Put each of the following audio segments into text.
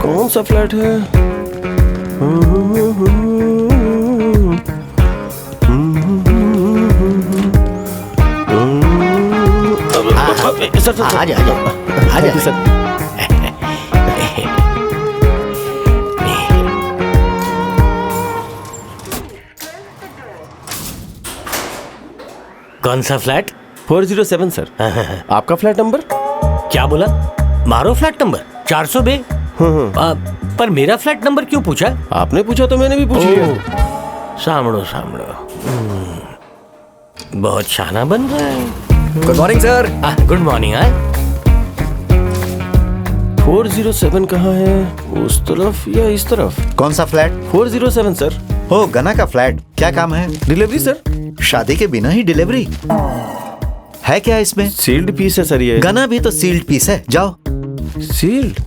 कौन सा फ्लैट है? सर आ जा सर। कौन सा फ्लैट? 407 सर। आपका फ्लैट नंबर? क्या बोला? मारो फ्लैट नंबर 400 बे। पर मेरा फ्लैट नंबर क्यों पूछा? आपने पूछा तो मैंने भी पूछ लिया। सामड़ो बहुत शाना बन रहा है। Good morning sir. Good morning. 407 कहाँ है? उस तरफ या इस तरफ? कौन सा फ्लैट? 407 सर। हो गना का फ्लैट। क्या काम है? Delivery sir. शादी के बिना ही डिलीवरी है क्या इसमें? सील्ड पीस है सर ये। गना भी तो सील्ड पीस है। जाओ। सील्ड?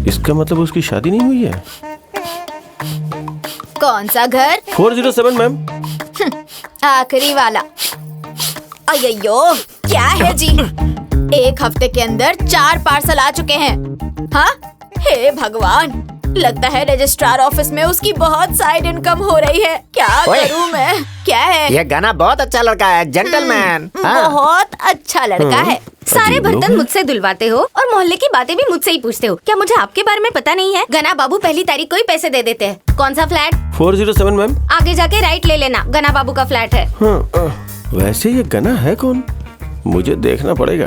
इसका मतलब उसकी शादी नहीं हुई है। कौन सा घर? 407 मैम। आखिरी वाला। अय्यो, क्या है जी? एक हफ्ते के अंदर 4 पार्सल आ चुके हैं। हाँ? हे भगवान, लगता है रजिस्ट्रार ऑफिस में उसकी बहुत साइड इनकम हो रही है। क्या करूँ मैं? क्या है? ये गाना बहुत अच्छा लड़का है, जेंटलमैन। बहुत अच्छा लड़का है। सारे बर्तन मुझसे धुलवाते हो और मोहल्ले की बातें भी मुझसे ही पूछते हो। क्या मुझे आपके बारे में पता नहीं है? गना बाबू पहली तारीख को ही पैसे दे देते हैं। कौन सा फ्लैट? 407 मैम। आगे जाके राइट ले लेना, गना बाबू का फ्लैट है। वैसे ये गना है कौन? मुझे देखना पड़ेगा।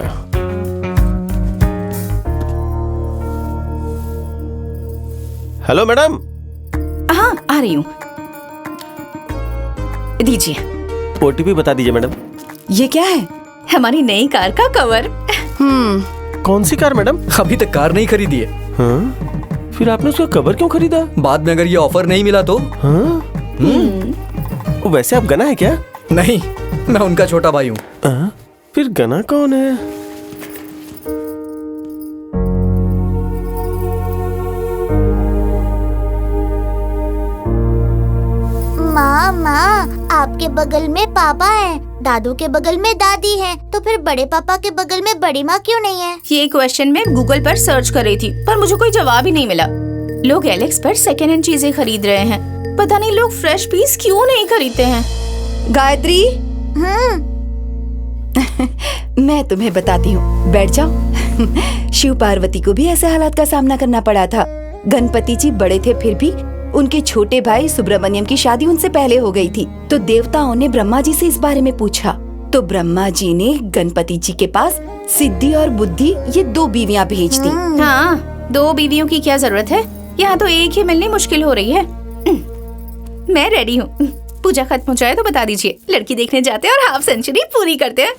Hello madam. हाँ, आ रही हूँ। दीजिए। OTP बता दीजिए मैडम। ये क्या है? हमारी नई कार का कवर। कौन सी कार मैडम? अभी तक कार नहीं खरीदी है। हाँ? फिर आपने उसका कवर क्यों खरीदा? बाद में अगर ये ऑफर नहीं मिला तो? हाँ? वैसे आप गना है क्या? नहीं, मैं उनका छोटा भाई हूँ। फिर गना कौन है? माँ, आपके बगल में पापा हैं, दादू के बगल में दादी हैं, तो फिर बड़े पापा के बगल में बड़ी माँ क्यों नहीं है? ये क्वेश्चन मैं गूगल पर सर्च कर रही थी, पर मुझे कोई जवाब ही नहीं मिला। लोग एलेक्स पर सेकेंड हैंड चीजें खरीद रहे हैं, पता नहीं लोग फ्रेश पीस क्यों नहीं खरीदते हैं। गायत्री, मैं तुम्हें बताती हूँ, बैठ जाओ। शिव पार्वती को भी ऐसे हालात का सामना करना पड़ा था। गणपति जी बड़े थे, फिर भी उनके छोटे भाई सुब्रमण्यम की शादी उनसे पहले हो गई थी। तो देवताओं ने ब्रह्मा जी से इस बारे में पूछा, तो ब्रह्मा जी ने गणपति जी के पास सिद्धि और बुद्धि ये 2 बीवियां भेज दी। हाँ, 2 बीवियों की क्या जरूरत है? यहाँ तो एक ही मिलनी मुश्किल हो रही है। मैं रेडी हूँ। पूजा खत्म हो जाए तो बता दीजिए, लड़की देखने जाते हैं और हाफ सेंचुरी पूरी करते हैं।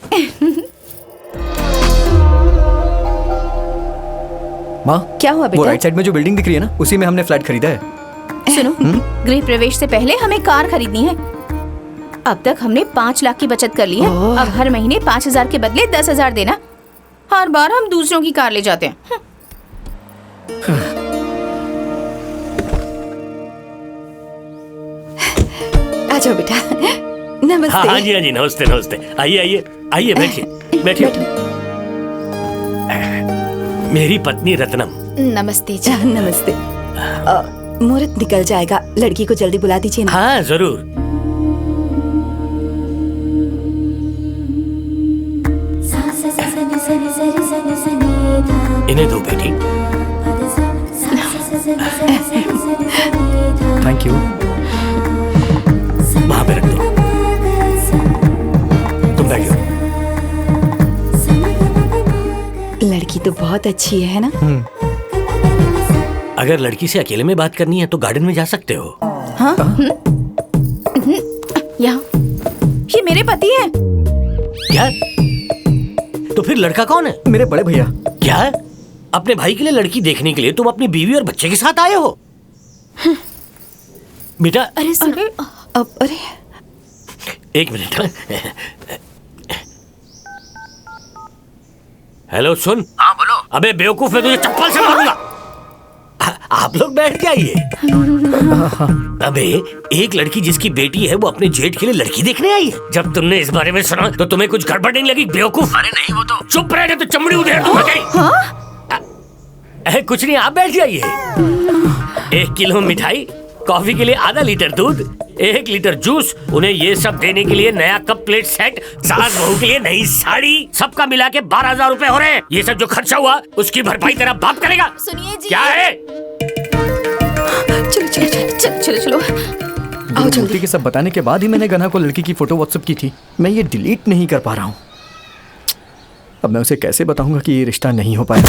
माँ, क्या हुआ बेटा? वो राइट साइड में जो बिल्डिंग दिख रही है ना, उसी में हमने फ्लैट खरीदा है। सुनो, गृह प्रवेश से पहले हमें कार खरीदनी है। अब तक हमने 5 लाख की बचत कर ली है। अब हर महीने 5,000 के बदले 10,000 देना। हर बार हम दूसरों की कार ले जाते हैं। आ जाओ बेटा। नमस्ते। हाँ जी, नमस्ते। आइए बैठिए। मेरी पत्नी रत्नम। नमस्ते जी। नमस्ते। मुहूर्त निकल जाएगा, लड़की को जल्दी बुला दीजिए ना। हाँ जरूर। इन्हें दो बेटी। Thank you. वहाँ पे रख दो। तुम बैठो। लड़की तो बहुत अच्छी है ना? अगर लड़की से अकेले में बात करनी है तो गार्डन में जा सकते हो। हाँ? यहाँ ये मेरे पति हैं। क्या? तो फिर लड़का कौन है? मेरे बड़े भैया। क्या? अपने भाई के लिए लड़की देखने के लिए तुम अपनी बीवी और बच्चे के साथ आए हो? बेटा। अरे एक मिनट। हेलो सुन। हाँ बोलो। अबे बेवकूफ, मैं तुझे चप्पल से मारूंगा। बैठ जाइए। अबे एक लड़की जिसकी बेटी है वो अपने जेठ के लिए लड़की देखने आई है। जब तुमने इस बारे में सुना तो तुम्हें कुछ गड़बड़ नहीं लगी बेवकूफ? अरे नहीं, वो तो चुप रहे तो चमड़ी उधेड़ दूंगा कहीं। कुछ नहीं, आप बैठ जाइए। 1 किलो मिठाई, कॉफी के लिए आधा लीटर दूध, 1 लीटर जूस, उन्हें ये सब देने के लिए नया कप प्लेट सेट, सास बहू के लिए नई साड़ी, सबका मिला के 12,000 रुपए हो रहे हैं। ये सब जो खर्चा हुआ उसकी भरपाई तेरा बाप करेगा। सुनिए जी। क्या है? चलो चलो चलो चलो चलो चलो आओ मूर्ति जल्दी। के सब बताने के बाद ही मैंने गन्हा को लड़की की फोटो व्हाट्सएप की थी। मैं ये डिलीट नहीं कर पा रहा हूँ। अब मैं उसे कैसे बताऊंगा कि ये रिश्ता नहीं हो पाएगा।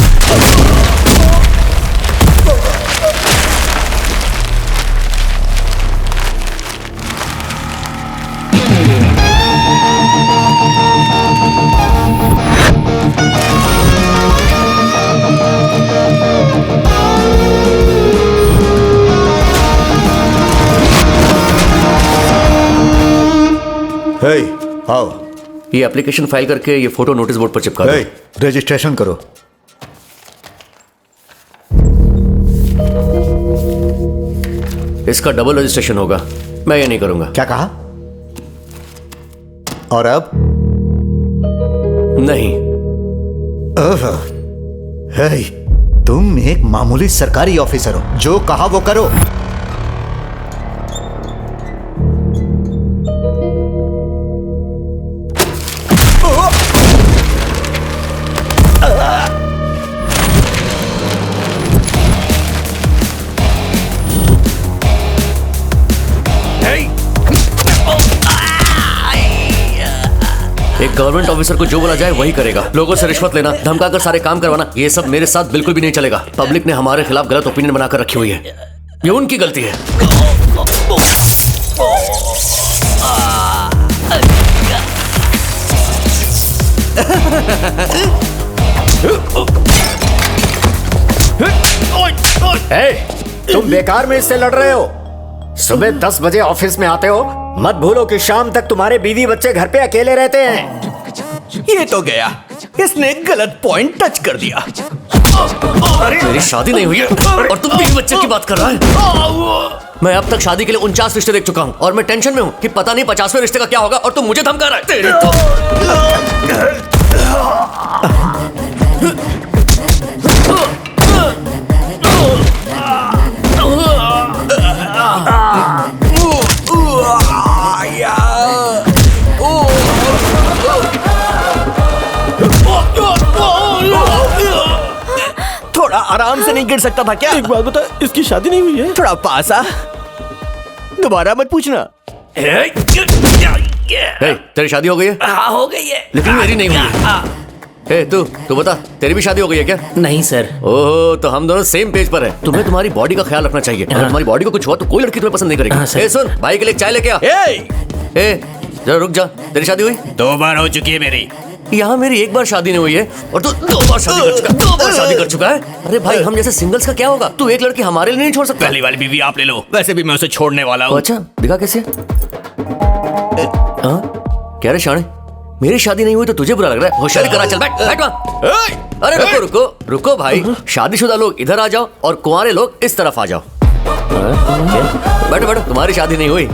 हे, आओ। ये एप्लीकेशन फाइल करके ये फोटो नोटिस बोर्ड पर चिपका दो। हे, रजिस्ट्रेशन करो। इसका डबल रजिस्ट्रेशन होगा, मैं ये नहीं करूंगा। क्या कहा? और अब? नहीं। हे, तुम एक मामूली सरकारी ऑफिसर हो, जो कहा वो करो। एक गवर्नमेंट ऑफिसर को जो बोला जाए वही करेगा। लोगों से रिश्वत लेना, धमकाकर सारे काम करवाना, ये सब मेरे साथ बिल्कुल भी नहीं चलेगा। पब्लिक ने हमारे खिलाफ गलत ओपिनियन बनाकर रखी हुई है, ये उनकी गलती है। तुम बेकार में इससे लड़ रहे हो। सुबह 10 बजे ऑफिस में आते हो, मत भूलो कि शाम तक तुम्हारे बीवी बच्चे घर पे अकेले रहते हैं। ये तो गया, इसने गलत पॉइंट टच कर दिया। मेरी शादी नहीं हुई है और तुम बीवी बच्चे की बात कर रहा है। मैं अब तक शादी के लिए 49 रिश्ते देख चुका हूँ और मैं टेंशन में हूँ कि पता नहीं 50वें रिश्ते का क्या होगा और तुम मुझे धमका रहा है। तेरी थोड़ा आराम से नहीं गिर सकता था क्या? एक बात बता, इसकी शादी नहीं हुई है? थोड़ा पास आ, दोबारा मत पूछना। हे, तेरी शादी हो गई है? हाँ हो गई है, लेकिन मेरी नहीं हुई है। हे, तू बता, तेरी भी शादी हो गई है क्या? नहीं सर। ओह, तो हम दोनों सेम पेज पर हैं। तुम्हें तुम्हारी बॉडी का ख्याल रखना चाहिए। अगर तुम्हारी बॉडी को कुछ हुआ तो कोई लड़की तुम्हें पसंद नहीं करेगी। हाँ, सर। ए, सुन, भाई के लिए एक चाय लेके आ। जरा रुक जा, तेरी शादी हुई? 2 बार हो चुकी है मेरी। यहाँ मेरी 1 बार शादी नहीं हुई है और तू 2 बार शादी कर चुका है। 2 बार शादी कर चुका है। अरे भाई, हम जैसे सिंगल्स का क्या होगा? तू एक लड़की हमारे लिए नहीं छोड़ सकता। पहली वाली बीवी आप ले लो, वैसे भी मैं उसे छोड़ने वाला हूँ। अच्छा, दिखा कैसे? हाँ, क्या रे शाणे, मेरी शादी नहीं हुई तो तुझे बुरा लग रहा है? होशियारी करा, चल बैठ बैठ वहाँ। अरे रुको रुको रुको भाई, शादीशुदा लोग इधर आ जाओ और कुंवारे लोग इस तरफ आ जाओ। बैठो बैठो, तुम्हारी शादी नहीं हुई।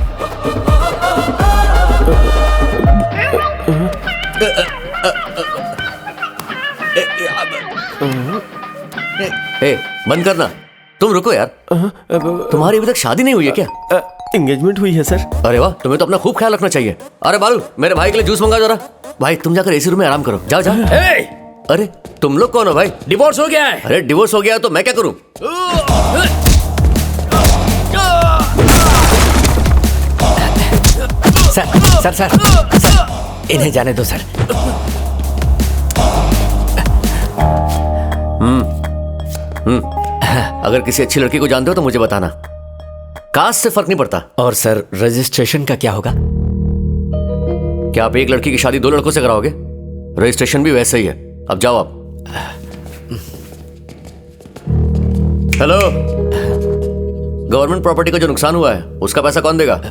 ए, बंद करना। तुम रुको यार, तुम्हारी अभी तक शादी नहीं हुई है क्या? एंगेजमेंट हुई है सर। अरे वाह, तुम्हें तो अपना खूब ख्याल रखना चाहिए। अरे बालू, मेरे भाई के लिए जूस मंगा जरा। भाई तुम जाकर एसी रूम में आराम करो, जाओ जाओ। अरे तुम लोग कौन हो भाई? डिवोर्स हो गया है। अरे डिवोर्स हो गया तो मैं क्या करूं? सर सर सर, इन्हें जाने दो सर। अगर किसी अच्छी लड़की को जानते हो तो मुझे बताना, कास्ट से फर्क नहीं पड़ता। और सर रजिस्ट्रेशन का क्या होगा? क्या आप एक लड़की की शादी 2 लड़कों से कराओगे? रजिस्ट्रेशन भी वैसे ही है। अब जाओ आप। हेलो, गवर्नमेंट प्रॉपर्टी का जो नुकसान हुआ है उसका पैसा कौन देगा?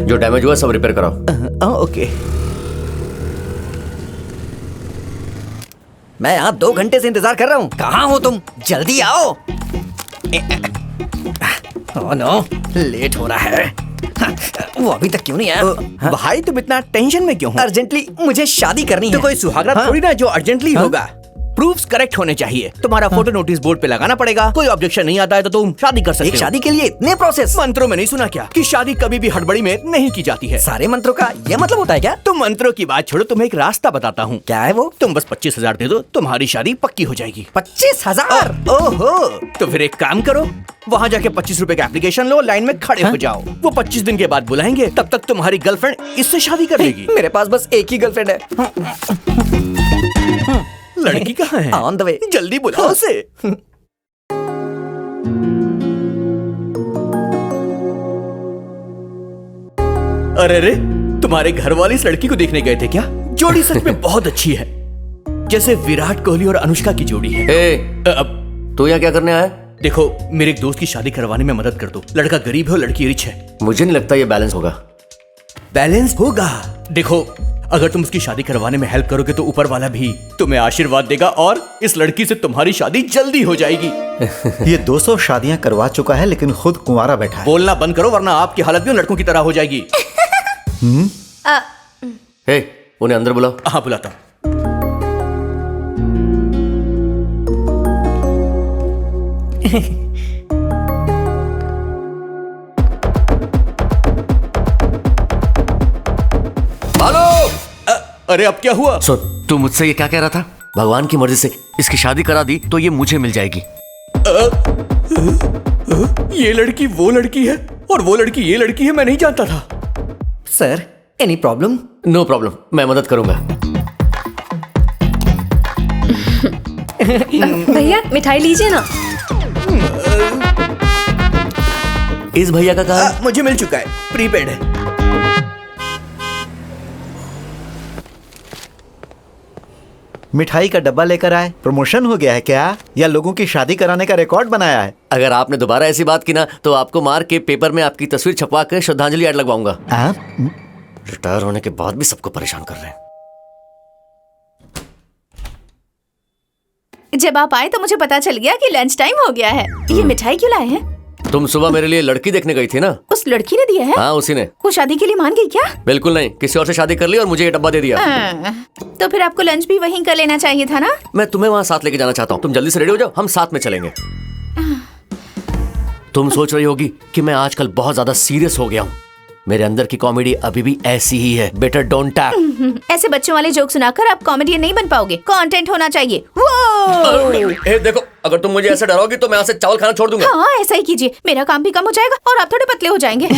जो डैमेज हुआ सब रिपेयर कराओ। ओके। मैं यहाँ 2 घंटे से इंतजार कर रहा हूँ। कहाँ हो तुम? जल्दी आओ। ओह नो, लेट हो रहा है। वो अभी तक क्यों नहीं आया? भाई तुम इतना टेंशन में क्यों हो? अर्जेंटली मुझे शादी करनी है। तो कोई सुहागरात थोड़ी ना जो अर्जेंटली होगा। प्रूफ्स करेक्ट होने चाहिए। तुम्हारा फोटो नोटिस बोर्ड पे लगाना पड़ेगा। कोई ऑब्जेक्शन नहीं आता है तो तुम शादी कर सकते हो। शादी के लिए इतने प्रोसेस? मंत्रों में नहीं सुना क्या कि शादी कभी भी हड़बड़ी में नहीं की जाती है? सारे मंत्रों का ये मतलब होता है क्या? तुम मंत्रों की बात छोड़ो, तुम्हें एक रास्ता बताता हूँ। क्या है वो? तुम बस 25,000 दे दो, तुम्हारी शादी पक्की हो जाएगी। 25,000? ओहो, तो फिर एक काम करो, वहाँ जाके 25 रुपए का एप्लीकेशन लो, लाइन में खड़े हो जाओ। वो 25 दिन के बाद बुलाएंगे, तब तक तुम्हारी गर्लफ्रेंड इससे शादी कर लेगी। मेरे पास बस एक ही गर्लफ्रेंड है। लड़की कहाँ है? ऑन द वे, जल्दी बुलाओ उसे। अरे रे, तुम्हारे घर वाले इस लड़की को देखने गए थे क्या? जोड़ी सच में बहुत अच्छी है, जैसे विराट कोहली और अनुष्का की जोड़ी है। अब तो यहाँ क्या करने आया? देखो, मेरे एक दोस्त की शादी करवाने में मदद कर दो। लड़का गरीब है और लड़की रिच है। मुझे नहीं लगता ये बैलेंस होगा। बैलेंस होगा। देखो, अगर तुम उसकी शादी करवाने में हेल्प करोगे तो ऊपर वाला भी तुम्हें आशीर्वाद देगा और इस लड़की से तुम्हारी शादी जल्दी हो जाएगी। ये 200 शादियां करवा चुका है लेकिन खुद कुंवारा बैठा है। बोलना बंद करो वरना आपकी हालत भी उन लड़कों की तरह हो जाएगी। हे, उन्हें अंदर बुलाओ। हाँ, बुलाता हूँ। अरे अब क्या हुआ? सुन, तू मुझसे ये क्या कह रहा था? भगवान की मर्जी से इसकी शादी करा दी तो ये मुझे मिल जाएगी। ये लड़की वो लड़की है और वो लड़की ये लड़की है, मैं नहीं जानता था। Sir, any problem? No problem, मैं मदद करूंगा। भैया मिठाई लीजिए ना। इस भैया का कहा? मुझे मिल चुका है, प्रीपेड है। मिठाई का डब्बा लेकर आए। प्रमोशन हो गया है क्या, या लोगों की शादी कराने का रिकॉर्ड बनाया है? अगर आपने दोबारा ऐसी बात की ना तो आपको मार के पेपर में आपकी तस्वीर छपवा कर श्रद्धांजलि ऐड लगवाऊंगा। रिटायर होने के बाद भी सबको परेशान कर रहे हैं। जब आप आए तो मुझे पता चल गया कि लंच टाइम हो गया है। ये मिठाई क्यों लाए हैं? तुम सुबह मेरे लिए लड़की देखने गई थी ना? उस लड़की ने दिया है? हाँ, उसी ने। वो शादी के लिए मान गई क्या? बिल्कुल नहीं, किसी और से शादी कर ली और मुझे ये डब्बा दे दिया। तो फिर आपको लंच भी वहीं कर लेना चाहिए था ना? मैं तुम्हें वहाँ साथ लेके जाना चाहता हूँ। तुम जल्दी से रेडी हो जाओ, हम साथ में चलेंगे। तुम सोच रही होगी कि मैं आजकल बहुत ज्यादा सीरियस हो गया हूँ। मेरे अंदर की कॉमेडी अभी भी ऐसी ही है। Better don't tap. ऐसे बच्चों वाले जोक सुनाकर आप कॉमेडियन नहीं बन पाओगे। कंटेंट होना चाहिए। देखो, अगर तुम मुझे ऐसे डरोगी तो मैं यहाँ से चावल खाना छोड़ दूंगा। हाँ, ऐसा ही कीजिए, मेरा काम भी कम हो जाएगा और आप थोड़े पतले हो जाएंगे।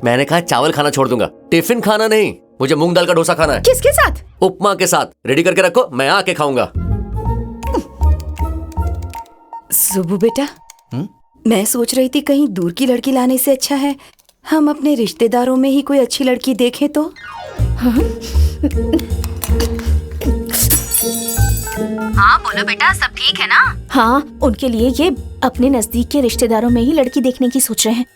मैंने कहा चावल खाना छोड़ दूंगा, टिफिन खाना नहीं। मुझे मूंग दाल का डोसा खाना है। किसके साथ? उपमा के साथ। रेडी करके रखो, मैं आके खाऊंगा। सुबु बेटा, मैं सोच रही थी कहीं दूर की लड़की लाने से अच्छा है हम अपने रिश्तेदारों में ही कोई अच्छी लड़की देखें तो। हाँ बोलो बेटा, सब ठीक है ना? हाँ, उनके लिए ये अपने नजदीक के रिश्तेदारों में ही लड़की देखने की सोच रहे हैं।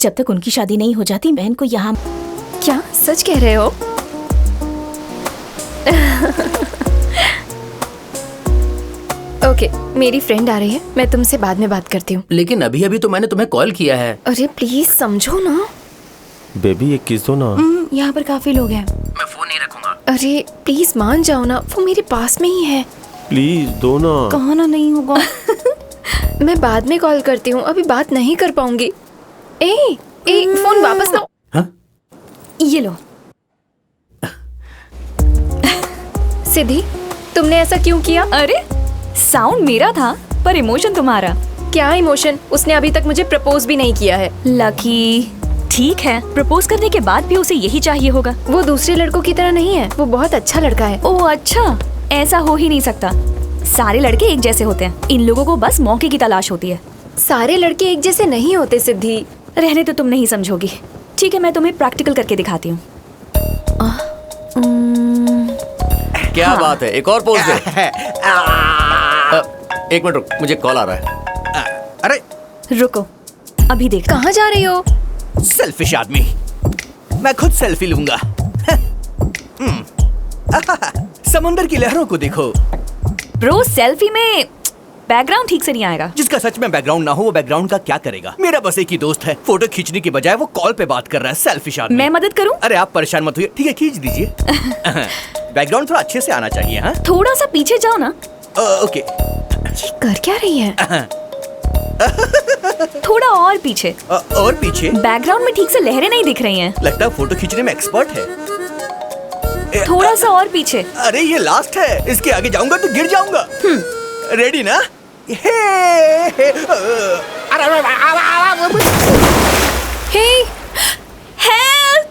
जब तक उनकी शादी नहीं हो जाती बहन को यहाँ। क्या सच कह रहे हो? ओके, मेरी फ्रेंड आ रही है, मैं तुमसे बाद में बात करती हूँ। लेकिन अभी अभी तो मैंने तुम्हें कॉल किया है। अरे प्लीज समझो ना। बेबी एक किस दो ना। यहाँ पर काफी लोग हैं। मैं फोन नहीं रखूंगा। अरे प्लीज मान जाओ ना, वो मेरे पास में ही है। प्लीज दो ना। कहाँ ना नहीं होगा। मैं बाद में कॉल करती हूँ, अभी बात नहीं कर पाऊंगी। ए फोन वापस लो। हाँ? ये लो। सिद्धि, तुमने ऐसा क्यों किया? अरे साउंड मेरा था पर इमोशन तुम्हारा। क्या इमोशन? उसने अभी तक मुझे प्रपोज भी नहीं किया है। लकी, ठीक है, प्रपोज करने के बाद भी उसे यही चाहिए होगा। वो दूसरे लड़कों की तरह नहीं है, वो बहुत अच्छा लड़का है। ओह अच्छा, ऐसा हो ही नहीं सकता। सारे लड़के एक जैसे होते हैं, इन लोगों को बस मौके की तलाश होती है। सारे लड़के एक जैसे नहीं होते सिद्धि। रहने तो तुम नहीं समझोगी। ठीक है, मैं तुम्हें प्रैक्टिकल करके दिखाती हूँ। क्या हाँ। बात है, एक और पोज दे। एक मिनट रुक, मुझे कॉल आ रहा है। अरे रुको, अभी देख। कहाँ जा रही हो? सेल्फिश आदमी, मैं खुद सेल्फी लूंगा। समुंदर की लहरों को देखो, ब्रो सेल्फी में बैकग्राउंड ठीक से नहीं आएगा। जिसका सच में बैकग्राउंड ना हो वो बैकग्राउंड का क्या करेगा? मेरा बस एक ही दोस्त है, फोटो खींचने की बजाय वो कॉल पे बात कर रहा है, सेल्फिश आदमी। मैं मदद करूं? अरे आप परेशान मत होइए, ठीक है खींच दीजिए। बैकग्राउंड थोड़ा अच्छे से आना चाहिए। हाँ थोड़ा सा पीछे जाओ ना। ओके। कर क्या रही है? थोड़ा और पीछे। और पीछे? बैकग्राउंड में ठीक से लहरें नहीं दिख रही हैं। लगता है फोटो खींचने में एक्सपर्ट है। थोड़ा सा और पीछे। अरे ये लास्ट है, इसके आगे जाऊंगा तो गिर जाऊंगा। रेडी ना? हे हेल्प!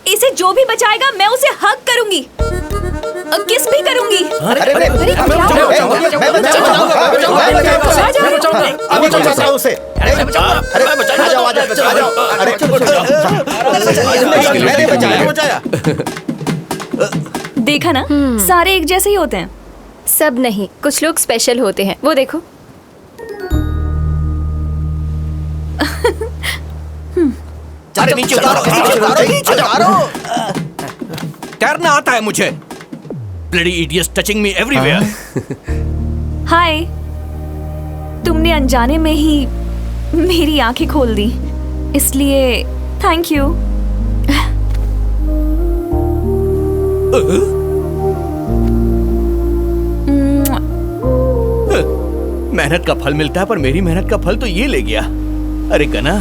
इसे जो भी बचाएगा मैं उसे हग करूंगी, किस भी करूंगी। देखा ना, सारे एक जैसे ही होते हैं। सब नहीं, कुछ लोग स्पेशल होते हैं, वो देखो। अरे नीचे उतारो, नीचे उतारो। तैरना आता है मुझे। Bloody idiots touching me everywhere. हाय, तुमने अनजाने में ही मेरी आंखें खोल दी, इसलिए थैंक यू। मेहनत का फल मिलता है, पर मेरी मेहनत का फल तो ये ले गया। अरे गना,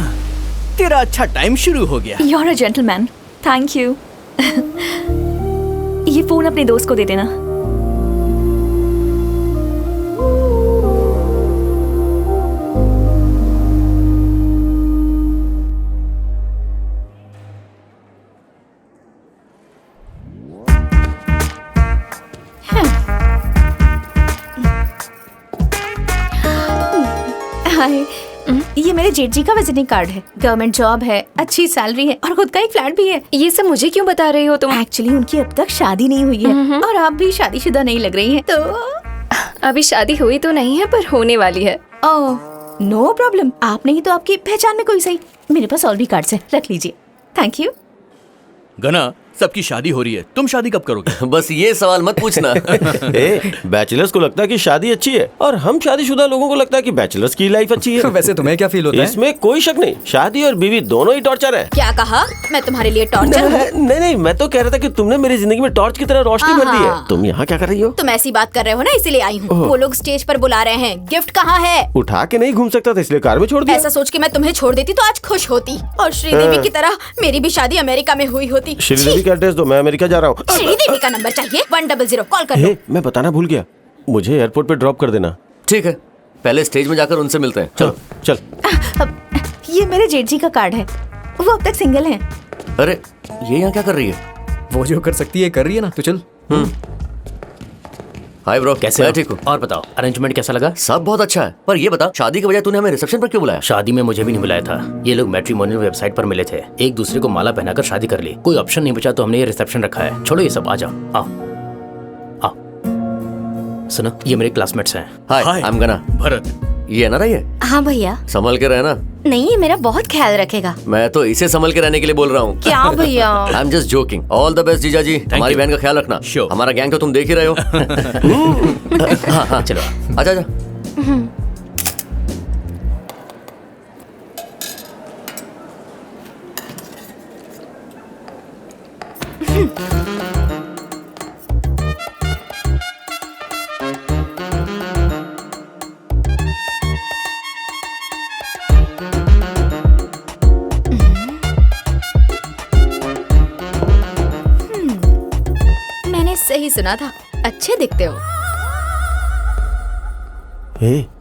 तेरा अच्छा टाइम शुरू हो गया। You're a gentleman. Thank you. ये फोन अपने दोस्त को दे देना। हाय, ये मेरे जेठ जी का विजिटिंग कार्ड है। गवर्नमेंट जॉब है, अच्छी सैलरी है और खुद का एक फ्लैट भी है। ये सब मुझे क्यों बता रही हो तुम? एक्चुअली उनकी अब तक शादी नहीं हुई है और आप भी शादीशुदा नहीं लग रही हैं, तो अभी शादी हुई तो नहीं है, पर होने वाली है। ओह नो प्रॉब्लम, आप नहीं तो आपकी पहचान में कोई सही। मेरे पास और भी कार्ड्स हैं, रख लीजिए। Thank you. गना, सबकी शादी हो रही है, तुम शादी कब करोगे? बस ये सवाल मत पूछना। बैचलर्स को लगता है कि शादी अच्छी है और हम शादीशुदा लोगों को लगता है कि बैचलर्स की लाइफ अच्छी है। वैसे तुम्हें क्या फील होता है? इसमें कोई शक नहीं, शादी और बीवी दोनों ही टॉर्चर है। क्या कहा? मैं तुम्हारे लिए टॉर्चर हूँ? नहीं, मैं तो कह रहा था कि तुमने मेरी जिंदगी में टॉर्च की तरह रोशनी भर दी है। तुम यहाँ क्या कर रही हो? तुम ऐसी बात कर रहे हो ना, इसीलिए आई हूँ। वो लोग स्टेज पर बुला रहे हैं, गिफ्ट कहाँ है? उठा के नहीं घूम सकता था, इसलिए कार में छोड़ दिया। ऐसा सोच के मैं तुम्हें छोड़ देती तो आज खुश होती, और श्रीदेवी की तरह मेरी भी शादी अमेरिका में हुई होती। श्रीदेवी का एड्रेस दो, मैं अमेरिका जा रहा हूँ। श्रीदेवी का नंबर चाहिए, 100 कॉल कर दो। मैं बताना भूल गया, मुझे एयरपोर्ट पे ड्रॉप कर देना। ठीक है, पहले स्टेज में जाकर उनसे मिलते हैं। चलो चल। ये मेरे जेठ जी का कार्ड है, वो अब तक सिंगल हैं। अरे ये यहाँ क्या कर रही है? वो जो कर सकती है कर रही है ना, तो चल। हाय ब्रो, कैसे मैं हो? ठीक हूँ। और बताओ, अरेंजमेंट कैसा लगा? सब बहुत अच्छा है, पर ये बता, शादी के बजाय तूने हमें रिसेप्शन पर क्यों बुलाया? शादी में मुझे भी नहीं बुलाया था। ये लोग मैट्रिमोनियल वेबसाइट पर मिले थे, एक दूसरे को माला पहनाकर शादी कर ली। कोई ऑप्शन नहीं बचा तो हमने ये रिसेप्शन रखा है। छोड़ो ये सब, आ जाओ। आओ आओ। सुनो, ये मेरे क्लासमेट्स हैं। हाय, आई एम गना। भरत, ये है ना रही है? हाँ भैया। संभल के रहना। नहीं, ये मेरा बहुत ख्याल रखेगा। मैं तो इसे संभल के रहने के लिए बोल रहा हूँ। क्या भैया? I am just joking. All the best जीजा जी, हमारी बहन का ख्याल रखना। हमारा गैंग तो तुम देख ही रहे हो। हाँ चलो, आजा आजा। मैंने सही सुना था, अच्छे दिखते हो।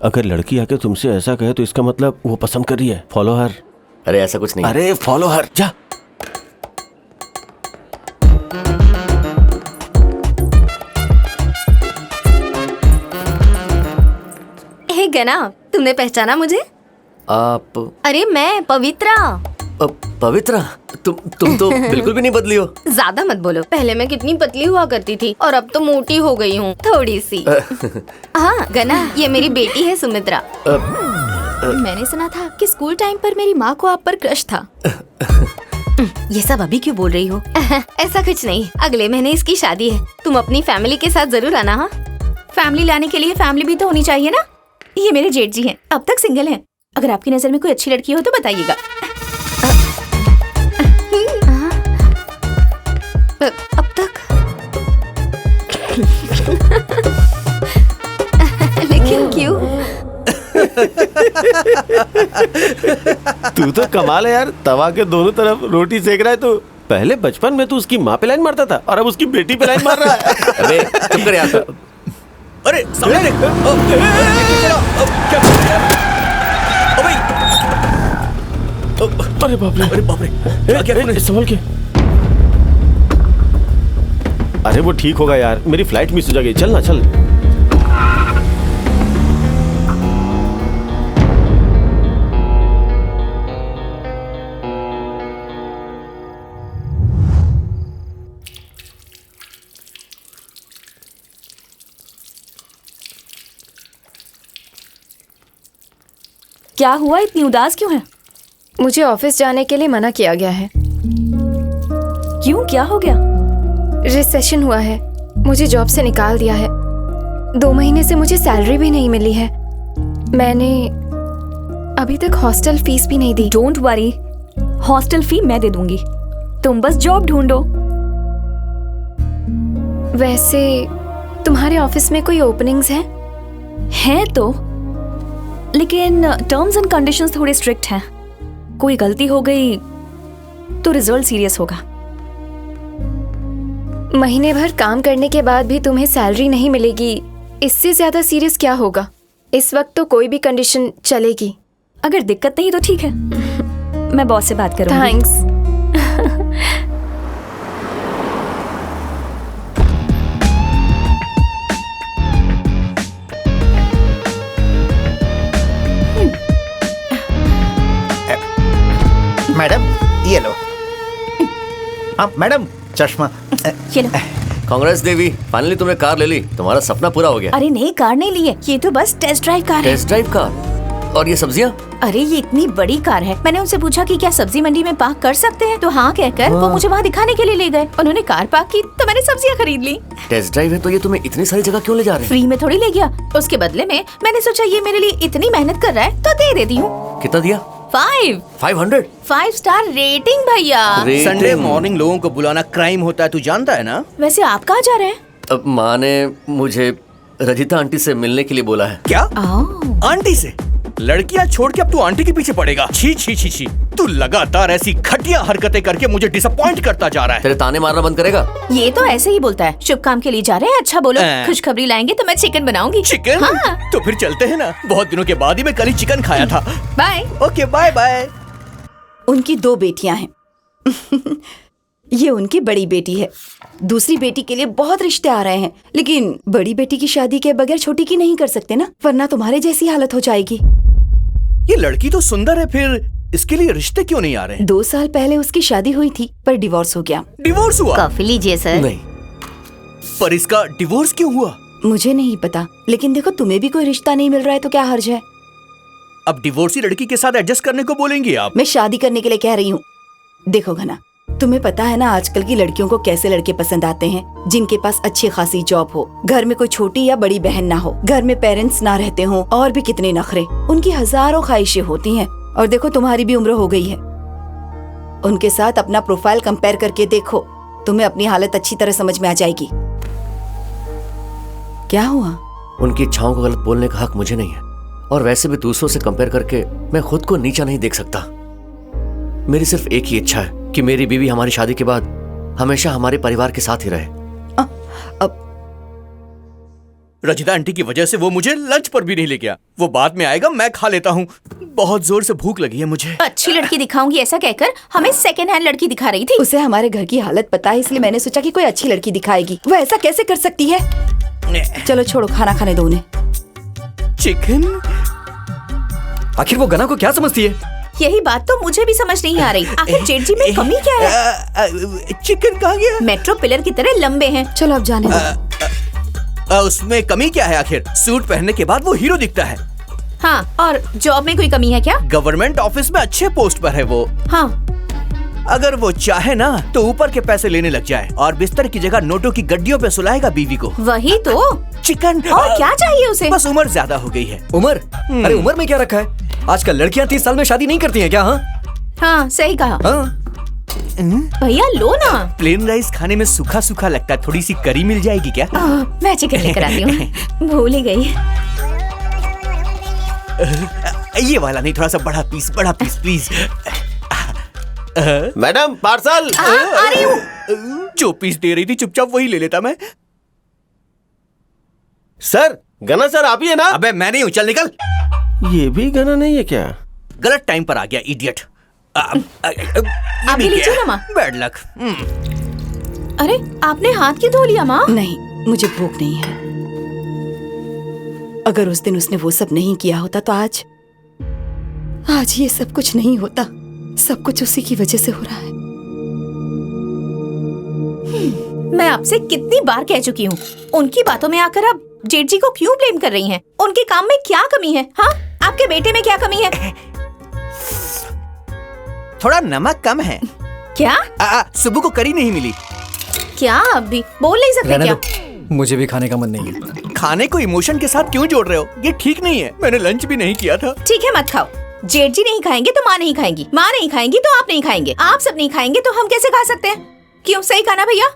अगर लड़की आके तुमसे ऐसा कहे तो इसका मतलब वो पसंद कर रही है। Follow her. अरे ऐसा कुछ नहीं। अरे फॉलो हर, जा। हे गना, तुमने पहचाना मुझे? आप? अरे मैं पवित्रा। पवित्रा, तुम तो बिल्कुल भी नहीं बदली हो। ज्यादा मत बोलो, पहले मैं कितनी पतली हुआ करती थी और अब तो मोटी हो गई हूँ थोड़ी सी। हाँ गना, ये मेरी बेटी है सुमित्रा। मैंने सुना था कि स्कूल टाइम पर मेरी माँ को आप पर क्रश था। ये सब अभी क्यों बोल रही हो? ऐसा कुछ नहीं, अगले महीने इसकी शादी है। तुम अपनी फैमिली के साथ जरूर आना। हाँ, फैमिली लाने के लिए फैमिली भी तो होनी चाहिए ना। ये मेरे जेठ जी हैं, अब तक सिंगल हैं। अगर आपकी नजर में कोई अच्छी लड़की हो तो बताइएगा। अब तक लेकिन क्यों? तू तो कमाल है यार, तवा के दोनों तरफ रोटी सेक रहा है तू। पहले बचपन में तू उसकी माँ पे लाइन मारता था और अब उसकी बेटी पे लाइन मार रहा है। अबे चुप कर यार। अरे सामने देख। क्या कर रहे हैं? अरे बाप रे, अरे बाप रे, क्या ए, संभल के। अरे वो ठीक होगा यार, मेरी फ्लाइट मिस हो जाएगी। चल ना चल। क्या हुआ, इतनी उदास क्यों है? मुझे ऑफिस जाने के लिए मना किया गया है। क्यों, क्या हो गया? रिसेशन हुआ है, मुझे जॉब से निकाल दिया है। 2 महीने से मुझे सैलरी भी नहीं मिली है। मैंने अभी तक हॉस्टल फीस भी नहीं दी। डोंट वरी, हॉस्टल फी मैं दे दूंगी, तुम बस जॉब ढूंढो। वैसे तुम्हारे ऑफिस में कोई ओपनिंग्स हैं? हैं तो, लेकिन टर्म्स एंड कंडीशंस थोड़े स्ट्रिक्ट हैं। कोई गलती हो गई तो रिजल्ट सीरियस होगा। महीने भर काम करने के बाद भी तुम्हें सैलरी नहीं मिलेगी, इससे ज्यादा सीरियस क्या होगा? इस वक्त तो कोई भी कंडीशन चलेगी। अगर दिक्कत नहीं तो ठीक है, मैं बॉस से बात करूंगी। थैंक्स। मैडम ये लो। हाँ मैडम, चश्मा। ये लो। कांग्रेस देवी, फाइनली तुमने कार ले ली, तुम्हारा सपना पूरा हो गया। अरे नहीं, कार नहीं ली है, ये तो बस टेस्ट ड्राइव कार है। Test drive car? और ये सब्जियाँ? अरे ये इतनी बड़ी कार है, मैंने उनसे पूछा कि क्या सब्जी मंडी में पार्क कर सकते हैं, तो हाँ कहकर वो मुझे वहाँ दिखाने के लिए ले गए। उन्होंने कार पार्क की तो मैंने सब्जियाँ खरीद ली। टेस्ट ड्राइव है तो ये तुम्हें इतनी सारी जगह क्यों ले जा रहे हैं? फ्री में थोड़ी ले गया, उसके बदले में मैंने सोचा ये मेरे लिए इतनी मेहनत कर रहा है तो दे देती हूँ। कितना दिया? 500 5 स्टार रेटिंग भैया। संडे मॉर्निंग लोगों को बुलाना क्राइम होता है, तू जानता है ना? वैसे आप कहाँ जा रहे हैं? अब माँ ने मुझे रजिता आंटी से मिलने के लिए बोला है। क्या? आंटी से? लड़कियां छोड़ के अब तू आंटी के पीछे पड़ेगा? छी छी छी छी, तू लगातार ऐसी घटिया हरकतें करके मुझे डिसअपॉइंट करता जा रहा है। तेरे ताने मारना बंद करेगा? ये तो ऐसे ही बोलता है। शुभ काम के लिए जा रहे हैं, अच्छा बोलो। खुशखबरी लाएंगे तो मैं चिकन बनाऊंगी। चिकन? हाँ। तो फिर चलते हैं ना, बहुत दिनों के बाद ही मैं कल ही चिकन खाया था। बाय। Okay bye bye. उनकी 2 बेटियां हैं। ये उनकी बड़ी बेटी है। दूसरी बेटी के लिए बहुत रिश्ते आ रहे हैं, लेकिन बड़ी बेटी की शादी के बगैर छोटी की नहीं कर सकते ना, वरना तुम्हारे जैसी हालत हो जाएगी। ये लड़की तो सुंदर है, फिर इसके लिए रिश्ते क्यों नहीं आ रहे? 2 साल पहले उसकी शादी हुई थी पर डिवोर्स हो गया। डिवोर्स हुआ? कॉफी लीजिए सर। नहीं। पर इसका डिवोर्स क्यों हुआ? मुझे नहीं पता, लेकिन देखो तुम्हें भी कोई रिश्ता नहीं मिल रहा है तो क्या हर्ज है? अब डिवोर्सी लड़की के साथ एडजस्ट करने को बोलेंगे आप? मैं शादी करने के लिए कह रही हूँ। देखो घना, तुम्हें पता है ना आजकल की लड़कियों को कैसे लड़के पसंद आते हैं, जिनके पास अच्छी खासी जॉब हो, घर में कोई छोटी या बड़ी बहन ना हो, घर में पेरेंट्स ना रहते हो, और भी कितने नखरे। उनकी हजारों ख्वाहिशें होती हैं। और देखो तुम्हारी भी उम्र हो गई है। उनके साथ अपना प्रोफाइल कंपेयर करके देखो, तुम्हें अपनी हालत अच्छी तरह समझ में आ जाएगी। क्या हुआ? उनकी इच्छाओं को गलत बोलने का हक मुझे नहीं है, और वैसे भी दूसरों से कंपेयर करके मैं खुद को नीचा नहीं देख सकता। मेरी सिर्फ एक ही इच्छा है कि मेरी बीवी हमारी शादी के बाद हमेशा हमारे परिवार के साथ ही रहे। अब रजिता आंटी की वजह से वो मुझे लंच पर भी नहीं ले गया। वो बाद में आएगा, मैं खा लेता हूँ, बहुत जोर से भूख लगी है मुझे। अच्छी लड़की दिखाऊंगी ऐसा कहकर हमें सेकंड हैंड लड़की दिखा रही थी। उसे हमारे घर की हालत पता है, इसलिए मैंने सोचा कि कोई अच्छी लड़की दिखाएगी। वो ऐसा कैसे कर सकती है? चलो छोड़ो, खाना खाने दो उन्हें। चिकन? आखिर वो गना को क्या समझती है? यही बात तो मुझे भी समझ नहीं आ रही। आखिर जेठ जी में कमी क्या है? चिकन कहाँ गया? मेट्रो पिलर की तरह लंबे हैं। चलो अब जाने दो। उसमें कमी क्या है? आखिर सूट पहनने के बाद वो हीरो दिखता है। हाँ, और जॉब में कोई कमी है क्या? गवर्नमेंट ऑफिस में अच्छे पोस्ट पर है वो। हाँ। अगर वो चाहे ना तो ऊपर के पैसे लेने लग जाए और बिस्तर की जगह नोटों की गड्डियों पे सुलाएगा बीवी को। वही तो। चिकन। और क्या चाहिए उसे? बस उम्र ज्यादा हो गई है। उम्र? अरे उम्र में क्या रखा है? आजकल लड़कियां 30 साल में शादी नहीं करती हैं क्या? हाँ सही कहा। भैया लो ना। प्लेन राइस खाने में सूखा सूखा लगता है, थोड़ी सी करी मिल जाएगी क्या? मैं चिकन लेकर आती हूँ। भूल ही गई। ये वाला नहीं, थोड़ा सा बड़ा पीस प्लीज। Madam parcel. आ रही हूँ। जो पीस दे रही थी चुपचाप वही ले लेता मैं। सर गना सर आप ही है ना? अबे मैं नहीं हूँ, चल निकल। ये भी गना नहीं है क्या? गलत टाइम पर आ गया इडियट। आप भी लीजिए ना माँ। Bad luck. अरे आपने हाथ क्यों धो लिया माँ? नहीं, मुझे भूख नहीं है। अगर उस दिन उसने वो सब नहीं किया होता तो आज ये सब कुछ नहीं होता। सब कुछ उसी की वजह से हो रहा है। मैं आपसे कितनी बार कह चुकी हूँ, उनकी बातों में आकर आप जेठ जी को क्यों ब्लेम कर रही हैं? उनके काम में क्या कमी है? हाँ, आपके बेटे में क्या कमी है? थोड़ा नमक कम है। क्या? सुबह को करी नहीं मिली। क्या आप भी बोल नहीं सकते क्या? मुझे भी खाने का मन नहीं है। खाने को इमोशन के साथ क्यों जोड़ रहे हो? ये ठीक नहीं है। मैंने लंच भी नहीं किया था। ठीक है मत खाओ। जेठ जी नहीं खाएंगे तो माँ नहीं खाएंगी, माँ नहीं खाएंगी तो आप नहीं खाएंगे, आप सब नहीं खाएंगे तो हम कैसे खा सकते हैं? क्यों, सही कहा ना भैया?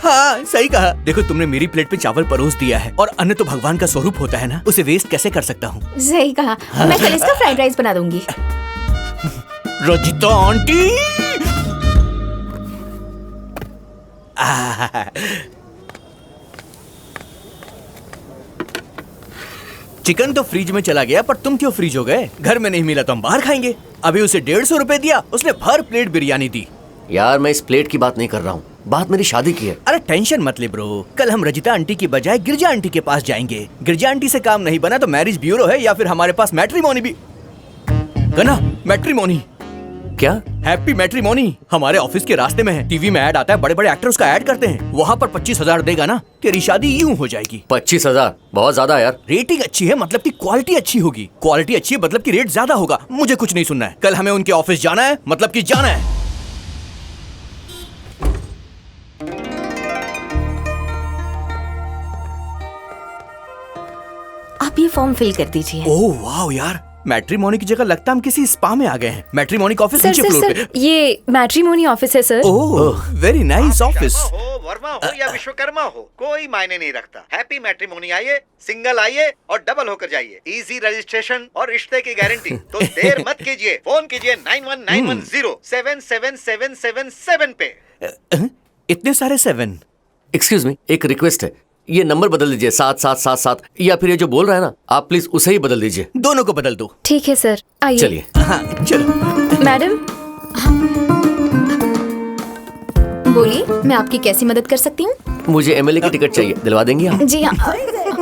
हाँ सही कहा। देखो तुमने मेरी प्लेट पे चावल परोस दिया है और अन्न तो भगवान का स्वरूप होता है ना, उसे वेस्ट कैसे कर सकता हूँ? सही कहा। मैं कल इसका फ्राइड राइस बना दूंगी। रजिता आंटी। चिकन तो फ्रिज में चला गया, पर तुम क्यों फ्रीज हो गए? घर में नहीं मिला तो हम बाहर खाएंगे। अभी उसे 150 रुपए दिया, उसने भर प्लेट बिरयानी दी। यार मैं इस प्लेट की बात नहीं कर रहा हूँ, बात मेरी शादी की है। अरे टेंशन मत ले ब्रो, कल हम रजिता आंटी की बजाय गिरजा आंटी के पास जाएंगे। गिरजा आंटी से काम नहीं बना तो मैरिज ब्यूरो है या फिर हमारे पास मैट्रिमोनी भी। गना, मैट्रिमोनी। क्या? हैप्पी मैट्रिमोनी हमारे ऑफिस के रास्ते में है। टीवी में ऐड आता है, बड़े बड़े एक्टर उसका ऐड करते हैं। वहाँ पर 25,000 देगा ना, तेरी शादी यूं हो जाएगी। 25,000 बहुत ज्यादा यार। रेटिंग अच्छी है मतलब कि क्वालिटी अच्छी होगी। क्वालिटी अच्छी है मतलब कि रेट ज्यादा होगा। मुझे कुछ नहीं सुनना है। कल हमें उनके ऑफिस जाना है, मतलब कि जाना है। आप ये फॉर्म फिल कर दीजिए। ओह वाह यार, मैट्रिमोनी की जगह लगता हम किसी स्पा में आ गए हैं। मैट्रिमोनी का ऑफिस नीचे फ्लोर पे। ये मैट्रिमोनी ऑफिस है sir. Oh very nice office. Verma हो या विश्वकर्मा हो, कोई मायने नहीं रखता। हैप्पी मैट्रिमोनी आइए, सिंगल आइए और डबल होकर जाइए। इजी रजिस्ट्रेशन और रिश्ते की गारंटी। तो देर मत कीजिए, फोन कीजिए 9191077777 पे। इतने सारे 7। एक्सक्यूज मी, एक रिक्वेस्ट है, ये नंबर बदल दीजिए 7777, या फिर ये जो बोल रहा है ना, आप प्लीज उसे ही बदल दीजिए। दोनों को बदल दो। ठीक है सर, आइए। चलिए। हाँ चलो। मैडम बोलिए, मैं आपकी कैसी मदद कर सकती हूँ? मुझे एमएलए की टिकट चाहिए, दिलवा देंगी आप? जी हाँ।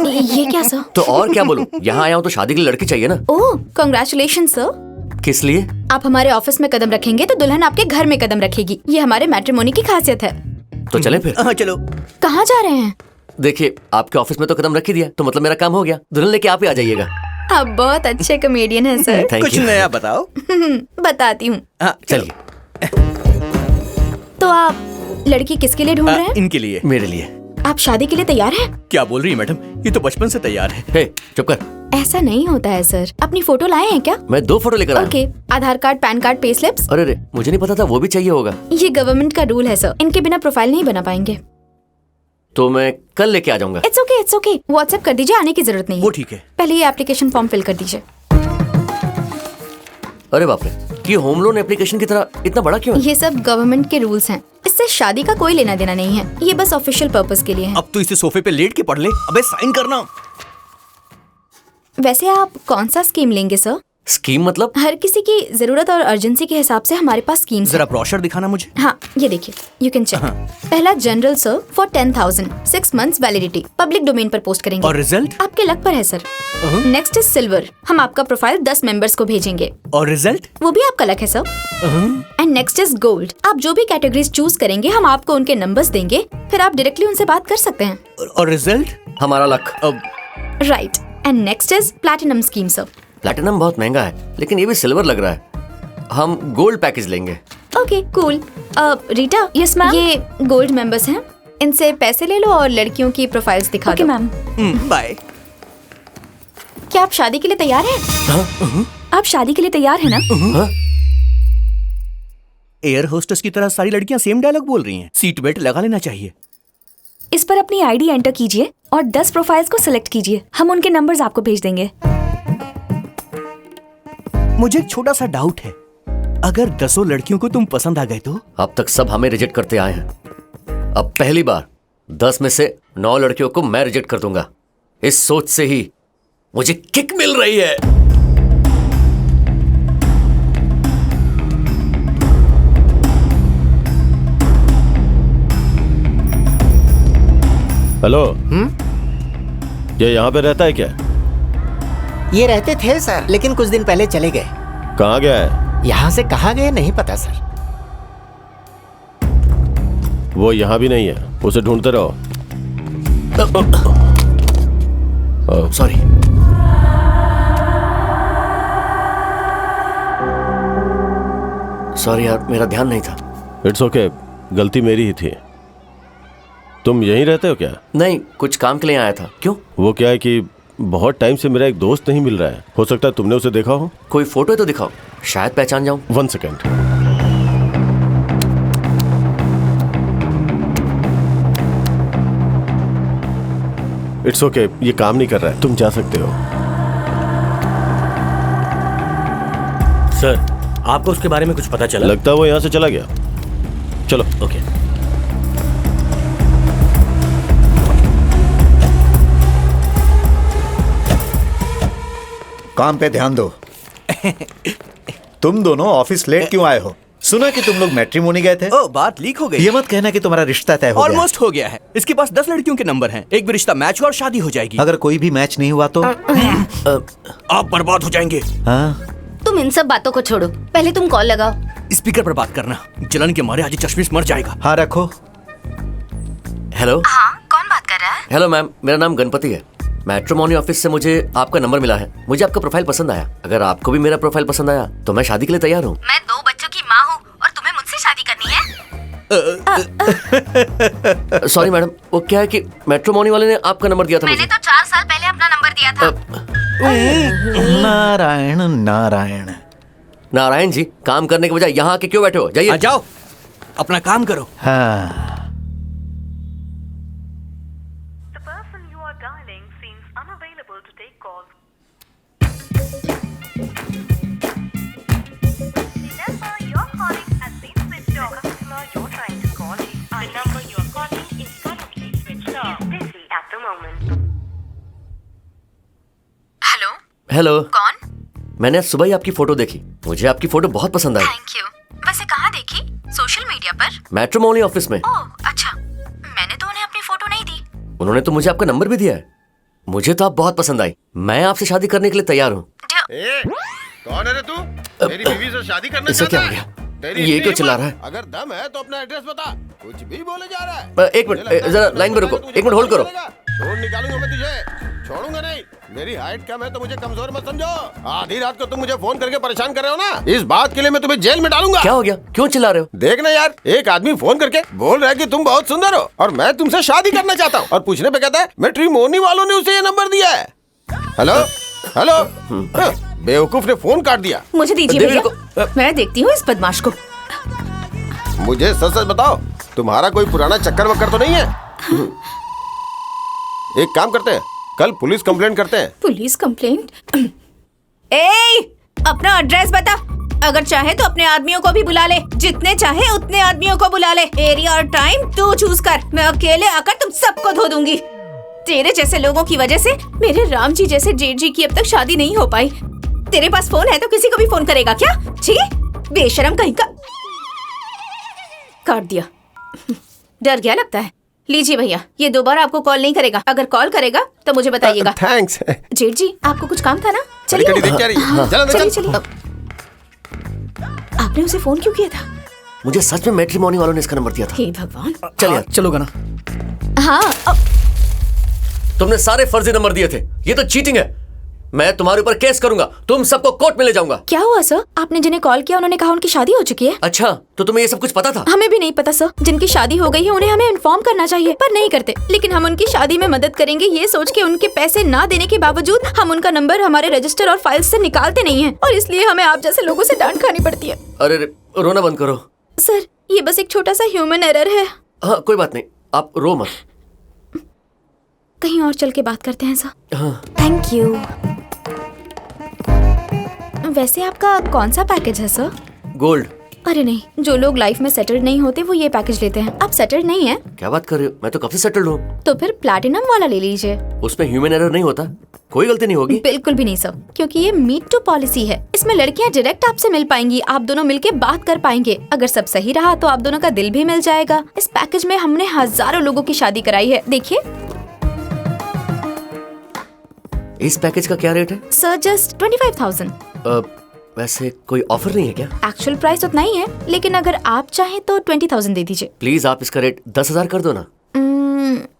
ये क्या सर? तो और क्या बोलूं, यहाँ आया हूँ तो शादी के लिए लड़की चाहिए ना। ओह कांग्रेचुलेशन सर। किस लिए? आप हमारे ऑफिस में कदम रखेंगे तो दुल्हन आपके घर में कदम रखेगी। ये हमारे मैट्रिमोनी की खासियत है। तो चले फिर। हाँ चलो। कहाँ जा रहे हैं? देखिए, आपके ऑफिस में तो कदम रख ही दिया, तो मतलब मेरा काम हो गया। दुल्हन लेके आप ही आ जाइएगा। आप बहुत अच्छे कॉमेडियन हैं सर। कुछ नया बताओ। बताती हूँ। चलिए। तो आप लड़की किसके लिए ढूंढ रहे हैं? इनके लिए। मेरे लिए। आप शादी के लिए तैयार हैं? क्या बोल रही है मैडम, ये तो बचपन से तैयार है। हे, चुप कर। ऐसा नहीं होता है सर। अपनी फोटो लाए हैं क्या? मैं 2 फोटो लेकर आया। Okay, Aadhaar card, pan card, pay slips. अरे रे, मुझे नहीं पता था वो भी चाहिए होगा। ये गवर्नमेंट का रूल है सर, इनके बिना प्रोफाइल नहीं बना पाएंगे। तो मैं कल लेके आ जाऊंगा। It's okay, it's okay. WhatsApp कर दीजिए, आने की जरूरत नहीं है। वो ठीक है। पहले ये एप्लीकेशन फॉर्म फिल कर दीजिए। अरे बाप रे, ये होम लोन एप्लीकेशन की तरह इतना बड़ा क्यों है? ये सब गवर्नमेंट के रूल्स हैं। इससे शादी का कोई लेना देना नहीं है। ये बस ऑफिशियल पर्पस के लिए है। अब तो इसे सोफे पे लेट के पढ़ ले। अबे साइन करना। वैसे आप कौन सा स्कीम लेंगे सर? स्कीम मतलब? हर किसी की जरूरत और अर्जेंसी के हिसाब से हमारे पास स्कीम्स जरा ब्रोशर दिखाना मुझे। हाँ ये देखिए, यू कैन चेक। पहला general sir for 10,000, 6 months validity, public domain पर पोस्ट करेंगे। और रिजल्ट? आपके लक पर है सर। नेक्स्ट इज सिल्वर, हम आपका प्रोफाइल 10 मेंबर्स को भेजेंगे। और रिजल्ट? वो भी आपका लक है sir. And next is gold, आप जो भी कैटेगरीज चूज करेंगे हम आपको उनके नंबर्स देंगे, फिर आप डायरेक्टली उनसे बात कर सकते हैं। और रिजल्ट? हमारा luck. Right. And next is platinum scheme sir. Platinum बहुत महंगा है, लेकिन ये भी सिल्वर लग रहा है। हम गोल्ड पैकेज लेंगे। Okay cool. Rita, yes ma'am. ये गोल्ड मेंबर्स हैं, इनसे पैसे ले लो और लड़कियों की प्रोफाइल्स दिखा ओके दो। मैम। बाय। क्या आप शादी के लिए तैयार हैं? आप शादी के लिए तैयार हैं ना? एयर होस्टेस की तरह सारी लड़कियां सेम डायलॉग बोल रही हैं। सीट बेल्ट लगा लेना चाहिए। इस पर अपनी आईडी एंटर कीजिए और 10 प्रोफाइल्स को सिलेक्ट कीजिए। हम उनके नंबर्स आपको भेज देंगे। मुझे एक छोटा सा डाउट है, अगर 10 लड़कियों को तुम पसंद आ गए तो? अब तक सब हमें रिजेक्ट करते आए हैं, अब पहली बार 10 में से 9 लड़कियों को मैं रिजेक्ट कर दूंगा। इस सोच से ही मुझे किक मिल रही है। हेलो। ये यहाँ पे रहता है क्या? ये रहते थे सर, लेकिन कुछ दिन पहले चले गए। कहाँ गया है? यहाँ से कहाँ गए नहीं पता सर। वो यहाँ भी नहीं है, उसे ढूंढते रहो। सॉरी। सॉरी यार, मेरा ध्यान नहीं था। इट्स ओके, गलती मेरी ही थी। तुम यहीं रहते हो क्या? नहीं, कुछ काम के लिए आया था। क्यों? वो क्या है कि बहुत टाइम से मेरा एक दोस्त नहीं मिल रहा है। हो सकता है तुमने उसे देखा हो। कोई फोटो तो दिखाओ, शायद पहचान जाऊं। 1 सेकेंड। इट्स ओके, ये काम नहीं कर रहा है, तुम जा सकते हो। सर, आपको उसके बारे में कुछ पता चला? लगता है वो यहाँ से चला गया। चलो। ओके। काम पे ध्यान दो। तुम दोनों ऑफिस लेट क्यों आए हो? सुना कि तुम लोग मैट्रिमोनी गए थे। ओ, बात लीक हो गई। ये मत कहना कि तुम्हारा रिश्ता तय हो गया। ऑलमोस्ट हो गया है। इसके पास 10 लड़कियों के नंबर हैं। एक भी रिश्ता मैच हुआ और शादी हो जाएगी। अगर कोई भी मैच नहीं हुआ तो आप बर्बाद हो जाएंगे। हाँ? तुम इन सब बातों को छोड़ो, पहले तुम कॉल लगाओ। स्पीकर पर बात करना, जलन के मारे आज चश्मिश मर जाएगा। हाँ रखो। हेलो। हाँ, कौन बात कर रहा है? हेलो मैम, मेरा नाम गणपति है। मैट्रिमोनी ऑफिस से मुझे आपका नंबर मिला है। मुझे आपका प्रोफाइल पसंद आया। अगर आपको भी मेरा प्रोफाइल पसंद आया तो मैं शादी के लिए तैयार हूँ। मैं 2 बच्चों की माँ हूँ और तुम्हें मुझसे शादी करनी है? सॉरी मैडम, वो क्या है कि मैट्रिमोनी वाले ने आपका नंबर दिया था मैंने मुझे। तो 4 साल पहले अपना नंबर दिया था। नारायण नारायण। नारायण जी, काम करने के बजाय यहाँ आके क्यों बैठे हो? जाइए। जाओ, अपना काम करो। हाँ। हेलो। हेलो। कौन? मैंने आज सुबह ही आपकी फोटो देखी। मुझे आपकी फोटो बहुत पसंद आई। Thank you. वैसे कहाँ देखी? सोशल मीडिया पर? मैट्रिमोनी ऑफिस में। ओह अच्छा, मैंने तो उन्हें अपनी फोटो नहीं दी। उन्होंने तो मुझे आपका नंबर भी दिया है। मुझे तो आप बहुत पसंद आई। मैं आपसे शादी करने के लिए तैयार हूँ। कौन है रे तू? मेरी बीवी से शादी करना इससे क्या हो गया? ये क्यों चिल्ला रहा है? अगर दम है तो अपना एड्रेस बता। कुछ भी बोले जा रहा है। एक मिनट, जरा लाइन में रुको। 1 मिनट होल्ड करो। ढूंढ निकालूंगा मैं तुझे, छोड़ूंगा नहीं। मेरी हाइट कम है तो मुझे कमजोर मत समझो। आधी रात को तुम मुझे फोन करके परेशान कर रहे हो ना, इस बात के लिए मैं तुम्हें जेल में डालूंगा। क्या हो गया? क्यों चिल्ला रहे हो? देखना यार, एक आदमी फोन करके बोल रहा है कि तुम बहुत सुंदर हो और मैं तुमसे शादी करना चाहता हूँ, और पूछने पे कहता है मैट्रिमोनी वालों ने उसे ये नंबर दिया है। Hello hello. बेवकूफ ने फोन काट दिया। मुझे दीजिए भैया, मैं देखती हूँ इस बदमाश को। मुझे सच सच बताओ, तुम्हारा कोई पुराना चक्कर वक्कर तो नहीं है? एक काम करते हैं, कल पुलिस कंप्लेंट करते हैं। Police complaint? ए, अपना एड्रेस बता। अगर चाहे तो अपने आदमियों को भी बुला ले, जितने चाहे उतने आदमियों को बुला ले। एरिया और टाइम तू चूज कर, मैं अकेले आकर तुम सबको धो दूंगी। तेरे जैसे लोगों की वजह से मेरे राम जी जैसे जेठ जी की अब तक शादी नहीं हो पाई। तेरे पास फोन है तो किसी को भी फोन करेगा क्या? छी, बेशरम कहीं का। काट दिया। डर गया लगता है। लीजिए भैया, ये दोबारा आपको कॉल नहीं करेगा। अगर कॉल करेगा तो मुझे बताइएगा। थैंक्स। जेठ जी, आपको कुछ काम था ना? चलिए चलिए। आपने उसे फोन क्यों किया था? मुझे सच में मैट्रिमोनी वालों ने इसका नंबर दिया था। हे भगवान। चलिए चलो गाना। हाँ। तुमने सारे फर्जी नंबर दिए थे। ये तो चीटिंग है। मैं तुम्हारे ऊपर केस करूंगा, तुम सबको कोर्ट में ले जाऊंगा। क्या हुआ सर? आपने जिन्हें कॉल किया उन्होंने कहा उनकी शादी हो चुकी है। अच्छा, तो तुम्हें ये सब कुछ पता था? हमें भी नहीं पता सर। जिनकी शादी हो गई है उन्हें हमें इन्फॉर्म करना चाहिए, पर नहीं करते। लेकिन हम उनकी शादी में मदद करेंगे ये सोच के उनके पैसे ना देने के बावजूद हम उनका नंबर हमारे रजिस्टर और फाइल्स से निकालते नहीं है, और इसलिए हमें आप जैसे लोगों से डांट खानी पड़ती है। अरे रोना बंद करो। सर ये बस एक छोटा सा ह्यूमन एरर है। हाँ कोई बात नहीं, आप रो मत। कहीं और चल के बात करते हैं सर। हाँ। Thank you. वैसे आपका कौन सा पैकेज है सर? गोल्ड। अरे नहीं, जो लोग लाइफ में सेटल्ड नहीं होते वो ये पैकेज लेते हैं। आप सेटल्ड नहीं है? क्या बात कर रहे हो, मैं तो कब से सेटल्ड हूँ। तो फिर प्लैटिनम वाला ले लीजिए। उसमें ह्यूमन एरर नहीं होता, कोई गलती नहीं होगी। बिल्कुल भी नहीं सर, क्योंकि ये मीट टू पॉलिसी है। इसमें लड़कियां डायरेक्ट आपसे मिल पाएंगी, आप दोनों मिलके बात कर पाएंगे। अगर सब सही रहा तो आप दोनों का दिल भी मिल जाएगा। इस पैकेज में हमने हजारों लोगों की शादी कराई है, देखिए। इस पैकेज का क्या रेट है? Sir just 25,000। वैसे कोई ऑफर नहीं है क्या? एक्चुअल प्राइस उतना ही है, लेकिन अगर आप चाहें तो 20,000 दे दीजिए। प्लीज आप इसका रेट 10,000 कर दो ना।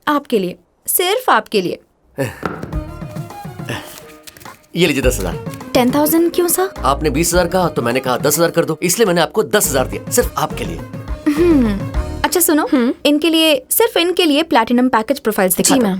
आपके लिए, सिर्फ आपके लिए। ये लीजिए 10,000। 10,000 क्यों सर? आपने 20,000 कहा तो मैंने कहा 10,000 कर दो, इसलिए मैंने आपको 10,000 दिया, सिर्फ आपके लिए। अच्छा सुनो, इनके लिए, सिर्फ इनके लिए प्लैटिनम पैकेज प्रोफाइल्स दिखा दो।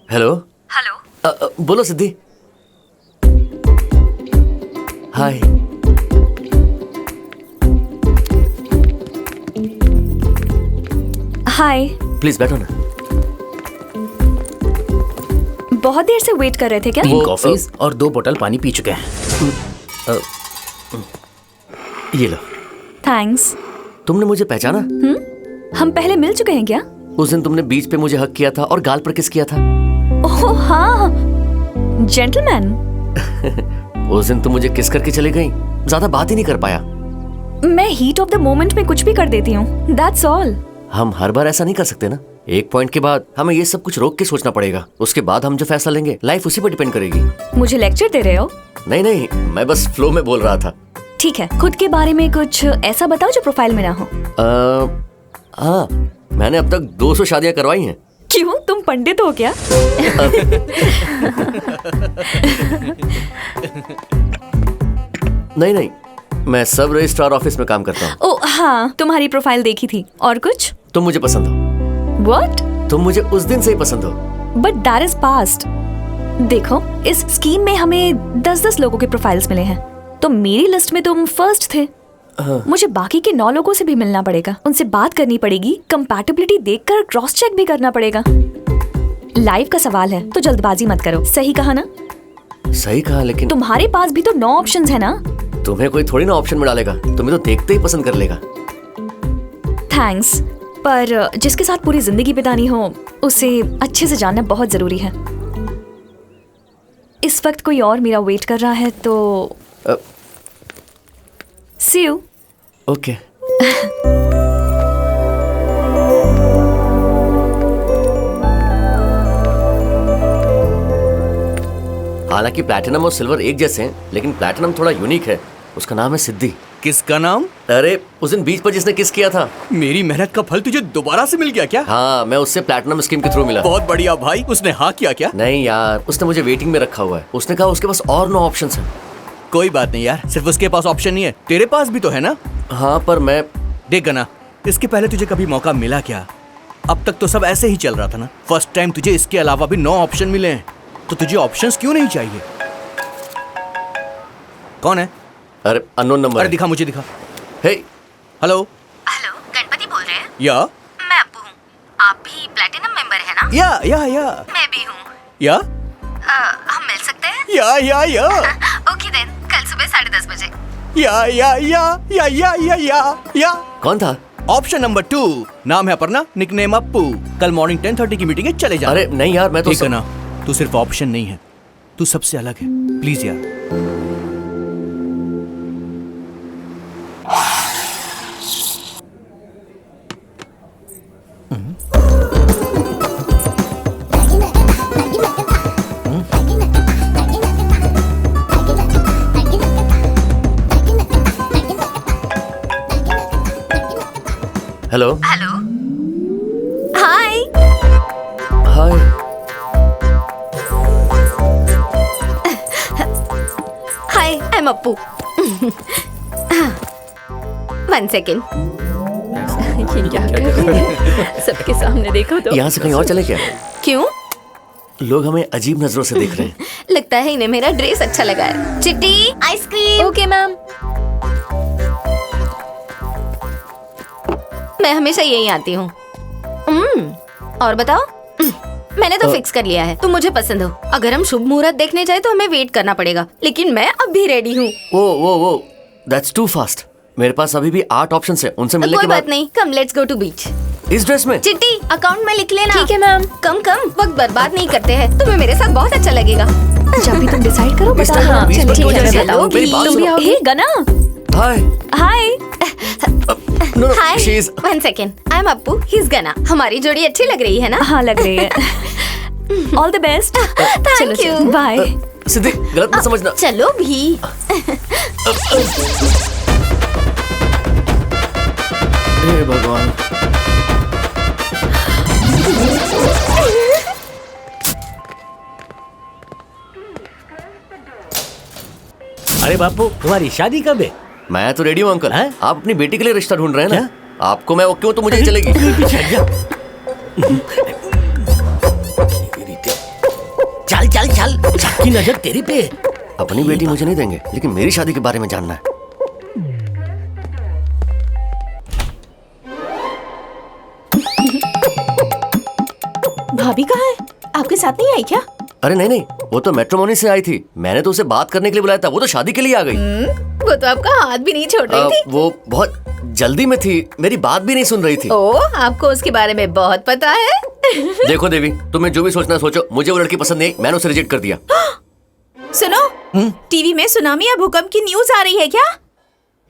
हेलो। हेलो। बोलो सिद्धि। हाय। हाय। प्लीज बैठो ना। बहुत देर से वेट कर रहे थे क्या? 3 कॉफीज और 2 बोतल पानी पी चुके हैं। ये लो। थैंक्स। तुमने मुझे पहचाना? हम पहले मिल चुके हैं क्या? उस दिन तुमने बीच पे मुझे हक किया था और गाल पर किस किया था। ओह हाँ, जेंटलमैन। उस दिन तुम मुझे किस करके चले गई, ज्यादा बात ही नहीं कर पाया। मैं हीट ऑफ द मोमेंट में कुछ भी कर देती हूँ, दैट्स ऑल। हम हर बार ऐसा नहीं कर सकते ना। एक पॉइंट के बाद हमें ये सब कुछ रोक के सोचना पड़ेगा, उसके बाद हम जो फैसला लेंगे लाइफ उसी पर डिपेंड करेगी। मुझे लेक्चर दे रहे हो? नहीं नहीं, मैं बस फ्लो में बोल रहा था। ठीक है, खुद के बारे में कुछ ऐसा बताओ जो प्रोफाइल में ना हो। हाँ, मैंने अब तक 200 शादियां करवाई हैं। क्यों, तुम पंडित हो क्या? नहीं नहीं, मैं सब रजिस्ट्रार ऑफिस में काम करता हूँ। ओ हाँ, तुम्हारी प्रोफाइल देखी थी। और कुछ? तुम मुझे पसंद हो। What? तुम मुझे उस दिन से ही पसंद हो। But that is past. देखो, इस स्कीम में हमें 10-10 लोगों के प्रोफाइल्स मिले हैं, तो मेरी लिस्ट में तुम फर्स्ट थे। मुझे बाकी के 9 लोगों से भी मिलना पड़ेगा, उनसे बात करनी पड़ेगी, कंपैटिबिलिटी देखकर क्रॉस चेक भी करना पड़ेगा। लाइफ का सवाल है तो जल्दबाजी मत करो। सही कहा ना? सही कहा, लेकिन तुम्हारे पास भी तो 9 ऑप्शंस है ना। तुम्हें कोई थोड़ी ना ऑप्शन में डालेगा, तुम्हें तो देखते ही पसंद कर लेगा। थैंक्स, पर जिसके साथ पूरी जिंदगी बितानी हो उसे अच्छे से जानना बहुत जरूरी है। इस वक्त कोई और मेरा वेट कर रहा है तो See you. ओके। हालांकि प्लैटिनम और सिल्वर एक जैसे हैं, लेकिन प्लैटिनम थोड़ा यूनिक है। उसका नाम है सिद्धि। किसका नाम? अरे उस दिन बीच पर जिसने किस किया था। मेरी मेहनत का फल तुझे दोबारा से मिल गया क्या? हाँ, मैं उससे प्लैटिनम स्कीम के थ्रू मिला। बहुत बढ़िया भाई। उसने हाँ किया क्या? नहीं यार, उसने मुझे वेटिंग में रखा हुआ है। उसने कहा उसके पास और 9 ऑप्शंस हैं। कोई बात नहीं यार, सिर्फ उसके पास ऑप्शन नहीं है, तेरे पास भी तो है ना। हाँ, पर मैं देख गना, इसके पहले तुझे कभी मौका मिला क्या? अब तक तो सब ऐसे ही चल रहा था ना। फर्स्ट टाइम तुझे इसके अलावा भी 9 ऑप्शन मिले हैं, तो तुझे ऑप्शंस क्यों नहीं चाहिए? कौन है? अरे अननोन नंबर। अरे दिखा, मुझे दिखा। हे, हेलो। हेलो, गणपति बोल रहे हैं? या मैं अप्पू हूँ। आप भी प्लैटिनम मेंबर है ना? या मैं भी हूँ। या हम मिल सकते हैं? या ओके देन, कल सुबह 10:30 बजे। या कौन था? ऑप्शन नंबर 2, नाम है अपर्णा, निकनेम अप्पू। कल मॉर्निंग 10:30 की मीटिंग है, चले जा। अरे नहीं यार, मैं तो ठीक है ना, तू सिर्फ ऑप्शन नहीं है, तू सबसे अलग है। प्लीज यार। Hello hello hi hi. Hi I am Appu. 1 second. ये क्या कर रही है? सबके सामने देखो तो। यहाँ से कहीं और चले क्या? क्यों? लोग हमें अजीब नजरों से देख रहे हैं। लगता है इन्हें मेरा ड्रेस अच्छा लगा है। चिट्टी आइसक्रीम। Okay ma'am. मैं हमेशा यही आती हूँ। और बताओ। मैंने तो फिक्स कर लिया है, तुम मुझे पसंद हो। अगर हम शुभ मुहूर्त देखने जाए तो हमें वेट करना पड़ेगा, लेकिन मैं अब भी रेडी हूँ। वो दैट्स टू फास्ट। मेरे पास अभी भी 8 ऑप्शंस हैं, उनसे मिलने के कोई बाद। बात नहीं, कम लेट्स गो टू बीच। इस ड्रेस में? चिट्टी अकाउंट में लिख लेना। ठीक है मैम। कम वक्त बर्बाद नहीं करते हैं, तुम्हें मेरे साथ बहुत अच्छा लगेगा। जब भी तुम डिसाइड करो इस बता। तरह हाँ, बीच चलो, में ठीक क्यों है, जा रही चलो, हो? मेरी बात तुम भी सुनो। आओगे? Hey Gana. Hi. Hi. No hi she is 1 second. I am Appu, he is Gana. हमारी जोड़ी अच्छी लग रही है ना? हाँ लग रही है। All the best. Thank you. Bye. Siddhi गलत मत समझना। चलो भी। हे भगवान। अरे बापू, तुम्हारी शादी कब है? मैं तो रेडी हूँ अंकल। हैं? आप अपनी बेटी के लिए रिश्ता ढूंढ रहे हैं ना? आपको मैं ओके हूँ तो मुझे ही चलेगी। चल चल चल, सबकी नजर तेरी पे। अपनी बेटी मुझे नहीं देंगे, लेकिन मेरी शादी के बारे में जानना है। भाभी कहाँ है? आपके साथ नहीं आई क्या? अरे नहीं, वो तो मैट्रिमोनी से आई थी। मैंने तो उसे बात करने के लिए बुलाया था, वो तो शादी के लिए आ गई। वो तो आपका हाथ भी नहीं छोड़ रही थी। वो बहुत जल्दी में थी, मेरी बात भी नहीं सुन रही थी। ओ, आपको उसके बारे में बहुत पता है। देखो देवी, तुम्हें जो भी सोचना सोचो, मुझे वो लड़की पसंद नहीं, मैंने उसे रिजेक्ट कर दिया। सुनो, टीवी में सुनामी या भूकंप की न्यूज आ रही है क्या?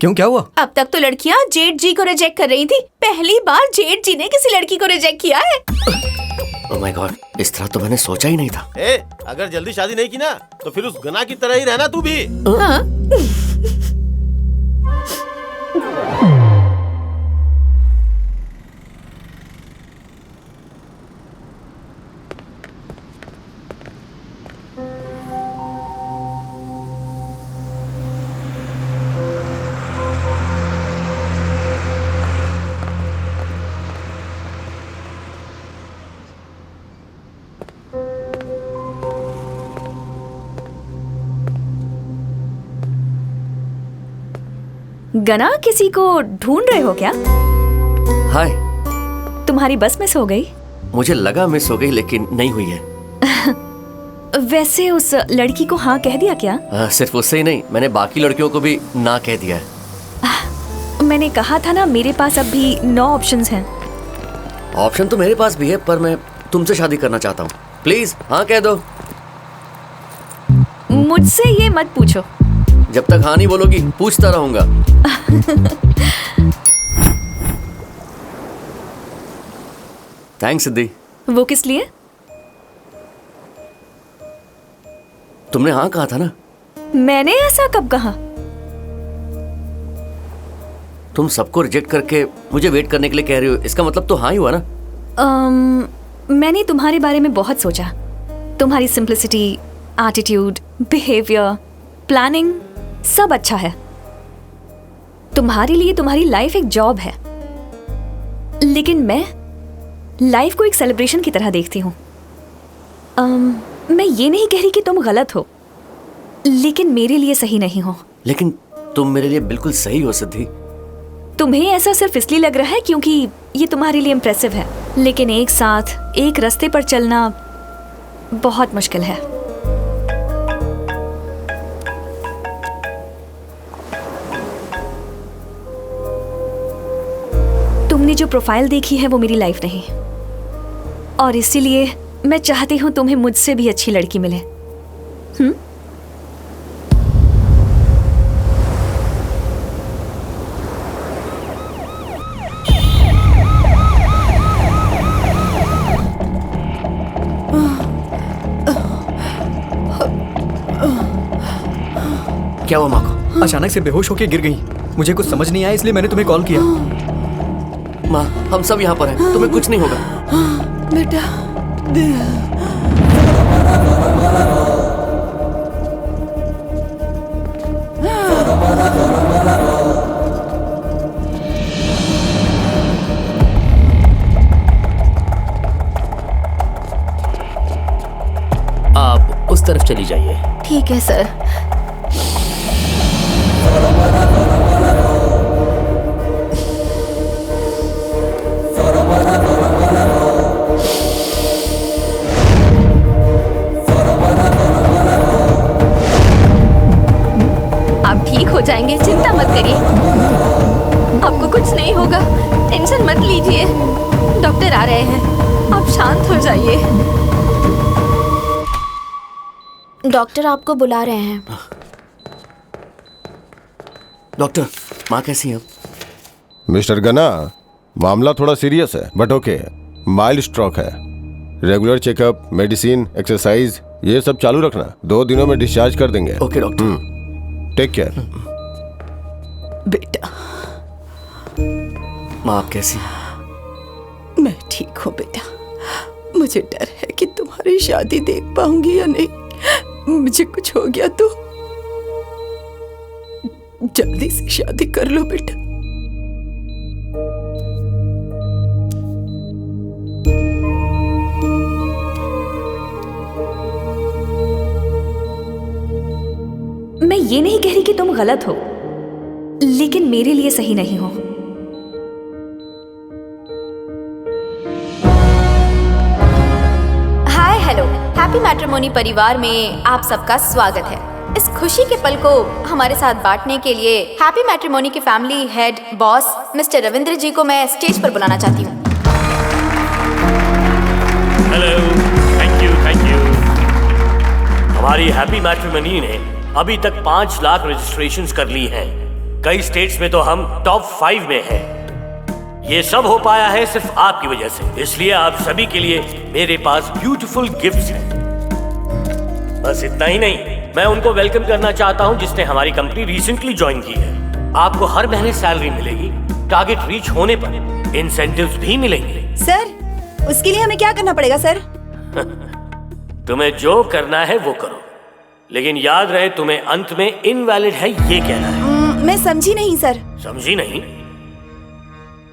क्यों, क्या हुआ? अब तक तो लड़कियां जेठ जी को रिजेक्ट कर रही थी, पहली बार जेठ जी ने किसी लड़की को रिजेक्ट किया है। ओह माय गॉड, इस तरह तो मैंने सोचा ही नहीं था। अगर जल्दी शादी नहीं की ना तो फिर उस गना की तरह ही रहना तू भी। हाँ? गना, किसी को ढूंढ रहे हो क्या? हाय। तुम्हारी बस मिस हो गई? मुझे लगा मिस हो गई, लेकिन नहीं हुई है। वैसे उस लड़की को हाँ कह दिया क्या? सिर्फ उससे ही नहीं, मैंने बाकी लड़कियों को भी ना कह दिया है। मैंने कहा था ना, मेरे पास अब भी 9 ऑप्शंस हैं। ऑप्शन तो मेरे पास भी है, पर मैं तुमसे शादी करना चाहता हूँ। प्लीज हाँ कह दो। मुझसे ये मत पूछो। जब तक हाँ नहीं बोलोगी पूछता रहूंगा। थैंक्स सिद्धि। वो किस लिए? तुमने हाँ कहा था ना। मैंने ऐसा कब कहा? तुम सबको रिजेक्ट करके मुझे वेट करने के लिए कह रही हो, इसका मतलब तो हाँ ही हुआ ना। मैंने तुम्हारे बारे में बहुत सोचा। तुम्हारी सिंप्लिसिटी, एटीट्यूड, बिहेवियर, प्लानिंग सब अच्छा है। तुम्हारे लिए तुम्हारी लाइफ एक जॉब है, लेकिन मैं लाइफ को एक सेलिब्रेशन की तरह देखती हूँ। मैं ये नहीं कह रही कि तुम गलत हो, लेकिन मेरे लिए सही नहीं हो। लेकिन तुम मेरे लिए बिल्कुल सही हो सिद्धि। तुम्हें ऐसा सिर्फ इसलिए लग रहा है क्योंकि ये तुम्हारे लिए इम्प्रेसिव है, लेकिन एक साथ एक रास्ते पर चलना बहुत मुश्किल है। तुमने जो प्रोफाइल देखी है वो मेरी लाइफ नहीं, और इसीलिए मैं चाहती हूँ तुम्हें मुझसे भी अच्छी लड़की मिले। क्या हुआ माँ को? अचानक से बेहोश होकर गिर गई। मुझे कुछ समझ नहीं आया इसलिए मैंने तुम्हें कॉल किया। माँ हम सब यहाँ पर हैं, तुम्हें कुछ नहीं होगा। बेटा आप उस तरफ चली जाइए। ठीक है सर। आप ठीक हो जाएंगे, चिंता मत करिए। आपको कुछ नहीं होगा, टेंशन मत लीजिए। डॉक्टर आ रहे हैं, आप शांत हो जाइए। डॉक्टर आपको बुला रहे हैं। डॉक्टर, माँ कैसी है? मिस्टर गना, मामला थोड़ा सीरियस है बट ओके, माइल्ड स्ट्रोक है। रेगुलर चेकअप, मेडिसिन, एक्सरसाइज ये सब चालू रखना। 2 दिनों में डिस्चार्ज कर देंगे। Okay doctor. Take care. बेटा माँ आप कैसी? मैं ठीक हूँ बेटा। मुझे डर है कि तुम्हारी शादी देख पाऊंगी या नहीं। मुझे कुछ हो गया तो जल्दी से शादी कर लो बेटा। मैं ये नहीं कह रही कि तुम गलत हो, लेकिन मेरे लिए सही नहीं हो। हाय हेलो, हैप्पी मैट्रिमोनी परिवार में आप सबका स्वागत है। इस खुशी के पल को हमारे साथ बांटने के लिए हैप्पी मैट्रिमोनी के family head boss mister Ravindra ji को मैं स्टेज पर बुलाना चाहती हूँ। Hello, thank you. हमारी हैप्पी मैट्रिमोनी ने अभी तक 5 लाख रजिस्ट्रेशंस कर ली हैं। कई स्टेट्स में तो हम टॉप 5 में हैं। ये सब हो पाया है सिर्फ आपकी वजह से, इसलिए आप सभी के लिए मेरे पास ब्यूटीफुल गिफ्ट्स हैं। बस इतना ही नहीं, मैं उनको वेलकम करना चाहता हूं जिसने हमारी कंपनी रिसेंटली ज्वाइन की है। आपको हर महीने सैलरी मिलेगी, टारगेट रीच होने पर इंसेंटिव्स भी मिलेंगे। सर उसके लिए हमें क्या करना पड़ेगा सर? तुम्हें जो करना है वो करो, लेकिन याद रहे तुम्हें अंत में इनवैलिड है ये कहना है। मैं समझी नहीं सर। समझी नहीं?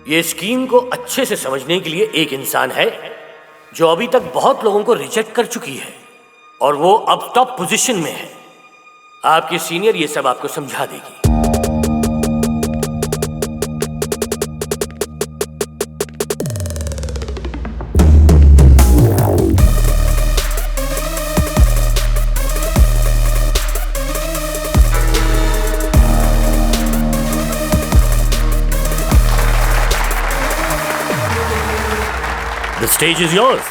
ये स्कीम को अच्छे से समझने के लिए एक इंसान है जो अभी तक बहुत लोगों को रिजेक्ट कर चुकी है और वो अब टॉप पोजीशन में है। आपकी सीनियर ये सब आपको समझा देगी। The stage is yours.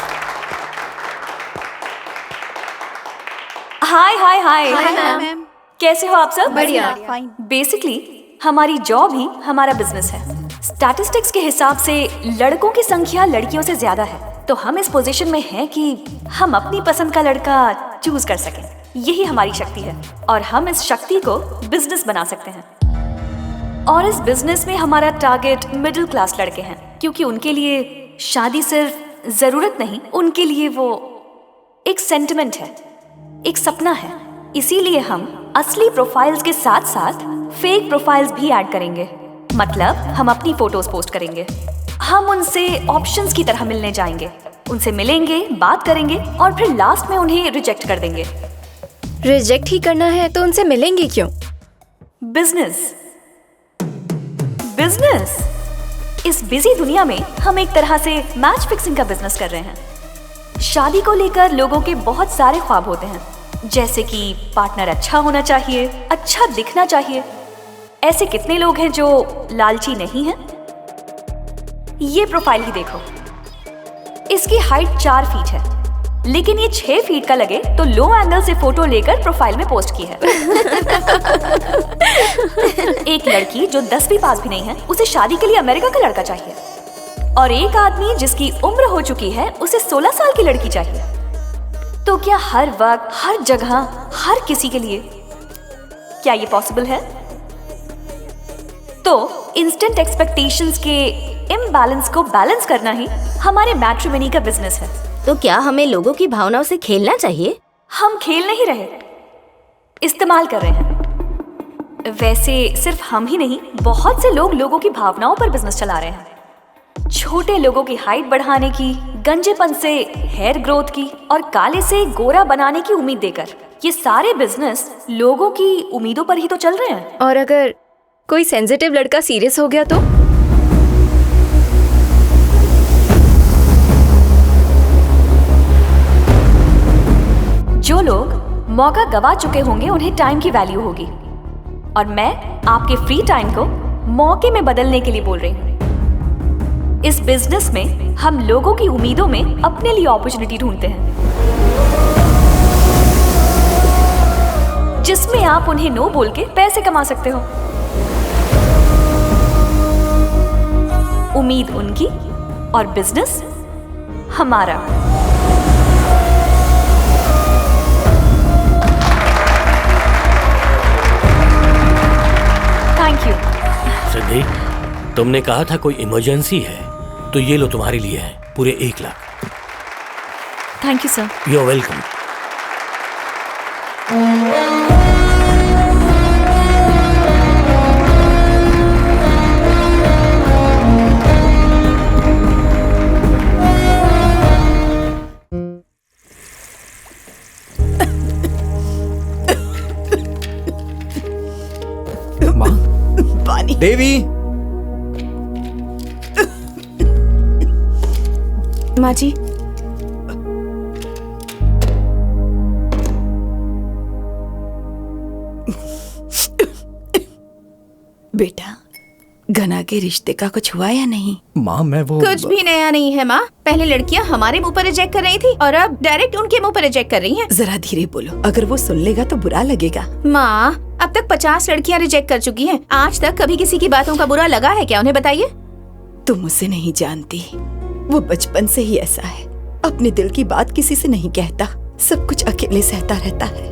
Hi hi hi hi ma'am. कैसे हो आप सब? बढ़िया। बेसिकली हमारी जॉब ही हमारा बिजनेस है। स्टैटिस्टिक्स के हिसाब से लड़कों की संख्या लड़कियों से ज्यादा है, तो हम इस पोजीशन में हैं कि हम अपनी पसंद का लड़का चूज कर सकें। यही हमारी शक्ति है और हम इस शक्ति को बिजनेस बना सकते हैं। और इस बिजनेस में हमारा टारगेट मिडिल क्लास लड़के हैं, क्योंकि उनके लिए शादी सिर्फ जरूरत नहीं, उनके लिए वो एक सेंटिमेंट है, एक सपना है। इसीलिए हम असली प्रोफाइल्स के साथ साथ फेक प्रोफाइल्स भी ऐड करेंगे। मतलब हम अपनी फोटोज पोस्ट करेंगे, हम उनसे ऑप्शंस की तरह मिलने जाएंगे, उनसे मिलेंगे, बात करेंगे और फिर लास्ट में उन्हें रिजेक्ट कर देंगे। रिजेक्ट ही करना है तो उनसे मिलेंगे क्यों? बिजनेस। बिजनेस। इस बिजी दुनिया में हम एक तरह से मैच फिक्सिंग का बिजनेस कर रहे हैं। शादी को लेकर लोगों के बहुत सारे ख्वाब होते हैं, जैसे कि पार्टनर अच्छा होना चाहिए, अच्छा दिखना चाहिए। ऐसे कितने लोग हैं जो लालची नहीं हैं? ये प्रोफाइल ही देखो, इसकी हाइट 4 फीट है, लेकिन ये 6 फीट का लगे तो लो एंगल से फोटो लेकर प्रोफाइल में पोस्ट की है। एक लड़की जो 10वीं पास भी नहीं है, उसे शादी के लिए अमेरिका का लड़का चाहिए, और एक आदमी जिसकी उम्र हो चुकी है, उसे 16 साल की लड़की चाहिए। तो क्या हर वक्त, हर जगह, हर किसी के लिए क्या ये पॉसिबल है? तो इंस्टेंट एक्सपेक्टेशंस के इम्बैलेंस को बैलेंस करना ही हमारे मैट्रिमनी का बिजनेस है। तो क्या हमें लोगों की भावनाओं से खेलना चाहिए? हम खेल नहीं रहे, इस्तेमाल कर रहे हैं। वैसे सिर्फ हम ही नहीं, बहुत से लोग लोगों की भावनाओं पर बिजनेस चला रहे हैं। छोटे लोगों की हाइट बढ़ाने की, गंजेपन से हेयर ग्रोथ की और काले से गोरा बनाने की उम्मीद देकर ये सारे बिजनेस लोगों की उम्मीदों पर ही तो चल रहे हैं। और अगर कोई सेंसिटिव लड़का सीरियस हो गया तो? जो लोग मौका गवा चुके होंगे उन्हें टाइम की वैल्यू होगी, और मैं आपके फ्री टाइम को मौके में बदलने के लिए बोल रही हूँ। इस बिजनेस में हम लोगों की उम्मीदों में अपने लिए अपॉर्चुनिटी ढूंढते हैं, जिसमें आप उन्हें नो बोल के पैसे कमा सकते हो। उम्मीद उनकी और बिजनेस हमारा। Thank you. सिद्धि, तुमने कहा था कोई इमरजेंसी है, तो ये लो तुम्हारे लिए है, पूरे 1 lakh. Thank you sir. You are welcome. पानी। देवी, माँ जी, बेटा, घना के रिश्ते का कुछ हुआ या नहीं? माँ मैं वो कुछ भी नया नहीं है माँ। पहले लड़कियाँ हमारे मुंह पर रिजेक्ट कर रही थी और अब डायरेक्ट उनके मुंह पर रिजेक्ट कर रही हैं। जरा धीरे बोलो, अगर वो सुन लेगा तो बुरा लगेगा। माँ, अब तक 50 लड़कियाँ रिजेक्ट कर चुकी हैं। आज तक कभी किसी की बातों का बुरा लगा है क्या? उन्हें बताइए। तुम उसे नहीं जानती, वो बचपन से ही ऐसा है। अपने दिल की बात किसी से नहीं कहता, सब कुछ अकेले सहता रहता है।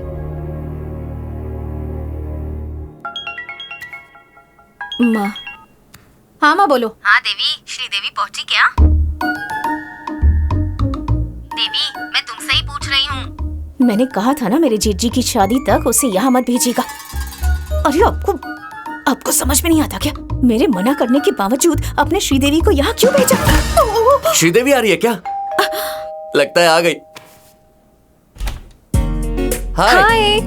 माँ। हाँ माँ बोलो। हाँ देवी, श्रीदेवी पहुंची क्या? देवी, मैं तुमसे ही पूछ रही हूँ। मैंने कहा था ना मेरे जीजी की शादी तक उसे यहाँ मत भेजिएगा। अरे आपको समझ में नहीं आता क्या? मेरे मना करने के बावजूद अपने श्रीदेवी को यहाँ क्यों भेजा? श्रीदेवी आ रही है क्या? लगता है आ गई। हाय।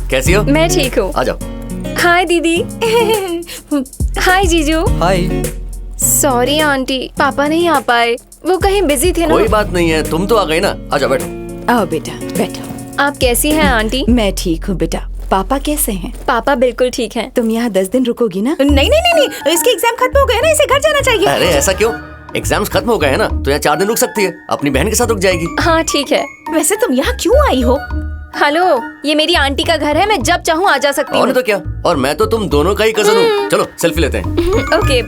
कैसी हो? मैं ठीक हूँ। आ जाओ। हाय दीदी। हाय जीजू। हाय। सॉरी आंटी, पापा नहीं आ पाए, वो कहीं बिजी थे ना। कोई बात नहीं है, तुम तो आ गई ना। आ जाओ, बैठो। आओ बेटा, बैठो। आप कैसी हैं आंटी? मैं ठीक हूँ बेटा। पापा कैसे हैं? पापा बिल्कुल ठीक हैं। तुम यहाँ 10 दिन रुकोगी ना? नहीं, इसके एग्जाम खत्म हो गए ना, इसे घर जाना चाहिए। अरे ऐसा क्यों? एग्जाम्स खत्म हो गए हैं ना, तो यहाँ 4 दिन रुक सकती है। अपनी बहन के साथ रुक जाएगी। हाँ ठीक है। वैसे तुम यहाँ क्यों आई हो? हेलो, ये मेरी आंटी का घर है, मैं जब चाहूँ आ जा सकती हूँ। और तो क्या, और मैं तो तुम दोनों का ही कजन हूँ। चलो सेल्फी लेते हैं। ओके।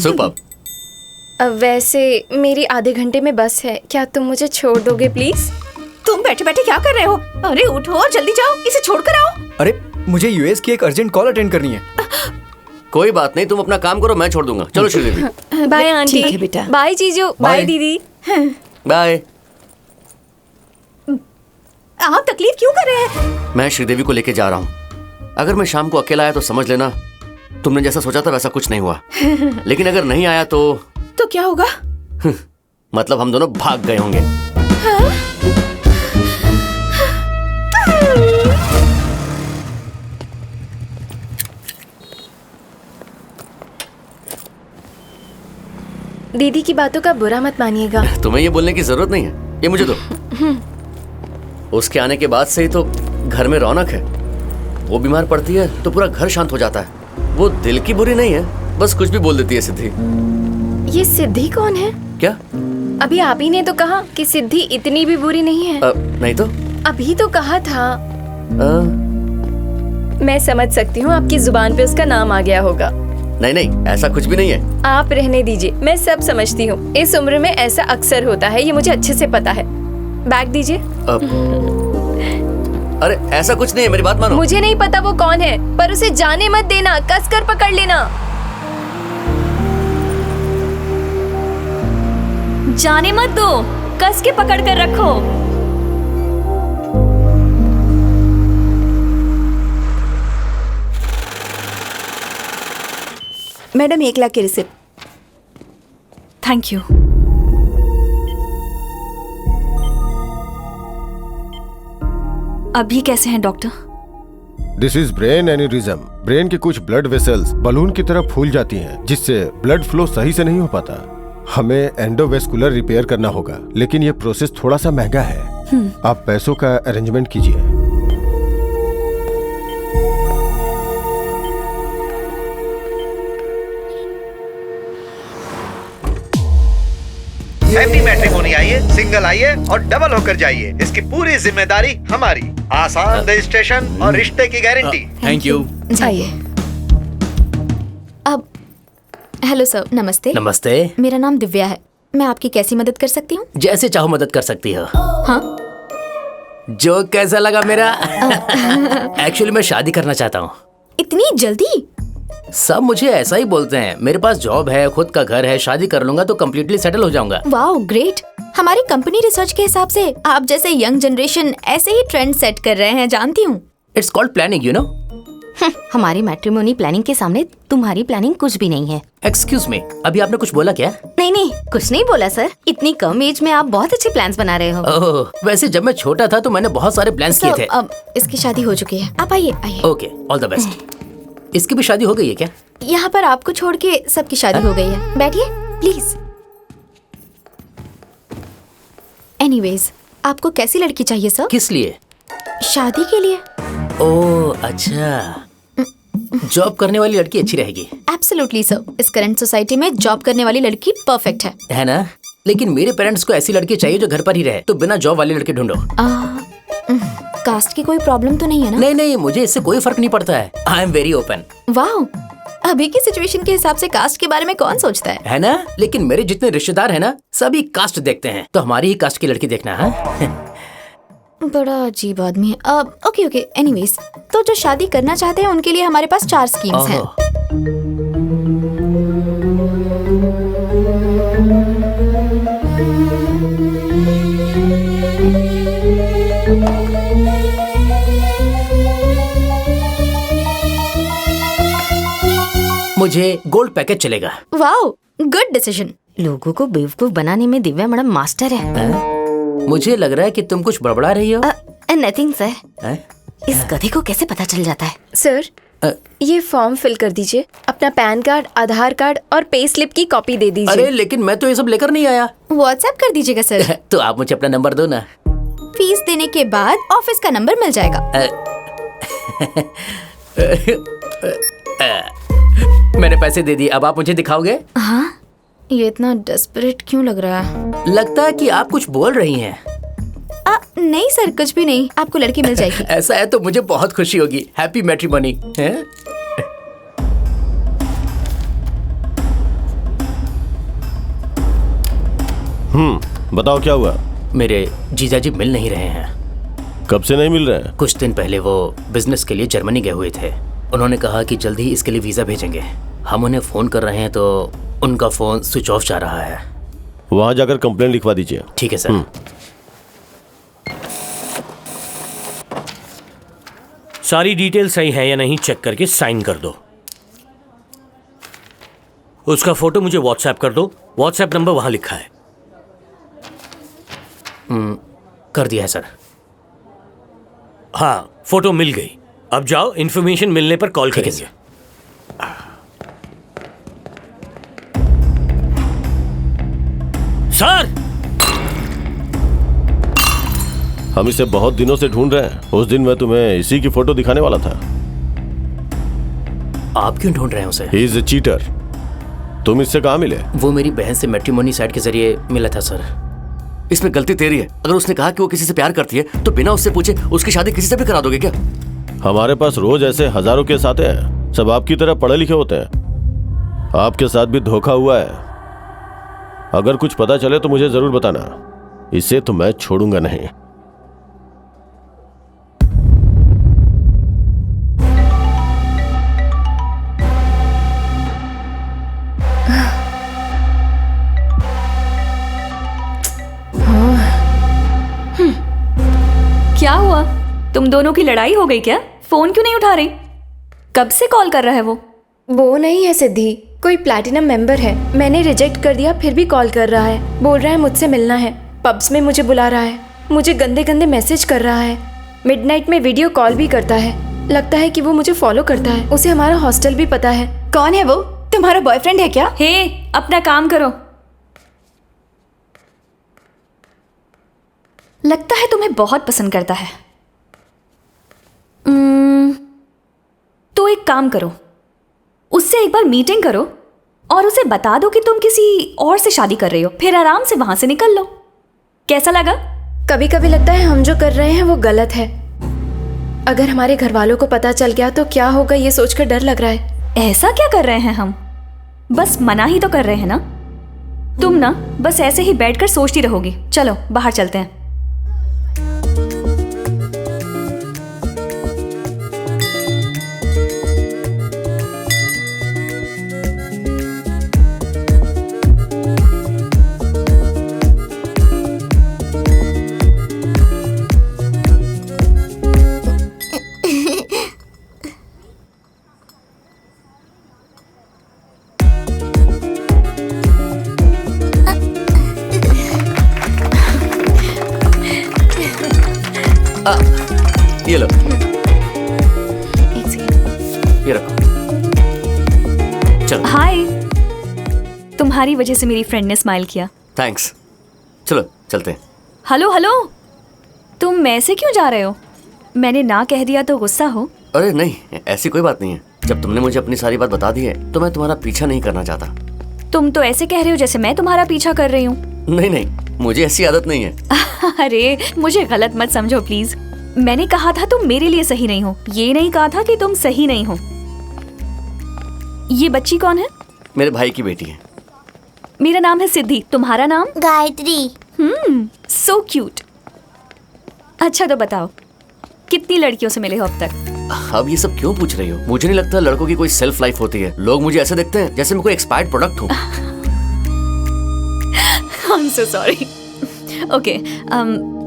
सुपर। वैसे मेरी आधे घंटे में बस है, क्या तुम मुझे छोड़ दोगे प्लीज? तुम बैठे बैठे क्या कर रहे हो? अरे उठो और जल्दी जाओ, इसे छोड़ कर आओ। अरे मुझे यूएस की एक अर्जेंट कॉल अटेंड करनी है। कोई बात नहीं, तुम अपना काम करो, मैं छोड़ दूंगा। चलो श्रीदेवी। Bye aunty. ठीक है बेटा। बाय जीजू। बाय दीदी। बाय। आप तकलीफ क्यों कर रहे हैं? मैं श्रीदेवी को लेके जा रहा हूँ। अगर मैं शाम को अकेला आया तो समझ लेना तुमने जैसा सोचा था वैसा कुछ नहीं हुआ। लेकिन अगर नहीं आया तो क्या होगा? मतलब हम दोनों भाग गए होंगे। दीदी की बातों का बुरा मत मानिएगा। तुम्हें ये बोलने की जरूरत नहीं है, ये मुझे दो। उसके आने के बाद से ही तो घर में रौनक है। वो बीमार पड़ती है तो पूरा घर शांत हो जाता है। वो दिल की बुरी नहीं है, बस कुछ भी बोल देती है सिद्धि। ये सिद्धि कौन है? क्या? अभी आप ही ने तो कहा कि सिद्धि इतनी भी बुरी नहीं है। नहीं तो? अभी तो कहा था। मैं समझ सकती हूँ आपकी जुबान पे उसका नाम आ गया होगा। नहीं नहीं, ऐसा कुछ भी नहीं है। आप रहने दीजिए, मैं सब समझती हूँ। इस उम्र में ऐसा अक्सर होता है, ये मुझे अच्छे से पता है। बैग दीजिए। अरे ऐसा कुछ नहीं है, मेरी बात मानो। मुझे नहीं पता वो कौन है, पर उसे जाने मत देना, कसकर पकड़ लेना। जाने मत दो, कस के पकड़ कर रखो। मैडम 1 लाख की रिसिप्ट। Thank you. अब ये कैसे हैं doctor? This is brain aneurysm. Brain के कुछ ब्लड वेसल्स बलून की तरह फूल जाती हैं, जिससे ब्लड फ्लो सही से नहीं हो पाता। हमें एंडोवेस्कुलर रिपेयर करना होगा, लेकिन ये प्रोसेस थोड़ा सा महंगा है। आप पैसों का अरेंजमेंट कीजिए। हैप्पी मैट्रिमोनी आइए, सिंगल आइए और डबल होकर जाइए। इसकी पूरी जिम्मेदारी हमारी। आसान रजिस्ट्रेशन और रिश्ते की गारंटी। Thank you. आइए। अब हेलो सर, नमस्ते। नमस्ते। मेरा नाम दिव्या है। मैं आपकी कैसी मदद कर सकती हूँ? जैसे चाहो मदद कर सकती हो। हाँ, जो कैसा लगा मेरा? एक्चुअली मैं शादी करना चाहता हूँ। इतनी जल्दी? सब मुझे ऐसा ही बोलते हैं। मेरे पास जॉब है, खुद का घर है, शादी कर लूंगा तो कम्प्लीटली सेटल हो जाऊंगा। Wow great. हमारी कंपनी रिसर्च के हिसाब से आप जैसे यंग जनरेशन ऐसे ही ट्रेंड सेट कर रहे हैं, जानती हूँ। It's called planning, you know. हमारी मैट्रिमोनी प्लानिंग के सामने तुम्हारी प्लानिंग कुछ भी नहीं है। एक्सक्यूज मी, अभी आपने कुछ बोला क्या? नहीं, कुछ नहीं बोला सर। इतनी कम एज में आप बहुत अच्छे प्लान्स बना रहे हो। ओह, वैसे जब मैं छोटा था तो मैंने बहुत सारे प्लान्स किए थे। अब इसकी शादी हो चुकी है। आप आइए आइए। Okay, all the best. इसकी भी शादी हो गई है क्या? यहाँ पर आपको छोड़ के सबकी शादी हो गई है। बैठिए प्लीज। एनीवेज, आपको कैसी लड़की चाहिए सर? किस लिए? शादी के लिए। ओह अच्छा, जॉब करने वाली लड़की अच्छी रहेगी। Absolutely sir. इस करंट सोसाइटी में जॉब करने वाली लड़की परफेक्ट है ना? लेकिन मेरे पेरेंट्स को ऐसी लड़की चाहिए जो घर पर ही रहे, तो बिना जॉब वाली लड़की ढूंढो। कास्ट की कोई प्रॉब्लम तो नहीं है ना? नहीं, मुझे इससे कोई फर्क नहीं पड़ता है। I am very open. Wow, अभी की सिचुएशन के हिसाब से कास्ट के बारे में कौन सोचता है ना? लेकिन मेरे जितने रिश्तेदार हैं ना, सभी कास्ट देखते हैं, तो हमारी ही कास्ट की लड़की देखना है। बड़ा अजीब आदमी है। ओके। एनीवेज, तो जो शादी करना चाहते हैं उनके लिए हमारे पास 4 स्कीम्स हैं। मुझे गोल्ड पैकेज चलेगा। Wow, good decision. लोगों को बेवकूफ बनाने में दिव्या मैडम मास्टर है। मुझे लग रहा है कि तुम कुछ बड़बड़ा रही हो। Nothing sir. इस गधे को कैसे पता चल जाता है? सर, ये फॉर्म फिल कर दीजिए। अपना पैन कार्ड, आधार कार्ड और पे स्लिप की कॉपी दे दीजिए। अरे लेकिन मैं तो ये सब लेकर नहीं आया। व्हाट्सएप कर दीजिएगा सर। तो आप मुझे अपना नंबर दो ना। फीस देने के बाद ऑफिस का नंबर मिल जाएगा। मैंने पैसे दे दिए, अब आप मुझे दिखाओगे? हाँ, ये इतना डेस्परेट क्यों लग रहा है? लगता है कि आप कुछ बोल रही हैं। नहीं सर, कुछ भी नहीं। आपको लड़की मिल जाएगी। ऐसा है तो मुझे बहुत खुशी होगी। Happy matrimony. बताओ क्या हुआ? मेरे जीजाजी मिल नहीं रहे हैं। कब से नहीं मिल रहे हैं? कुछ दिन पहले वो बिजनेस के लिए जर्मनी गए हुए थे। उन्होंने कहा कि जल्द ही इसके लिए वीजा भेजेंगे। हम उन्हें फोन कर रहे हैं तो उनका फोन स्विच ऑफ जा रहा है। वहां जाकर कंप्लेंट लिखवा दीजिए। ठीक है सर। सारी डिटेल सही है या नहीं चेक करके साइन कर दो। उसका फोटो मुझे व्हाट्सएप कर दो। व्हाट्सएप नंबर वहां लिखा है। कर दिया है सर। हाँ, फोटो मिल गई। अब जाओ, इन्फॉर्मेशन मिलने पर कॉल करेंगे। सर, हम इसे बहुत दिनों से ढूंढ रहे हैं। उस दिन मैं तुम्हें इसी की फोटो दिखाने वाला था। आप क्यों ढूंढ रहे हैं उसे? He is a cheater. तुम इससे कहाँ मिले? वो मेरी बहन से मैट्रिमोनी साइट के जरिए मिला था सर। इसमें गलती तेरी है। अगर उसने कहा कि वो किसी से प्यार करती है तो बिना उससे पूछे उसकी शादी किसी से भी करा दोगे क्या? हमारे पास रोज ऐसे हजारों केस आते हैं। सब आपकी तरह पढ़े लिखे होते हैं। आपके साथ भी धोखा हुआ है। अगर कुछ पता चले तो मुझे जरूर बताना, इसे तो मैं छोड़ूंगा नहीं। क्या हुआ? तुम दोनों की लड़ाई हो गई क्या? फोन क्यों नहीं उठा रही? कब से कॉल कर रहा है वो नहीं है सिद्धि, कोई प्लैटिनम मेंबर है। मैंने रिजेक्ट कर दिया, फिर भी कॉल कर रहा है। बोल रहा है मुझसे मिलना है, पब्स में मुझे बुला रहा है, मुझे गंदे गंदे मैसेज कर रहा है, मिडनाइट में वीडियो कॉल भी करता है। लगता है कि वो मुझे फॉलो करता है। उसे हमारा हॉस्टल भी पता है। कौन है वो? तुम्हारा बॉयफ्रेंड है क्या? हे, अपना काम करो। लगता है तुम्हें बहुत पसंद करता है। तो एक काम करो, उससे एक बार मीटिंग करो और उसे बता दो कि तुम किसी और से शादी कर रही हो, फिर आराम से वहां से निकल लो। कैसा लगा? कभी कभी लगता है हम जो कर रहे हैं वो गलत है। अगर हमारे घर वालों को पता चल गया तो क्या होगा, ये सोचकर डर लग रहा है। ऐसा क्या कर रहे हैं हम? बस मना ही तो कर रहे हैं ना। तुम ना बस ऐसे ही बैठकर सोचती रहोगी। चलो बाहर चलते हैं। ये लो, ये रखो। चलो। हाय, तुम्हारी वजह से मेरी फ्रेंड ने स्माइल किया। थैंक्स। चलो चलते हैं। हेलो हेलो, तुम ऐसे क्यों जा रहे हो? मैंने ना कह दिया तो गुस्सा हो? अरे नहीं, ऐसी कोई बात नहीं है। जब तुमने मुझे अपनी सारी बात बता दी है तो मैं तुम्हारा पीछा नहीं करना चाहता। तुम तो ऐसे कह रहे हो जैसे मैं तुम्हारा पीछा कर रही हूँ। नहीं नहीं, मुझे ऐसी आदत नहीं है। अरे मुझे गलत मत समझो प्लीज। मैंने कहा था तुम मेरे लिए सही नहीं हो, ये नहीं कहा था कि तुम सही नहीं हो। ये बच्ची कौन है? मेरे भाई की बेटी है। मेरा नाम है सिद्धि, तुम्हारा नाम? गायत्री। So cute. अच्छा तो बताओ, कितनी लड़कियों से मिले हो अब तक? अब ये सब क्यों पूछ रही हो? मुझे नहीं लगता लड़कों की कोई सेल्फ लाइफ होती है। लोग मुझे ऐसे देखते हैं जैसे मैं कोई एक्सपायर्ड प्रोडक्ट हूँ। I'm so sorry. ओके,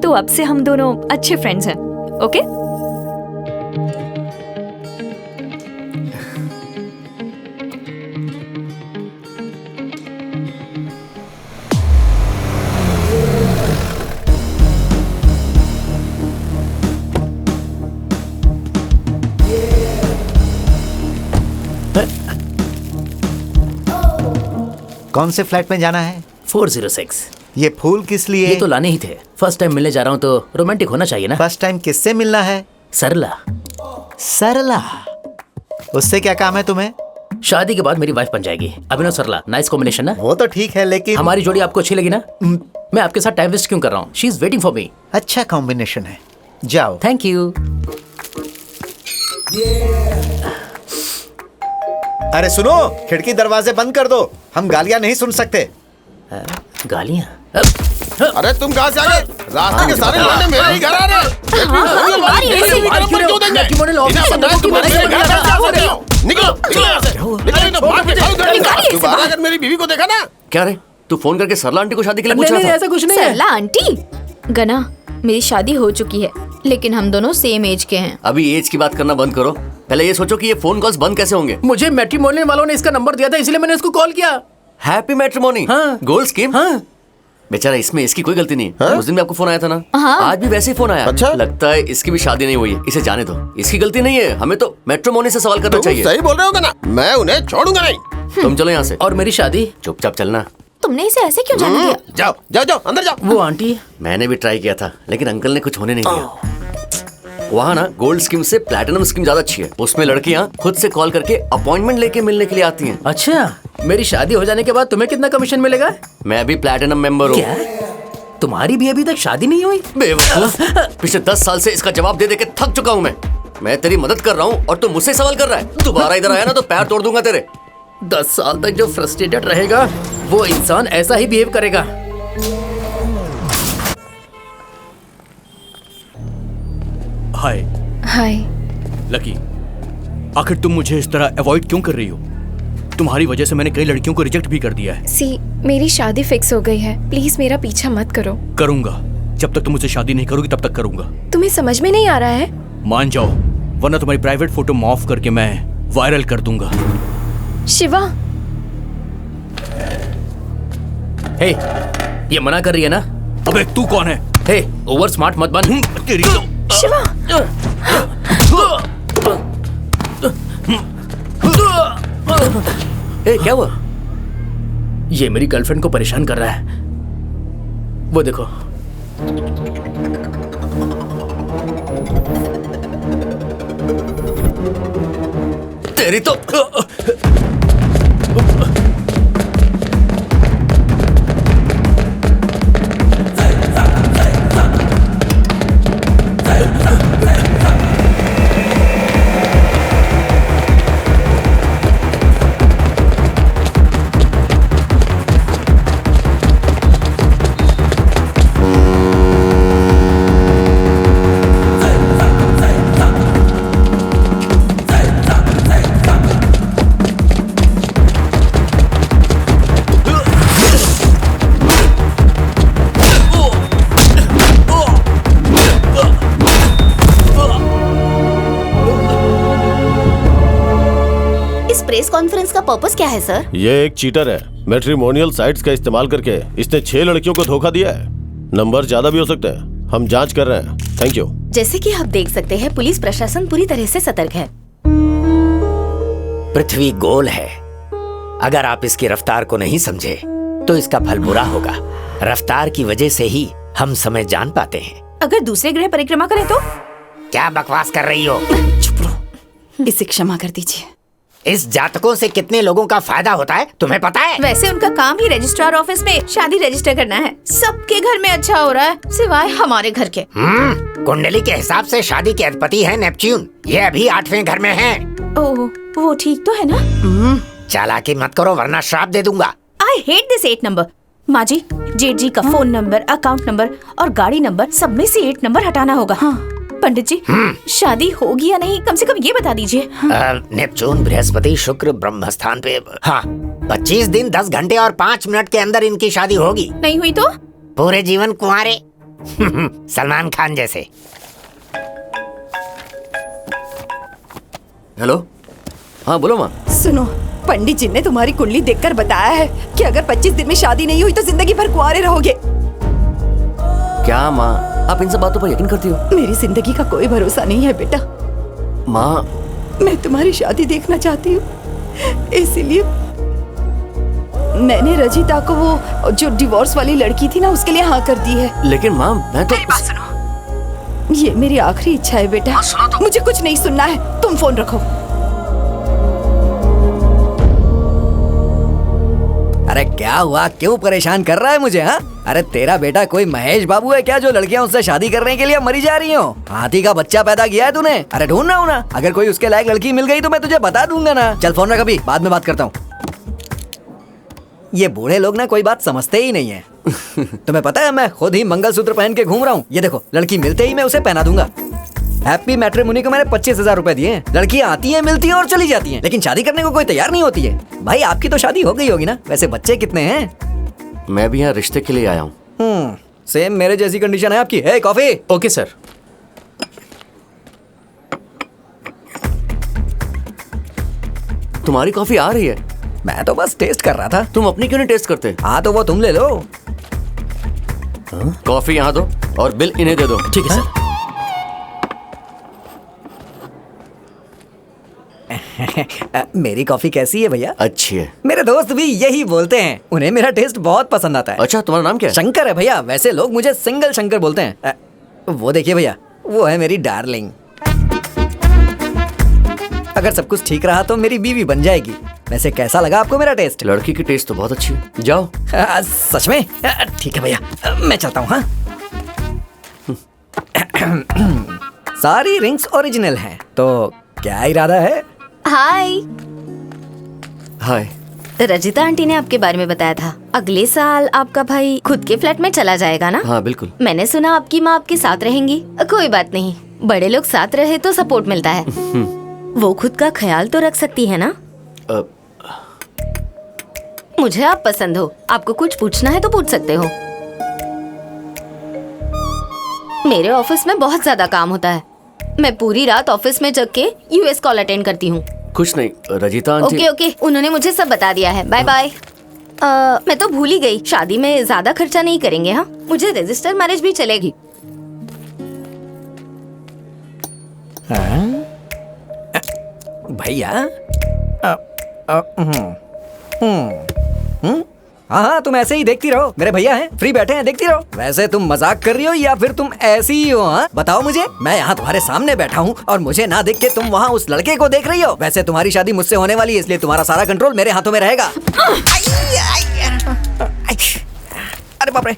तो अब से हम दोनों अच्छे फ्रेंड्स हैं, ओके? कौन से फ्लैट में जाना है? 406। ये फूल किस लिए? ये तो लाने ही थे। फर्स्ट टाइम मिलने जा रहा हूँ तो रोमांटिक होना चाहिए ना। फर्स्ट टाइम किससे मिलना है? सरला। सरला? उससे क्या काम है तुम्हें? शादी के बाद मेरी वाइफ बन जाएगी। अभिनव सरला, नाइस कॉम्बिनेशन ना? वो तो ठीक है, लेकिन हमारी जोड़ी आपको अच्छी लगी ना? मैं आपके साथ टाइम वेस्ट क्यों कर रहा हूँ? She is waiting for me. अच्छा कॉम्बिनेशन है, जाओ। Thank you. अरे सुनो, खिड़की दरवाजे बंद कर दो, हम गालियां नहीं सुन सकते। गालियां? अरे तुम कहाँ से आ गए? रास्ते के सारे लौंडे मेरे ही घर आ रहे हैं। दोबारा अगर मेरी बीवी को देखा ना। क्या रे, तू फोन करके सरला आंटी को शादी के लिए पूछ रहा था? ऐसा कुछ नहीं है। सरला आंटी? गना, मेरी शादी हो चुकी है, लेकिन हम दोनों सेम एज के हैं। अभी एज की बात करना बंद करो, पहले ये सोचो कि ये फोन कॉल्स बंद कैसे होंगे। मुझे मैट्रिमोनियल वालों ने इसका नंबर दिया था, इसलिए मैंने इसको कॉल किया। Happy matrimony? हाँ। Gold scheme? हाँ। बेचारा, इसमें इसकी कोई गलती नहीं है। उस दिन भी आपको फोन आया था ना? हाँ। आज भी वैसे ही फोन आया। अच्छा? लगता है इसकी भी शादी नहीं हुई है। इसे जाने दो, इसकी गलती नहीं है। हमें तो मैट्रिमोनी से सवाल करना चाहिए। सही बोल रहे हो ना, मैं उन्हें छोड़ूंगा नहीं। तुम चलो यहाँ से। और मेरी शादी? चुपचाप चलना। तुमने इसे ऐसे क्यों जाने दिया? जाओ जाओ जाओ, अंदर जाओ। वो आंटी? मैंने भी ट्राई किया था, लेकिन अंकल ने कुछ होने नहीं दिया। वहाँ ना गोल्ड स्कीम से प्लैटिनम स्कीम ज्यादा अच्छी है। उसमें लड़कियाँ खुद से कॉल करके अपॉइंटमेंट लेके मिलने के लिए आती हैं। अच्छा, मेरी शादी हो जाने के बाद तुम्हें कितना कमीशन मिलेगा? मैं भी प्लैटिनम मेंबर हूँ। क्या? तुम्हारी भी अभी तक शादी नहीं हुई? बेवकूफ, पिछले 10 साल से इसका जवाब दे दे के थक चुका हूँ मैं तेरी मदद कर रहा हूँ और तू मुझसे सवाल कर रहा है। दोबारा इधर आया ना तो पैर तोड़ दूंगा तेरे। 10 साल तक जो फ्रस्ट्रेटेड रहेगा वो इंसान ऐसा ही बिहेव करेगा। हाय। हाय। लकी, आखिर तुम मुझे इस तरह अवॉइड क्यों कर रही हो? तुम्हारी वजह से मैंने कई लड़कियों को रिजेक्ट भी कर दिया है। सी, मेरी शादी फिक्स हो गई है, प्लीज मेरा पीछा मत करो। करूंगा, जब तक तुम मुझसे शादी नहीं करोगी तब तक करूंगा। तुम्हें समझ में नहीं आ रहा है? मान जाओ, वरना तुम्हारी प्राइवेट फोटो मॉर्फ करके मैं वायरल कर दूंगा। शिवा। हे, ये मना कर रही है ना? अबे तू कौन है? हे, ओवर स्मार्ट मत बन। तेरी तो। शिवा। ए, क्या हुआ? ये मेरी गर्लफ्रेंड को परेशान कर रहा है। वो देखो। तेरी तो। प्रेस कॉन्फ्रेंस का पर्पस क्या है सर? ये एक चीटर है। मैट्रिमोनियल साइट्स का इस्तेमाल करके इसने 6 लड़कियों को धोखा दिया है। नंबर ज्यादा भी हो सकते हैं, हम जांच कर रहे हैं। Thank you. जैसे कि आप देख सकते हैं, पुलिस प्रशासन पूरी तरह से सतर्क है। पृथ्वी गोल है। अगर आप इसकी रफ्तार को नहीं समझे तो इसका फल बुरा होगा। रफ्तार की वजह से ही हम समय जान पाते हैं। अगर दूसरे ग्रह परिक्रमा करें तो? क्या बकवास कर रही हो? चुप रहो, इसे क्षमा कर दीजिए। इस जातकों से कितने लोगों का फायदा होता है तुम्हें पता है? वैसे उनका काम ही रजिस्ट्रार ऑफिस में शादी रजिस्टर करना है। सबके घर में अच्छा हो रहा है सिवाय हमारे घर के। कुंडली के हिसाब से शादी के अधिपति है नेपच्यून। ये अभी 8वें घर में है। ओह, वो ठीक तो है ना? चालाकी मत करो वरना श्राप दे दूंगा। I hate this 8 number. माँ जी, जेठ जी का फोन नंबर, अकाउंट नंबर और गाड़ी नंबर सब में से 8 नंबर हटाना होगा। पंडित जी, शादी होगी या नहीं कम से कम ये बता दीजिए। नेपच्यून, बृहस्पति, शुक्र ब्रह्मस्थान पे। हाँ, 25 दिन 10 घंटे और 5 मिनट के अंदर इनकी शादी होगी। नहीं हुई तो पूरे जीवन कुंवारे। सलमान खान जैसे। हेलो, हाँ बोलो माँ। सुनो, पंडित जी ने तुम्हारी कुंडली देखकर बताया है कि अगर 25 दिन में शादी नहीं हुई तो जिंदगी भर कुंवारे रहोगे। क्या माँ, आप इन सब बातों पर यकीन करती हो? मेरी जिंदगी का कोई भरोसा नहीं है बेटा। माँ, मैं तुम्हारी शादी देखना चाहती हूँ, इसीलिए मैंने रजिता को वो जो डिवोर्स वाली लड़की थी ना उसके लिए हाँ कर दी है। लेकिन माँ, मैं तो। मेरी बात सुनो, ये मेरी आखिरी इच्छा है बेटा। मुझे कुछ नहीं सुनना है, तुम फोन रखो। अरे क्या हुआ, क्यों परेशान कर रहा है मुझे? हाँ, अरे तेरा बेटा कोई महेश बाबू है क्या जो लड़कियां उससे शादी करने के लिए मरी जा रही हो? हाथी का बच्चा पैदा किया है तूने। अरे ढूंढ रहा हूँ ना, अगर कोई उसके लायक लड़की मिल गई तो मैं तुझे बता दूंगा ना। चल फोन रख अभी, बाद में बात करता हूँ। ये बूढ़े लोग ना कोई बात समझते ही नहीं है। तुम्हें पता है मैं खुद ही मंगलसूत्र पहन के घूम रहा हूँ। ये देखो, लड़की मिलते ही मैं उसे पहना दूंगा। हैप्पी मैट्रिमोनी को मैंने 25,000 रुपए दिए हैं। लड़कियां आती हैं, मिलती हैं और चली जाती हैं, लेकिन शादी करने को कोई तैयार नहीं होती है। भाई आपकी तो शादी हो गई होगी ना? वैसे बच्चे कितने हैं? मैं भी यहाँ रिश्ते के लिए आया हूँ। सेम मेरे जैसी कंडीशन है आपकी। है कॉफी? Okay sir. तुम्हारी कॉफी आ रही है। मैं तो बस टेस्ट कर रहा था। तुम अपनी क्यों नहीं टेस्ट करते? हाँ तो वो तुम ले लो। कॉफी यहाँ दो और बिल इन्हें दे दो। ठीक है सर। मेरी कॉफी कैसी है भैया? अच्छी है। मेरे दोस्त भी यही बोलते हैं, उन्हें मेरा टेस्ट बहुत पसंद आता है। अच्छा, तुम्हारा नाम क्या है? शंकर है भैया। वैसे लोग मुझे सिंगल शंकर बोलते हैं। वो देखिए भैया, वो है मेरी डार्लिंग। अगर सब कुछ ठीक रहा तो मेरी बीवी बन जाएगी। वैसे कैसा लगा आपको मेरा टेस्ट? लड़की की टेस्ट तो बहुत अच्छी है। जाओ। सच में? ठीक है भैया, मैं चलता हूँ। हाँ, सारी रिंग्स ओरिजिनल हैं, तो क्या इरादा है? हाय। हाय। रजिता आंटी ने आपके बारे में बताया था। अगले साल आपका भाई खुद के फ्लैट में चला जाएगा ना? हाँ बिल्कुल। मैंने सुना आपकी माँ आपके साथ रहेंगी। कोई बात नहीं, बड़े लोग साथ रहे तो सपोर्ट मिलता है। वो खुद का ख्याल तो रख सकती है ना? मुझे आप पसंद हो, आपको कुछ पूछना है तो पूछ सकते हो। मेरे ऑफिस में बहुत ज्यादा काम होता है। मैं पूरी रात ऑफिस में जग के यूएस कॉल अटेंड करती हूँ। कुछ नहीं, रजिता आंटी। ओके ओके, उन्होंने मुझे सब बता दिया है। Bye bye. मैं तो भूल ही गई, शादी में ज्यादा खर्चा नहीं करेंगे। हाँ, मुझे रजिस्टर मैरिज भी चलेगी। भैया हाँ, तुम ऐसे ही देखती रहो। मेरे भैया हैं, फ्री बैठे हैं, देखती रहो। वैसे तुम मजाक कर रही हो या फिर तुम ऐसी ही हो? हाँ बताओ मुझे। मैं यहाँ तुम्हारे सामने बैठा हूँ और मुझे ना देख के तुम वहाँ उस लड़के को देख रही हो। वैसे तुम्हारी शादी मुझसे होने वाली है, इसलिए तुम्हारा सारा कंट्रोल मेरे हाथों में रहेगा। अरे बाप रे।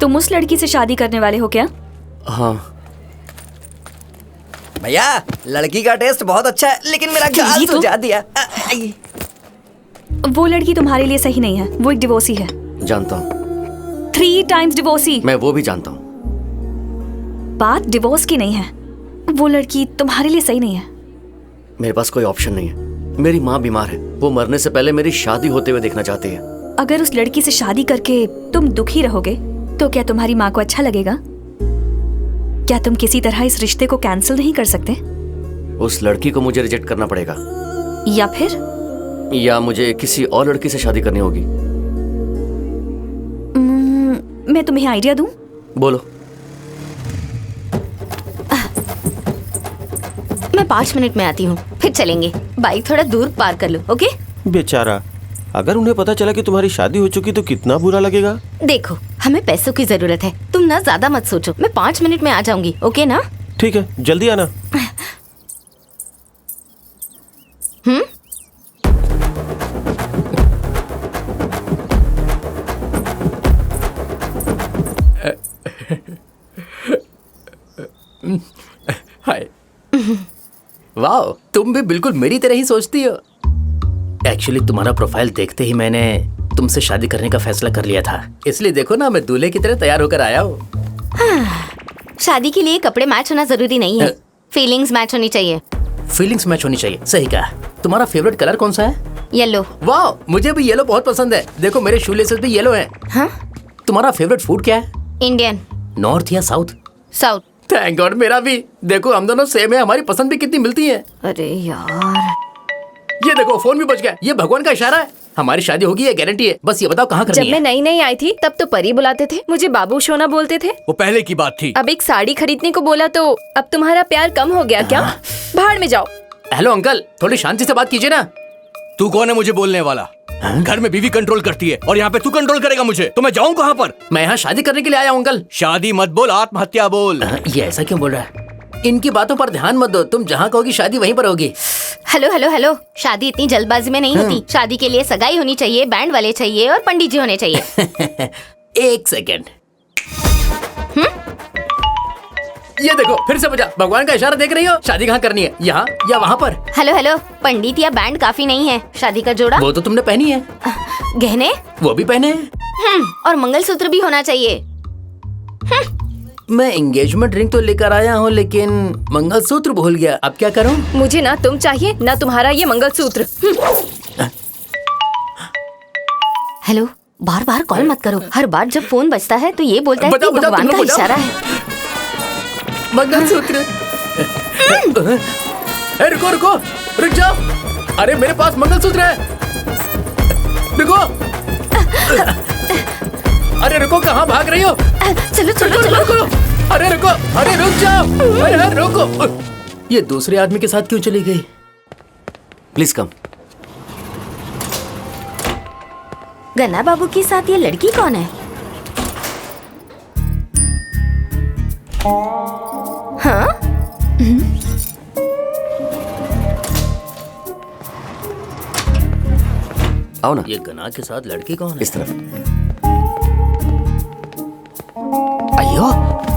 तुम उस लड़की से शादी करने वाले हो क्या? हाँ भैया, लड़की का टेस्ट बहुत अच्छा है, लेकिन मेरा गाल सुझा दिया। वो लड़की तुम्हारे लिए सही नहीं है। वो एक डिवोर्सी है। जानता हूँ। 3 टाइम्स डिवोर्सी। मैं वो भी जानता हूँ। बात डिवोर्स की नहीं है, वो लड़की तुम्हारे लिए सही नहीं है। मेरे पास कोई ऑप्शन नहीं है। मेरी माँ बीमार है, वो मरने से पहले मेरी शादी होते हुए देखना चाहती है। अगर उस लड़की से शादी करके तुम दुखी रहोगे तो क्या तुम्हारी माँ को अच्छा लगेगा? क्या तुम किसी तरह इस रिश्ते को कैंसिल नहीं कर सकते? उस लड़की को मुझे रिजेक्ट करना पड़ेगा, या फिर या मुझे किसी और लड़की से शादी करनी होगी। मैं तुम्हें आइडिया दूं? बोलो। मैं 5 मिनट में आती हूँ, फिर चलेंगे। बाइक थोड़ा दूर पार कर लो। ओके? बेचारा, अगर उन्हें पता चला कि तुम्हारी शादी हो चुकी तो कितना बुरा लगेगा। देखो, हमें पैसों की जरूरत है, तुम ना ज्यादा मत सोचो। मैं 5 मिनट में आ जाऊंगी। ओके ना? ठीक है, जल्दी आना। हाय। वाह, तुम भी बिल्कुल मेरी तरह ही सोचती हो। एक्चुअली तुम्हारा प्रोफाइल देखते ही मैंने तुमसे शादी करने का फैसला कर लिया था, इसलिए देखो ना, मैं दूल्हे की तरह तैयार होकर आया हूँ। शादी के लिए कपड़े मैच होना जरूरी नहीं है, फीलिंग्स मैच होनी चाहिए। फीलिंग्स मैच होनी चाहिए, सही कहा। तुम्हारा फेवरेट कलर कौन सा है? येलो। वाह, मुझे भी येलो बहुत पसंद है। देखो मेरे शू लेसेस भी येलो हैं। हाँ? तुम्हारा फेवरेट फूड क्या है? इंडियन। नॉर्थ या साउथ? साउथ। थैंक गॉड, मेरा भी। देखो हम दोनों सेम है, हमारी पसंद भी कितनी मिलती है। अरे यार, ये देखो फोन भी बज गया। ये भगवान का इशारा है, हमारी शादी होगी, ये गारंटी है। बस ये बताओ कहाँ करनी है? जब मैं नई नई आई थी तब तो परी बुलाते थे, मुझे बाबू सोना बोलते थे। वो पहले की बात थी। अब एक साड़ी खरीदने को बोला तो अब तुम्हारा प्यार कम हो गया क्या? भाड़ में जाओ। हेलो अंकल, थोड़ी शांति से बात कीजिए ना। तू कौन है मुझे बोलने वाला? घर में बीवी कंट्रोल करती है और यहाँ पे तू कंट्रोल करेगा मुझे, तो मैं जाऊँ कहाँ पर? मैं यहाँ शादी करने के लिए आया हूँ अंकल। शादी मत बोल, आत्महत्या बोल। ये ऐसा क्यों बोल रहा है? इनकी बातों पर ध्यान मत दो, तुम जहाँ कहोगी शादी वहीं पर होगी। हेलो हेलो हेलो, शादी इतनी जल्दबाजी में नहीं होती। शादी के लिए सगाई होनी चाहिए, बैंड वाले चाहिए और पंडित जी होने चाहिए। एक सेकेंड। ये देखो फिर से बजा। भगवान का इशारा देख रही हो? शादी कहाँ करनी है, यहाँ या वहाँ पर? हेलो हेलो, पंडित या बैंड काफी नहीं है, शादी का जोड़ा। वो तो तुमने पहनी है। गहने वो भी पहने हैं। और मंगलसूत्र भी होना चाहिए। मैं एंगेजमेंट रिंग तो लेकर आया हूँ, लेकिन मंगलसूत्र भूल गया। अब क्या करूँ? मुझे ना तुम चाहिए ना तुम्हारा ये मंगलसूत्र। हेलो, बार बार कॉल मत करो। हर बार जब फोन बजता है तो ये बोलता है कि भगवान का इशारा है। मंगलसूत्र। रुको रुको, रुक जाओ। अरे मेरे पास मंगलसूत्र है। रुको। अरे रुको, कहाँ भाग रही हो? चलो चलो चलो। रुको। अरे रुको, अरे रुक जाओ। अरे रुको। ये दूसरे आदमी के साथ क्यों चली गई? Please come. गन्ना बाबू के साथ ये लड़की कौन है? हाँ? आओ ना। ये गन्ना के साथ लड़की कौन है? इस तरफ। अयो,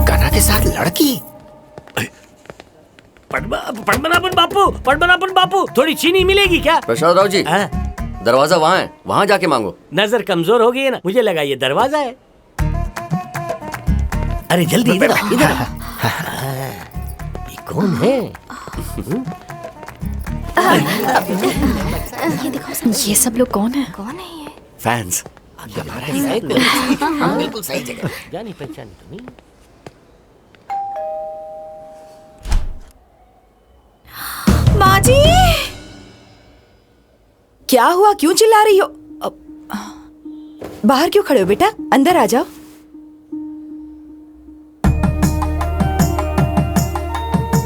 गन्ना के साथ लड़की। पद्मनाभन बापू थोड़ी चीनी मिलेगी क्या? प्रसाद राव जी, दरवाजा वहाँ है, वहाँ जाके मांगो। नजर कमजोर हो गई है ना, मुझे लगा ये दरवाजा है। अरे जल्दी इधर इधर। ये कौन है? ये दिखाओ, ये सब लोग कौन है? ये? फैंस। बिल्कुल सही जगह, जानी पहचानी तो नहीं। माँ जी, क्या हुआ? क्यों चिल्ला रही हो? बाहर क्यों खड़े हो बेटा? अंदर आ जाओ।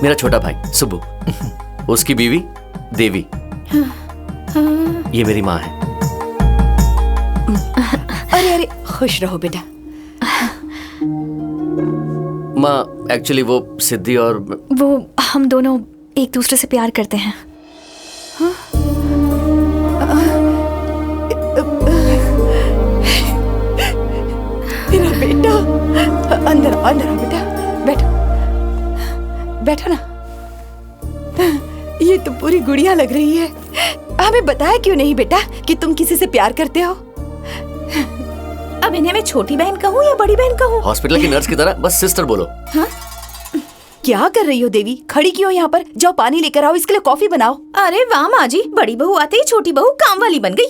मेरा छोटा भाई सुब्बू, उसकी बीवी देवी, ये मेरी माँ है। अरे अरे, खुश रहो बेटा। माँ, एक्चुअली वो सिद्धि और वो हम दोनों एक दूसरे से प्यार करते हैं। मेरा बेटा, अंदर आओ बेटा, बैठो बैठो ना। ये तो पूरी गुड़िया लग रही है। हमें बताया क्यों नहीं बेटा कि तुम किसी से प्यार करते हो? अब इन्हें मैं छोटी बहन कहूँ या बड़ी बहन कहूँ? हॉस्पिटल की नर्स की तरह बस सिस्टर बोलो। हाँ? क्या कर रही हो देवी? खड़ी क्यों यहाँ पर? जाओ पानी लेकर आओ, इसके लिए कॉफी बनाओ। अरे वाह माँ जी, बड़ी बहू आते ही छोटी बहू काम वाली बन गई।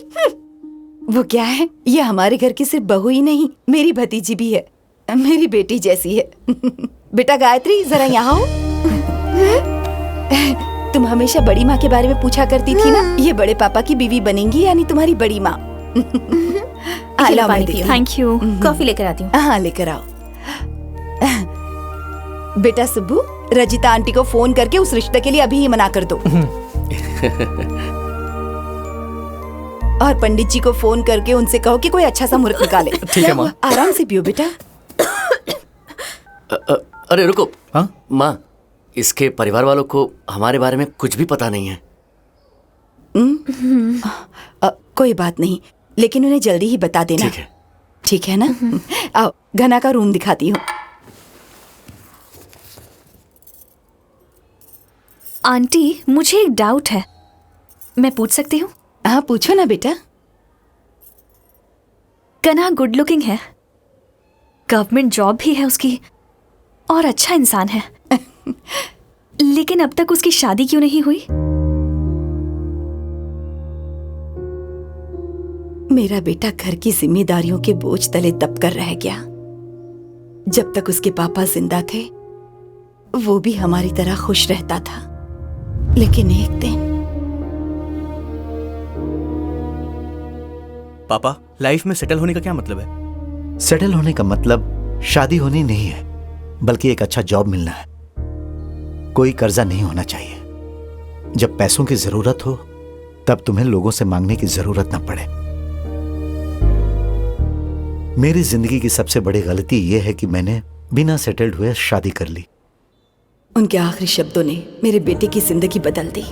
वो क्या है, ये हमारे घर की सिर्फ बहू ही नहीं, मेरी भतीजी भी है, मेरी बेटी जैसी है। बेटा गायत्री, जरा यहाँ आओ। तुम हमेशा बड़ी माँ के बारे में पूछा करती थी ना, ये बड़े पापा की बीवी बनेंगी, यानी तुम्हारी बड़ी माँ। Thank you. कॉफी लेकर आती हूँ। हाँ लेकर आओ। बेटा सुब्बू, रजिता आंटी को फोन करके उस रिश्ते के लिए अभी ही मना कर दो। और पंडित जी को फोन करके उनसे कहो कि कोई अच्छा सा मुहूर्त निकाले। ठीक है माँ। आराम से पियो बेटा। अरे रुको। हाँ माँ, इसके परिवार वालों को हमारे बारे में कुछ भी पता नहीं है। कोई बात नहीं, लेकिन उन्हें जल्दी ही बता देना। ठीक है। ठीक है ना? आओ, घना का रूम दिखाती हूँ। आंटी, मुझे एक डाउट है, मैं पूछ सकती हूँ? हाँ पूछो ना बेटा। कन्हा गुड लुकिंग है, गवर्नमेंट जॉब भी है उसकी, और अच्छा इंसान है। लेकिन अब तक उसकी शादी क्यों नहीं हुई? मेरा बेटा घर की जिम्मेदारियों के बोझ तले दब कर रह गया। जब तक उसके पापा जिंदा थे, वो भी हमारी तरह खुश रहता था, लेकिन एक दिन पापा, लाइफ में सेटल होने का क्या मतलब है? सेटल होने का मतलब शादी होनी नहीं है, बल्कि एक अच्छा जॉब मिलना है। कोई कर्जा नहीं होना चाहिए। जब पैसों की जरूरत हो, तब तुम्हें लोगों से मांगने की जरूरत न पड़े। मेरी जिंदगी की सबसे बड़ी गलती यह है कि मैंने बिना सेटल्ड हुए शादी कर ली। उनके आखिरी शब्दों ने मेरे बेटे की जिंदगी बदल दी।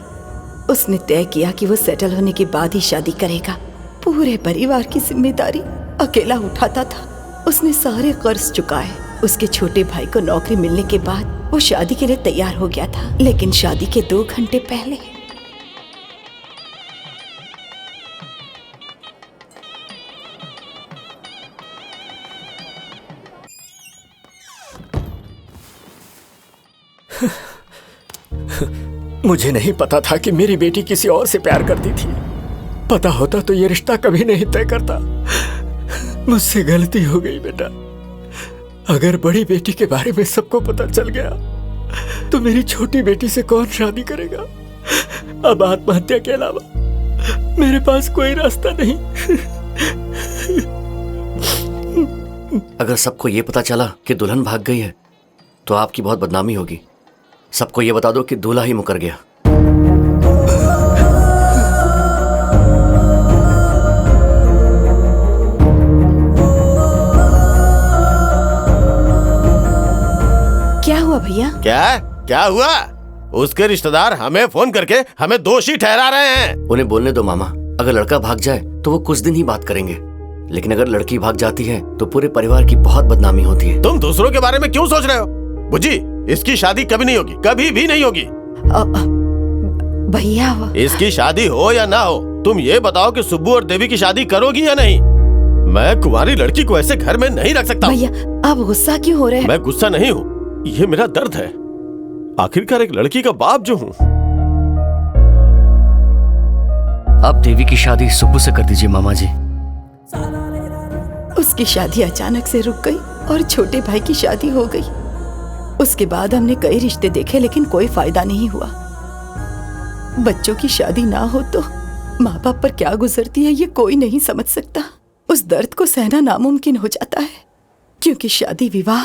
उसने तय किया कि वो सेटल होने के बाद ही शादी करेगा। पूरे परिवार की जिम्मेदारी अकेला उठाता था। उसने सारे कर्ज चुकाए। उसके छोटे भाई को नौकरी मिलने के बाद वो शादी के लिए तैयार हो गया था, लेकिन शादी के 2 घंटे पहले मुझे नहीं पता था कि मेरी बेटी किसी और से प्यार करती थी। पता होता तो ये रिश्ता कभी नहीं तय करता। मुझसे गलती हो गई बेटा। अगर बड़ी बेटी के बारे में सबको पता चल गया तो मेरी छोटी बेटी से कौन शादी करेगा? अब आत्महत्या के अलावा मेरे पास कोई रास्ता नहीं। अगर सबको ये पता चला कि दुल्हन भाग गई है तो आपकी बहुत बदनामी होगी। सबको ये बता दो कि दूल्हा ही मुकर गया। क्या हुआ भैया? क्या हुआ? उसके रिश्तेदार हमें फोन करके हमें दोषी ठहरा रहे हैं। उन्हें बोलने दो मामा। अगर लड़का भाग जाए तो वो कुछ दिन ही बात करेंगे, लेकिन अगर लड़की भाग जाती है तो पूरे परिवार की बहुत बदनामी होती है। तुम दूसरों के बारे में क्यों सोच रहे हो? बुजी, इसकी शादी कभी नहीं होगी, कभी भी नहीं होगी। भैया इसकी शादी हो या ना हो, तुम ये बताओ कि सुब्बू और देवी की शादी करोगी या नहीं। मैं कुंवारी लड़की को ऐसे घर में नहीं रख सकता। भैया आप गुस्सा क्यों हो रहे हैं? मैं गुस्सा नहीं हूँ, ये मेरा दर्द है। आखिरकार एक लड़की का बाप जो हूँ। आप देवी की शादी सुब्बू से कर दीजिए मामा जी। उसकी शादी अचानक से रुक गई और छोटे भाई की शादी हो गई। उसके बाद हमने कई रिश्ते देखे लेकिन कोई फायदा नहीं हुआ। बच्चों की शादी ना हो तो माँ बाप पर क्या गुजरती है ये कोई नहीं समझ सकता। उस दर्द को सहना नामुमकिन हो जाता है, क्योंकि शादी विवाह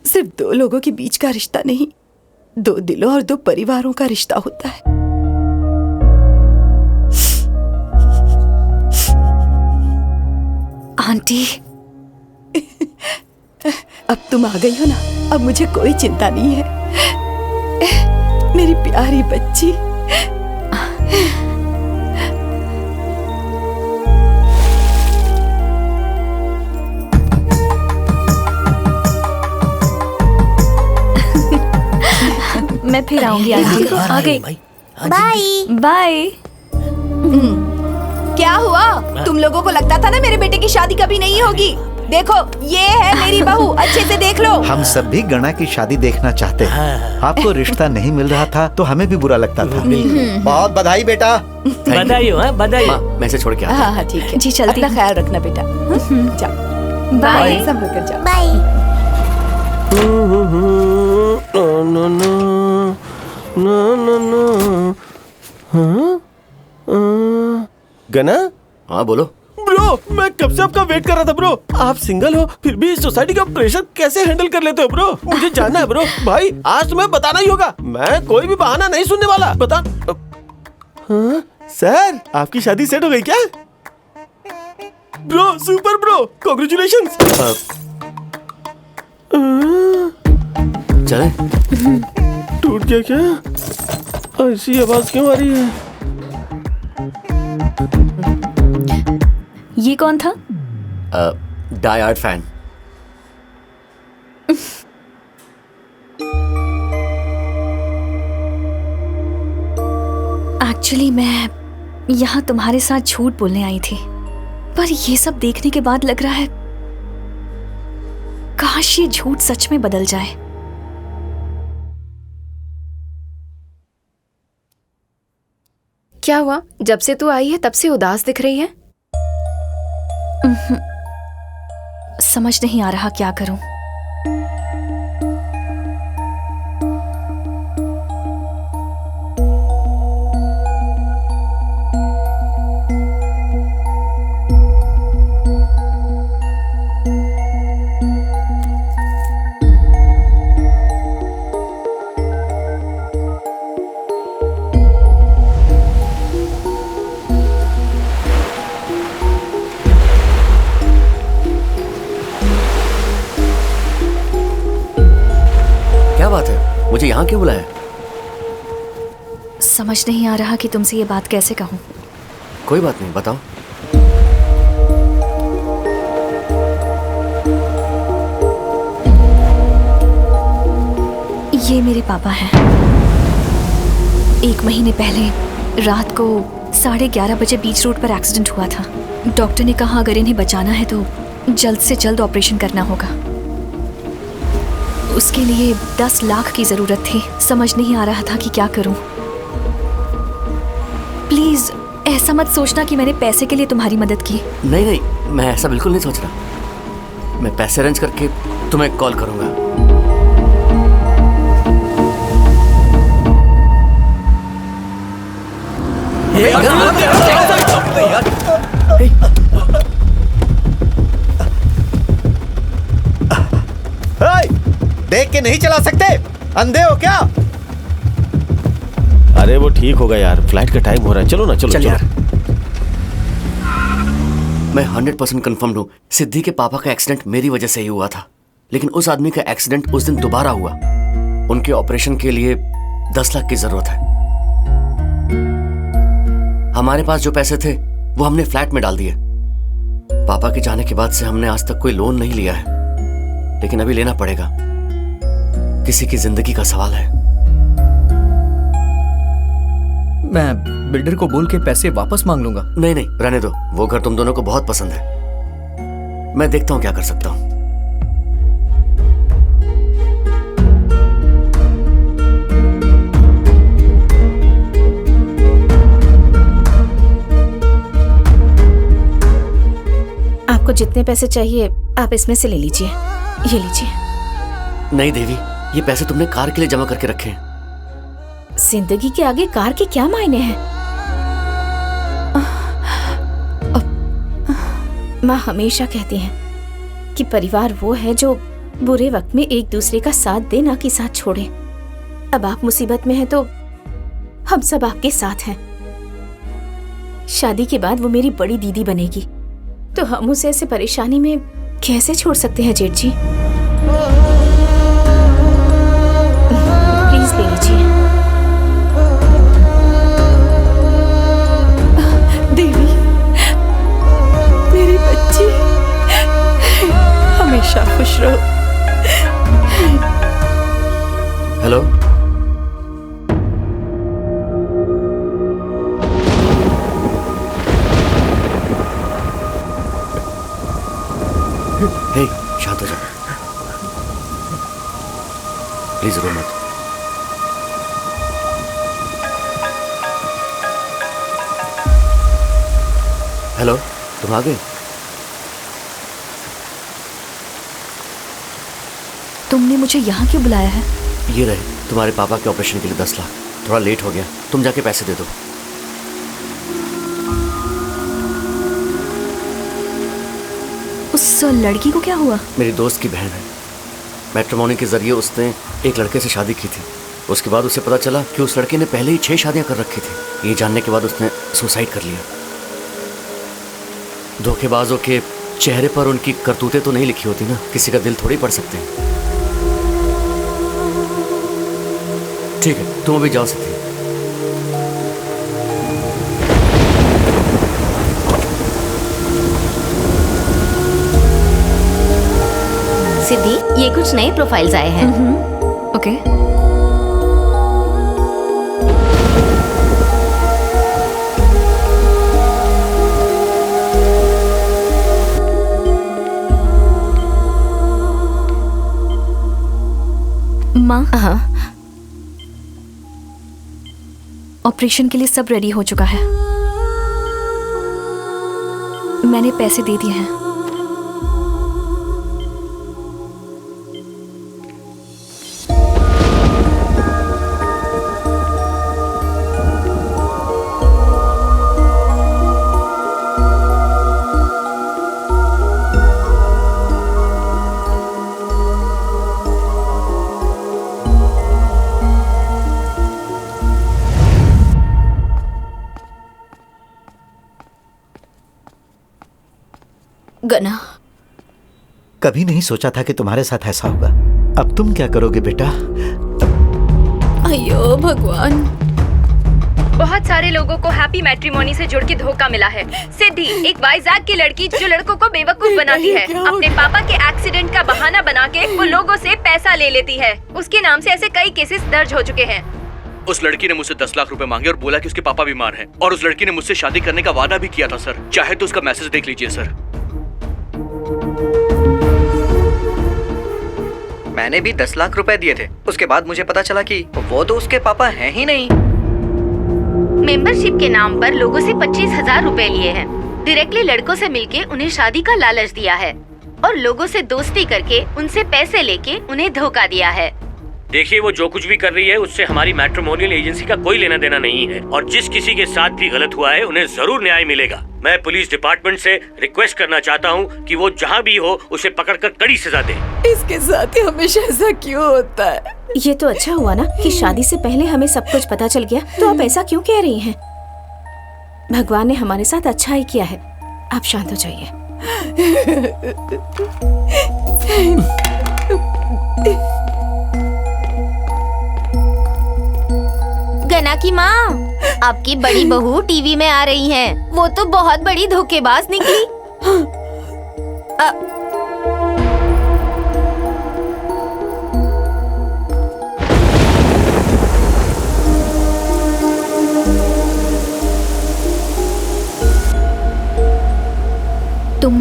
सिर्फ दो लोगों के बीच का रिश्ता नहीं, दो दिलों और दो परिवारों का रिश्ता होता है। आंटी अब तुम आ गई हो ना, अब मुझे कोई चिंता नहीं है मेरी प्यारी बच्ची। मैं फिर आऊंगी आंटी। आ गई। Bye bye. क्या हुआ? तुम लोगों को लगता था ना मेरे बेटे की शादी कभी नहीं होगी। देखो ये है मेरी बहू, अच्छे से देख लो। हम सब भी गणा की शादी देखना चाहते हैं। आपको रिश्ता नहीं मिल रहा था तो हमें भी बुरा लगता था। बहुत बधाई बेटा। बधाई हो, बधाई। मैं से छोड़ के आता हूं। हाँ हाँ ठीक है जी चलती अपना ख्याल रखना बेटा। जाओ बाय। संभल कर जाओ। बाय। गना? हाँ बोलो। ब्रो मैं कब से आपका वेट कर रहा था ब्रो। आप सिंगल हो फिर भी इस सोसाइटी का प्रेशर कैसे हैंडल कर लेते हो ब्रो? मुझे जानना है ब्रो। भाई आज तुम्हें बताना ही होगा, मैं कोई भी बहाना नहीं सुनने वाला। बता। हाँ? सर आपकी शादी सेट हो गई क्या? Bro super bro, congratulations. चले? टूट गया क्या? ऐसी आवाज क्यों आ रही है? ये कौन था? Die hard fan. एक्चुअली मैं यहाँ तुम्हारे साथ झूठ बोलने आई थी, पर ये सब देखने के बाद लग रहा है काश ये झूठ सच में बदल जाए। क्या हुआ? जब से तू आई है तब से उदास दिख रही है। समझ नहीं आ रहा क्या करूं। मुझे यहाँ क्यों बुलाया? समझ नहीं आ रहा कि तुमसे ये बात कैसे कहूँ। कोई बात नहीं, बताओ। ये मेरे पापा हैं। 1 महीने पहले रात को 11:30 बजे बीच रोड पर एक्सीडेंट हुआ था। डॉक्टर ने कहा अगर इन्हें बचाना है तो जल्द से जल्द ऑपरेशन करना होगा। उसके लिए 10 लाख की जरूरत थी। समझ नहीं आ रहा था कि क्या करूं। प्लीज ऐसा मत सोचना कि मैंने पैसे के लिए तुम्हारी मदद की। नहीं नहीं, मैं ऐसा बिल्कुल नहीं सोच रहा। मैं पैसे अरेंज करके तुम्हें कॉल करूंगा। देख के नहीं चला सकते? अंधे हो क्या? अरे वो ठीक होगा यार, फ्लाइट का टाइम हो रहा है। चलो ना, चलो चल चलो। यार। मैं 100% कंफर्म हूँ सिद्धि के पापा का एक्सीडेंट मेरी वजह से ही हुआ था। लेकिन उस आदमी का एक्सीडेंट उस दिन दोबारा हुआ। उनके ऑपरेशन के लिए 10 लाख की जरूरत है। हमारे पास जो पैसे थे वो हमने फ्लैट में डाल दिए। पापा के जाने के बाद से हमने आज तक कोई लोन नहीं लिया है, लेकिन अभी लेना पड़ेगा। किसी की जिंदगी का सवाल है। मैं बिल्डर को बोल के पैसे वापस मांग लूंगा। नहीं नहीं, रहने दो। वो घर तुम दोनों को बहुत पसंद है। मैं देखता हूँ क्या कर सकता हूँ। आपको जितने पैसे चाहिए आप इसमें से ले लीजिए। ये लीजिए। नहीं देवी, ये पैसे तुमने कार के लिए जमा करके रखे हैं। जिंदगी के आगे कार के क्या मायने हैं? माँ हमेशा कहती हैं कि परिवार वो है जो बुरे वक्त में एक दूसरे का साथ दे, ना कि साथ छोड़े। अब आप मुसीबत में हैं तो हम सब आपके साथ हैं। शादी के बाद वो मेरी बड़ी दीदी बनेगी, तो हम उसे ऐसे परेशानी में कैसे छोड़ सकते हैं जेठ जी? प्लीज ले लीजिए। देवी, मेरी बच्ची, हमेशा खुश रहो। हेलो, हे, शांत हो जाओ प्लीज, रो मत। हेलो, तुम आ गए? तुमने मुझे यहाँ क्यों बुलाया है? ये रहे तुम्हारे पापा के ऑपरेशन के लिए 10 लाख। थोड़ा लेट हो गया, तुम जाके पैसे दे दो। उस लड़की को क्या हुआ? मेरी दोस्त की बहन है। मैट्रिमोनी के जरिए उसने एक लड़के से शादी की थी। उसके बाद उसे पता चला कि उस लड़के ने पहले ही 6 शादियां कर रखी थी। ये जानने के बाद उसने सुसाइड कर लिया। धोखेबाजों के चेहरे पर उनकी करतूतें तो नहीं लिखी होती ना, किसी का दिल थोड़ी पढ़ सकते हैं। ठीक है, तुम अभी जाओ सकती। सिद्धि, ये कुछ नए प्रोफाइल्स आए हैं। ओके। माँ, ऑपरेशन के लिए सब रेडी हो चुका है। मैंने पैसे दे दिए हैं। गना, कभी नहीं सोचा था कि तुम्हारे साथ ऐसा होगा। अब तुम क्या करोगे बेटा? अयो भगवान। बहुत सारे लोगों को हैप्पी मैट्रिमोनी से जुड़ के धोखा मिला है। सिद्धि, एक वाइजाग की लड़की जो लड़कों को बेवकूफ बनाती है, अपने पापा के एक्सीडेंट का बहाना बना के वो लोगों से पैसा ले लेती है। उसके नाम से ऐसे कई केसेस दर्ज हो चुके हैं। उस लड़की ने मुझसे 10 लाख रुपए मांगे और बोला कि उसके पापा बीमार हैं। और उस लड़की ने मुझसे शादी करने का वादा भी किया था सर। चाहे तो उसका मैसेज देख लीजिए सर। मैंने भी 10 लाख रुपए दिए थे। उसके बाद मुझे पता चला कि वो तो उसके पापा हैं ही नहीं। मेंबरशिप के नाम पर लोगों से 25,000 रुपए लिए हैं। डायरेक्टली लड़कों से मिलके उन्हें शादी का लालच दिया है और लोगों से दोस्ती करके उनसे पैसे लेके उन्हें धोखा दिया है। देखिए, वो जो कुछ भी कर रही है उससे हमारी मैट्रिमोनियल एजेंसी का कोई लेना देना नहीं है। और जिस किसी के साथ भी गलत हुआ है उन्हें जरूर न्याय मिलेगा। मैं पुलिस डिपार्टमेंट से रिक्वेस्ट करना चाहता हूँ कि वो जहाँ भी हो उसे पकड़कर कड़ी सजा दे। इसके साथ ही हमेशा ऐसा क्यों होता है? ये तो अच्छा हुआ ना कि शादी से पहले हमें सब कुछ पता चल गया। तो आप ऐसा क्यों कह रही हैं? भगवान ने हमारे साथ अच्छा ही किया है। आप शांत हो जाइए। गना की माँ, आपकी बड़ी बहू टीवी में आ रही हैं। वो तो बहुत बड़ी धोखेबाज निकली।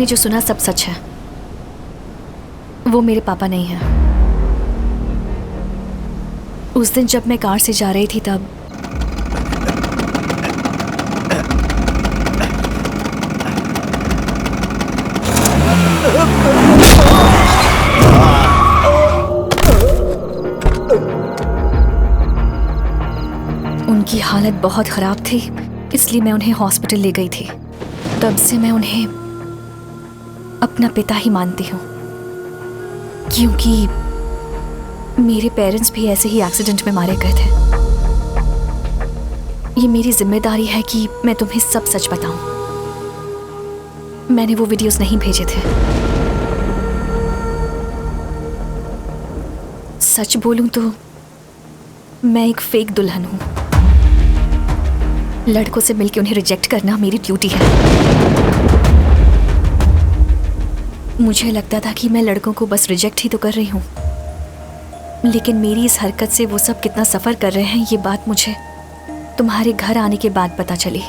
तुमने जो सुना सब सच है। वो मेरे पापा नहीं है। उस दिन जब मैं कार से जा रही थी तब उनकी हालत बहुत खराब थी, इसलिए मैं उन्हें हॉस्पिटल ले गई थी। तब से मैं उन्हें अपना पिता ही मानती हूँ, क्योंकि मेरे पेरेंट्स भी ऐसे ही एक्सीडेंट में मारे गए थे। ये मेरी जिम्मेदारी है कि मैं तुम्हें सब सच बताऊं। मैंने वो वीडियोस नहीं भेजे थे। सच बोलूं तो मैं एक फेक दुल्हन हूं। लड़कों से मिलकर उन्हें रिजेक्ट करना मेरी ड्यूटी है। मुझे लगता था कि मैं लड़कों को बस रिजेक्ट ही तो कर रही हूं, लेकिन मेरी इस हरकत से वो सब कितना सफ़र कर रहे हैं ये बात मुझे तुम्हारे घर आने के बाद पता चली।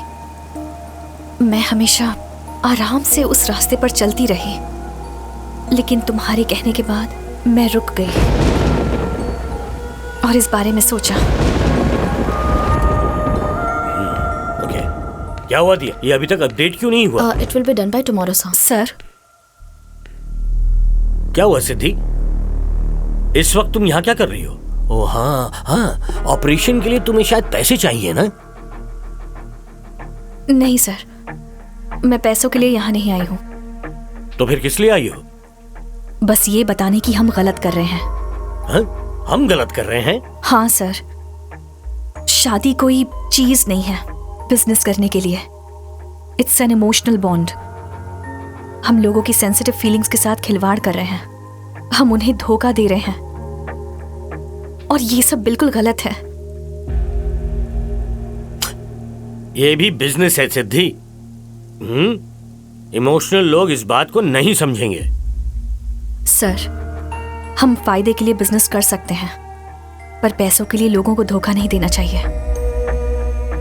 मैं हमेशा आराम से उस रास्ते पर चलती रही, लेकिन तुम्हारे कहने के बाद मैं रुक गई और इस बारे में सोचा। क्या हुआ दिया? ये अभी तक अपडेट क्यों नहीं हुआ? It will be done by tomorrow sir. क्या हुआ सिद्धि? इस वक्त तुम यहाँ क्या कर रही हो? ओ हाँ, ऑपरेशन के लिए तुम्हें शायद पैसे चाहिए ना? नहीं सर, मैं पैसों के लिए यहाँ नहीं आई हूँ। तो फिर किस लिए आई हो? बस ये बताने की हम गलत कर रहे हैं। हाँ? हम गलत कर रहे हैं? हाँ सर, शादी कोई चीज नहीं है बिजनेस करने के लिए। It's an emotional bond. हम लोगों की सेंसिटिव फीलिंग्स के साथ खिलवाड़ कर रहे हैं, हम उन्हें धोखा दे रहे हैं, और ये सब बिल्कुल गलत है। ये भी बिजनेस है सिद्धि। इमोशनल लोग इस बात को नहीं समझेंगे। सर, हम फायदे के लिए बिजनेस कर सकते हैं, पर पैसों के लिए लोगों को धोखा नहीं देना चाहिए।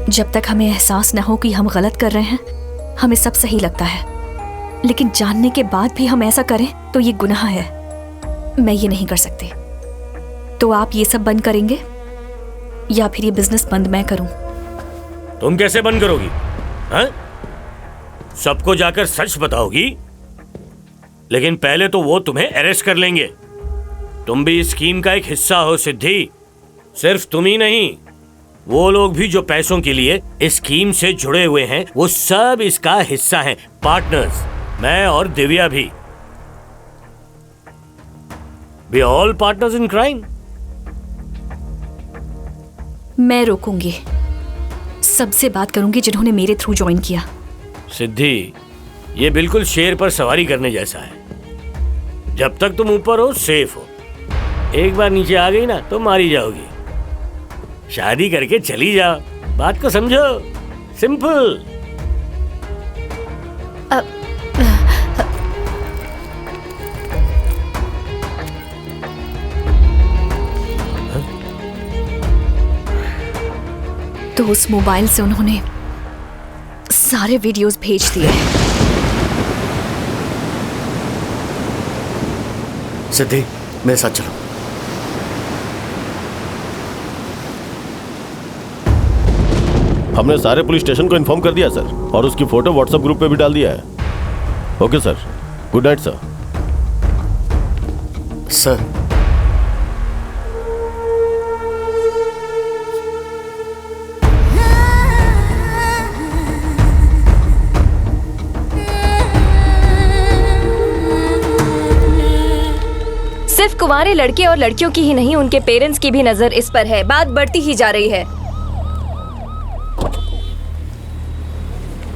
जब तक हमें एहसास न हो कि हम गलत कर रहे हैं, हमें सब सही लगता है, लेकिन जानने के बाद भी हम ऐसा करें तो ये गुनाह है। मैं ये नहीं कर सकती। तो आप ये सब बंद करेंगे या फिर ये बिजनेस बंद मैं करूं? तुम कैसे बंद करोगी? हाँ? सबको जाकर सच बताओगी, लेकिन पहले तो वो तुम्हें अरेस्ट कर लेंगे। तुम भी इस स्कीम का एक हिस्सा हो सिद्धि। सिर्फ तुम ही नहीं, वो लोग भी जो पैसों के लिए इस स्कीम से जुड़े हुए हैं, वो सब इसका हिस्सा हैं, पार्टनर्स। मैं और दिव्या भी। We all partners in crime. मैं रोकूंगी, सबसे बात करूंगी जिन्होंने मेरे थ्रू ज्वाइन किया। सिद्धि, ये बिल्कुल शेर पर सवारी करने जैसा है। जब तक तुम ऊपर हो सेफ हो, एक बार नीचे आ गई ना तो मारी जाओगी। शादी करके चली जाओ, बात को समझो, सिंपल। तो उस मोबाइल से उन्होंने सारे वीडियोस भेज दिए। सिद्धि, मेरे साथ चलो। हमने सारे पुलिस स्टेशन को इन्फॉर्म कर दिया सर, और उसकी फोटो व्हाट्सएप ग्रुप पे भी डाल दिया है। Okay sir, good night sir. Sir, सिर्फ कुंवारे लड़के और लड़कियों की ही नहीं, उनके पेरेंट्स की भी नजर इस पर है। बात बढ़ती ही जा रही है।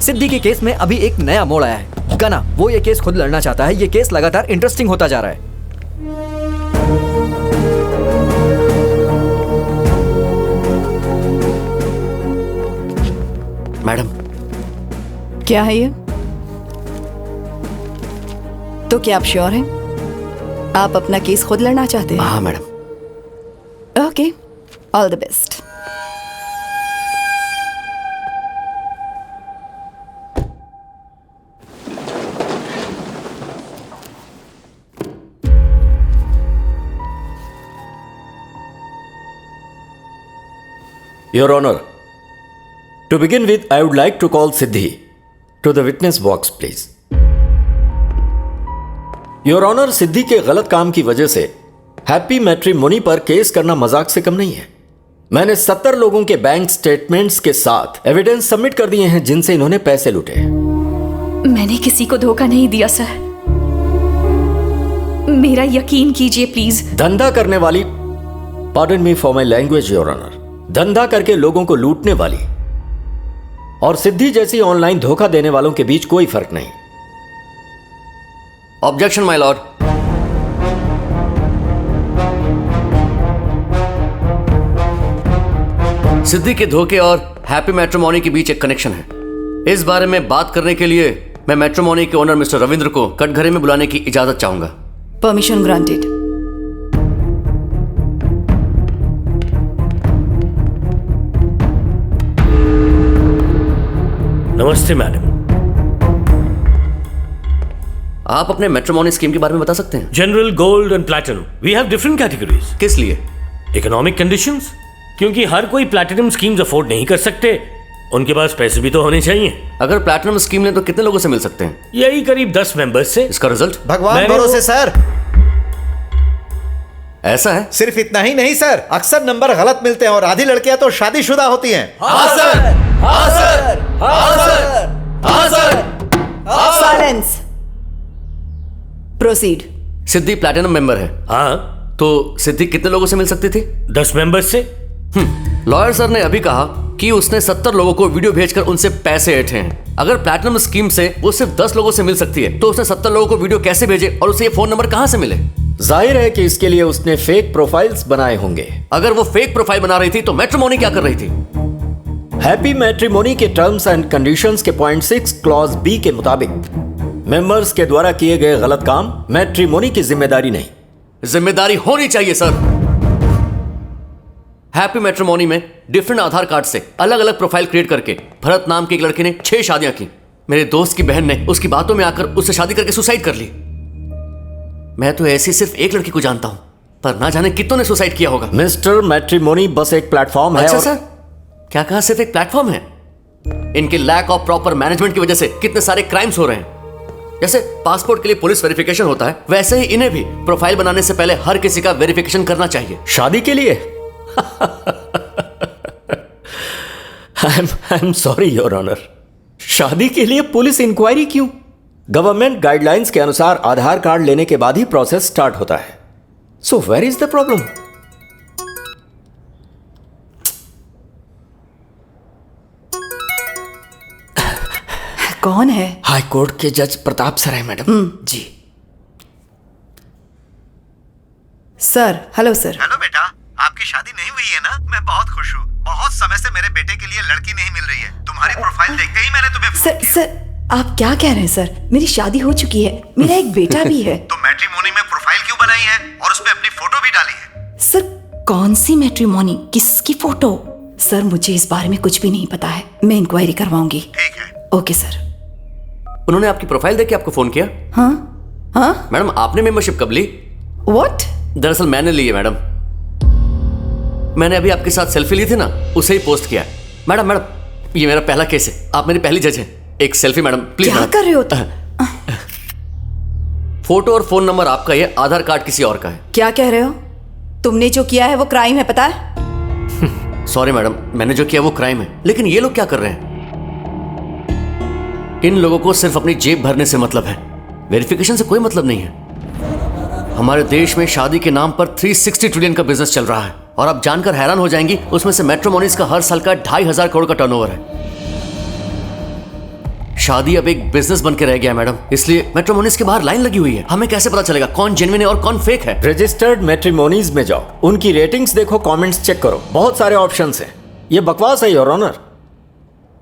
सिद्धि के केस में अभी एक नया मोड़ आया है। गना, वो ये केस खुद लड़ना चाहता है। ये केस लगातार इंटरेस्टिंग होता जा रहा है। मैडम। क्या है ये? तो क्या आप श्योर हैं? आप अपना केस खुद लड़ना चाहते हैं? हाँ madam. Okay, all the best. Your Honor, to begin with, I would like to call Siddhi to the witness box, please. Your Honor, सिद्धि के गलत काम की वजह से हैप्पी मैट्रिमोनी पर केस करना मजाक से कम नहीं है। मैंने 70 लोगों के बैंक स्टेटमेंट्स के साथ एविडेंस सबमिट कर दिए हैं जिनसे इन्होंने पैसे लूटे। मैंने किसी को धोखा नहीं दिया सर, मेरा यकीन कीजिए प्लीज। धंधा करने वाली, pardon me for my language your honour, धंधा करके लोगों को लूटने वाली और सिद्धि जैसी ऑनलाइन धोखा देने वालों के बीच कोई फर्क नहीं। Objection my lord. सिद्धि के धोखे और हैप्पी मैट्रिमोनी के बीच एक कनेक्शन है। इस बारे में बात करने के लिए मैं मैट्रिमोनी के ओनर मिस्टर रविंद्र को कटघरे में बुलाने की इजाजत चाहूंगा। Permission granted. नमस्ते मैडम। आप अपने मैट्रिमोनी स्कीम के बारे में बता सकते हैं? General, gold and platinum, we have different categories. किस लिए? इकोनॉमिक कंडीशंस, क्योंकि हर कोई प्लैटिनम स्कीम्स अफोर्ड नहीं कर सकते, उनके पास पैसे भी तो होने चाहिए। अगर प्लैटिनम स्कीम ले तो कितने लोगों से मिल सकते हैं? यही करीब 10 मेंबर्स से। इसका रिजल्ट? भगवान भरोसे सर। ऐसा है? सिर्फ इतना ही नहीं सर, अक्सर नंबर गलत मिलते हैं और आधी लड़कियां तो शादीशुदा होती हैं। हाँ सर, हाँ सर, हाँ सर, हाँ सर। साइलेंस। प्रोसीड। सिद्धि प्लैटिनम मेंबर है। हाँ, तो सिद्धि कितने लोगों से मिल सकती थी? 10 मेंबर्स से। लॉयर सर ने अभी कहा कि उसने 70 लोगों को वीडियो भेजकर उनसे पैसे ऐंठे हैं। अगर प्लैटिनम स्कीम से वो सिर्फ 10 लोगों से मिल सकती है तो उसने 70 लोगों को वीडियो कैसे भेजे और उसे ये फोन नंबर कहां से मिले? जाहिर है कि इसके लिए उसने फेक प्रोफाइल्स बनाए होंगे। अगर वो फेक प्रोफाइल बना रही थी तो मैट्रिमोनी क्या कर रही थी? हैप्पी मैट्रिमोनी के टर्म्स एंड कंडीशंस के पॉइंट 6 क्लॉज बी के मुताबिक मेंबर्स के द्वारा किए गए गलत काम मैट्रिमोनी की जिम्मेदारी नहीं। जिम्मेदारी होनी चाहिए सर। हैप्पी मैट्रिमोनी में डिफरेंट आधार कार्ड से अलग अलग प्रोफाइल क्रिएट करके भरत नाम के एक लड़के ने 6 शादियां की। मेरे दोस्त की बहन ने उसकी बातों में आकर उससे शादी करके सुसाइड कर ली। मैं तो ऐसी सिर्फ एक लड़की को जानता हूं, पर ना जाने कितनों ने सुसाइड किया होगा। मिस्टर मैट्रिमोनी बस एक प्लेटफॉर्म है। अच्छा और... सर, क्या कहा सिर्फ एक प्लेटफॉर्म है? इनके लैक ऑफ प्रॉपर मैनेजमेंट की वजह से कितने सारे क्राइम्स हो रहे हैं। जैसे पासपोर्ट के लिए पुलिस वेरिफिकेशन होता है, वैसे ही इन्हें भी प्रोफाइल बनाने से पहले हर किसी का वेरिफिकेशन करना चाहिए। शादी के लिए? I am sorry your honour, शादी के लिए पुलिस इंक्वायरी क्यों? गवर्नमेंट गाइडलाइंस के अनुसार आधार कार्ड लेने के बाद ही प्रोसेस स्टार्ट होता है। So where is the problem? कौन है? हाई कोर्ट के जज प्रताप सर है मैडम। जी सर। Hello sir. हेलो बेटा, आपकी शादी नहीं हुई है ना? मैं बहुत खुश हूँ। बहुत समय से मेरे बेटे के लिए लड़की नहीं मिल रही है। तुम्हारी प्रोफाइल देखते ही मैंने तुम्हें फोन किया। सर, आप क्या कह रहे हैं सर? मेरी शादी हो चुकी है, मेरा एक बेटा भी है। तो मैट्रिमोनी में प्रोफाइल क्यों बनाई है और उसमें अपनी फोटो भी डाली है? सर, कौन सी मैट्रिमोनी, किसकी फोटो? सर, मुझे इस बारे में कुछ भी नहीं पता है, मैं इंक्वायरी करवाऊंगी। ठीक है। Okay sir. उन्होंने आपकी प्रोफाइल देख के आपको फोन किया? हाँ हाँ। मैडम, आपने मेंबरशिप कब ली? व्हाट? दरअसल मैंने ली है मैडम। मैंने अभी आपके साथ सेल्फी ली थी ना, उसे ही पोस्ट किया। मैडम मैडम, ये मेरा पहला केस है, आप मेरी पहली जज हैं। एक सेल्फी मैडम प्लीज। क्या कर रहे हो तुम? फोटो और फोन नंबर आपका है, आधार कार्ड किसी और का है। क्या कह रहे हो? तुमने जो किया है वो क्राइम है, पता है? सॉरी मैडम, मैंने जो किया वो क्राइम है, लेकिन ये लोग क्या कर रहे हैं? इन लोगों को सिर्फ अपनी जेब भरने से मतलब है, वेरिफिकेशन से कोई मतलब नहीं है। हमारे देश में शादी के नाम पर 360 ट्रिलियन का बिजनेस चल रहा है और आप जानकर हैरान हो जाएंगी, उसमें से मैट्रिमोनीज का हर साल का 2500 करोड़ का टर्नओवर है। शादी अब एक बिजनेस बन के रह गया है मैडम, इसलिए मैट्रिमोनीज के बाहर लाइन लगी हुई है। हमें कैसे पता चलेगा कौन जेन्युइन है और कौन फेक है? रजिस्टर्ड मैट्रिमोनीज में जाओ, उनकी रेटिंग्स देखो, कमेंट्स चेक करो, बहुत सारे ऑप्शंस हैं। ये बकवास है योर ऑनर।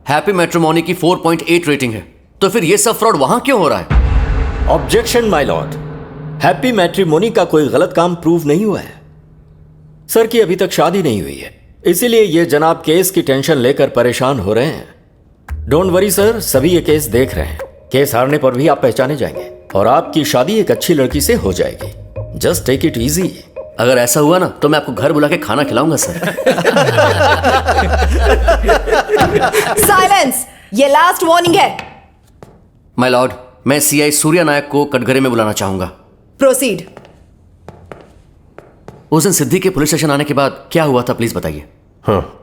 हैप्पी मैट्रिमोनी की 4.8 रेटिंग है, तो फिर ये सब फ्रॉड वहां क्यों हो रहा है? Objection my Lord, happy matrimony का कोई गलत काम प्रूव नहीं हुआ है। सर की अभी तक शादी नहीं हुई है, इसीलिए ये जनाब केस की टेंशन लेकर परेशान हो रहे हैं। डोंट वरी सर, सभी ये केस देख रहे हैं। केस हारने पर भी आप पहचाने जाएंगे और आपकी शादी एक अच्छी लड़की से हो जाएगी। Just take it easy. अगर ऐसा हुआ ना तो मैं आपको घर बुला के खाना खिलाऊंगा सर। साइलेंस, ये लास्ट वार्निंग है। माय लॉर्ड, मैं सीआई सूर्या नायक को कटघरे में बुलाना चाहूंगा। प्रोसीड। उस दिन सिद्धि के पुलिस स्टेशन आने के बाद क्या हुआ था, प्लीज बताइए। हाँ,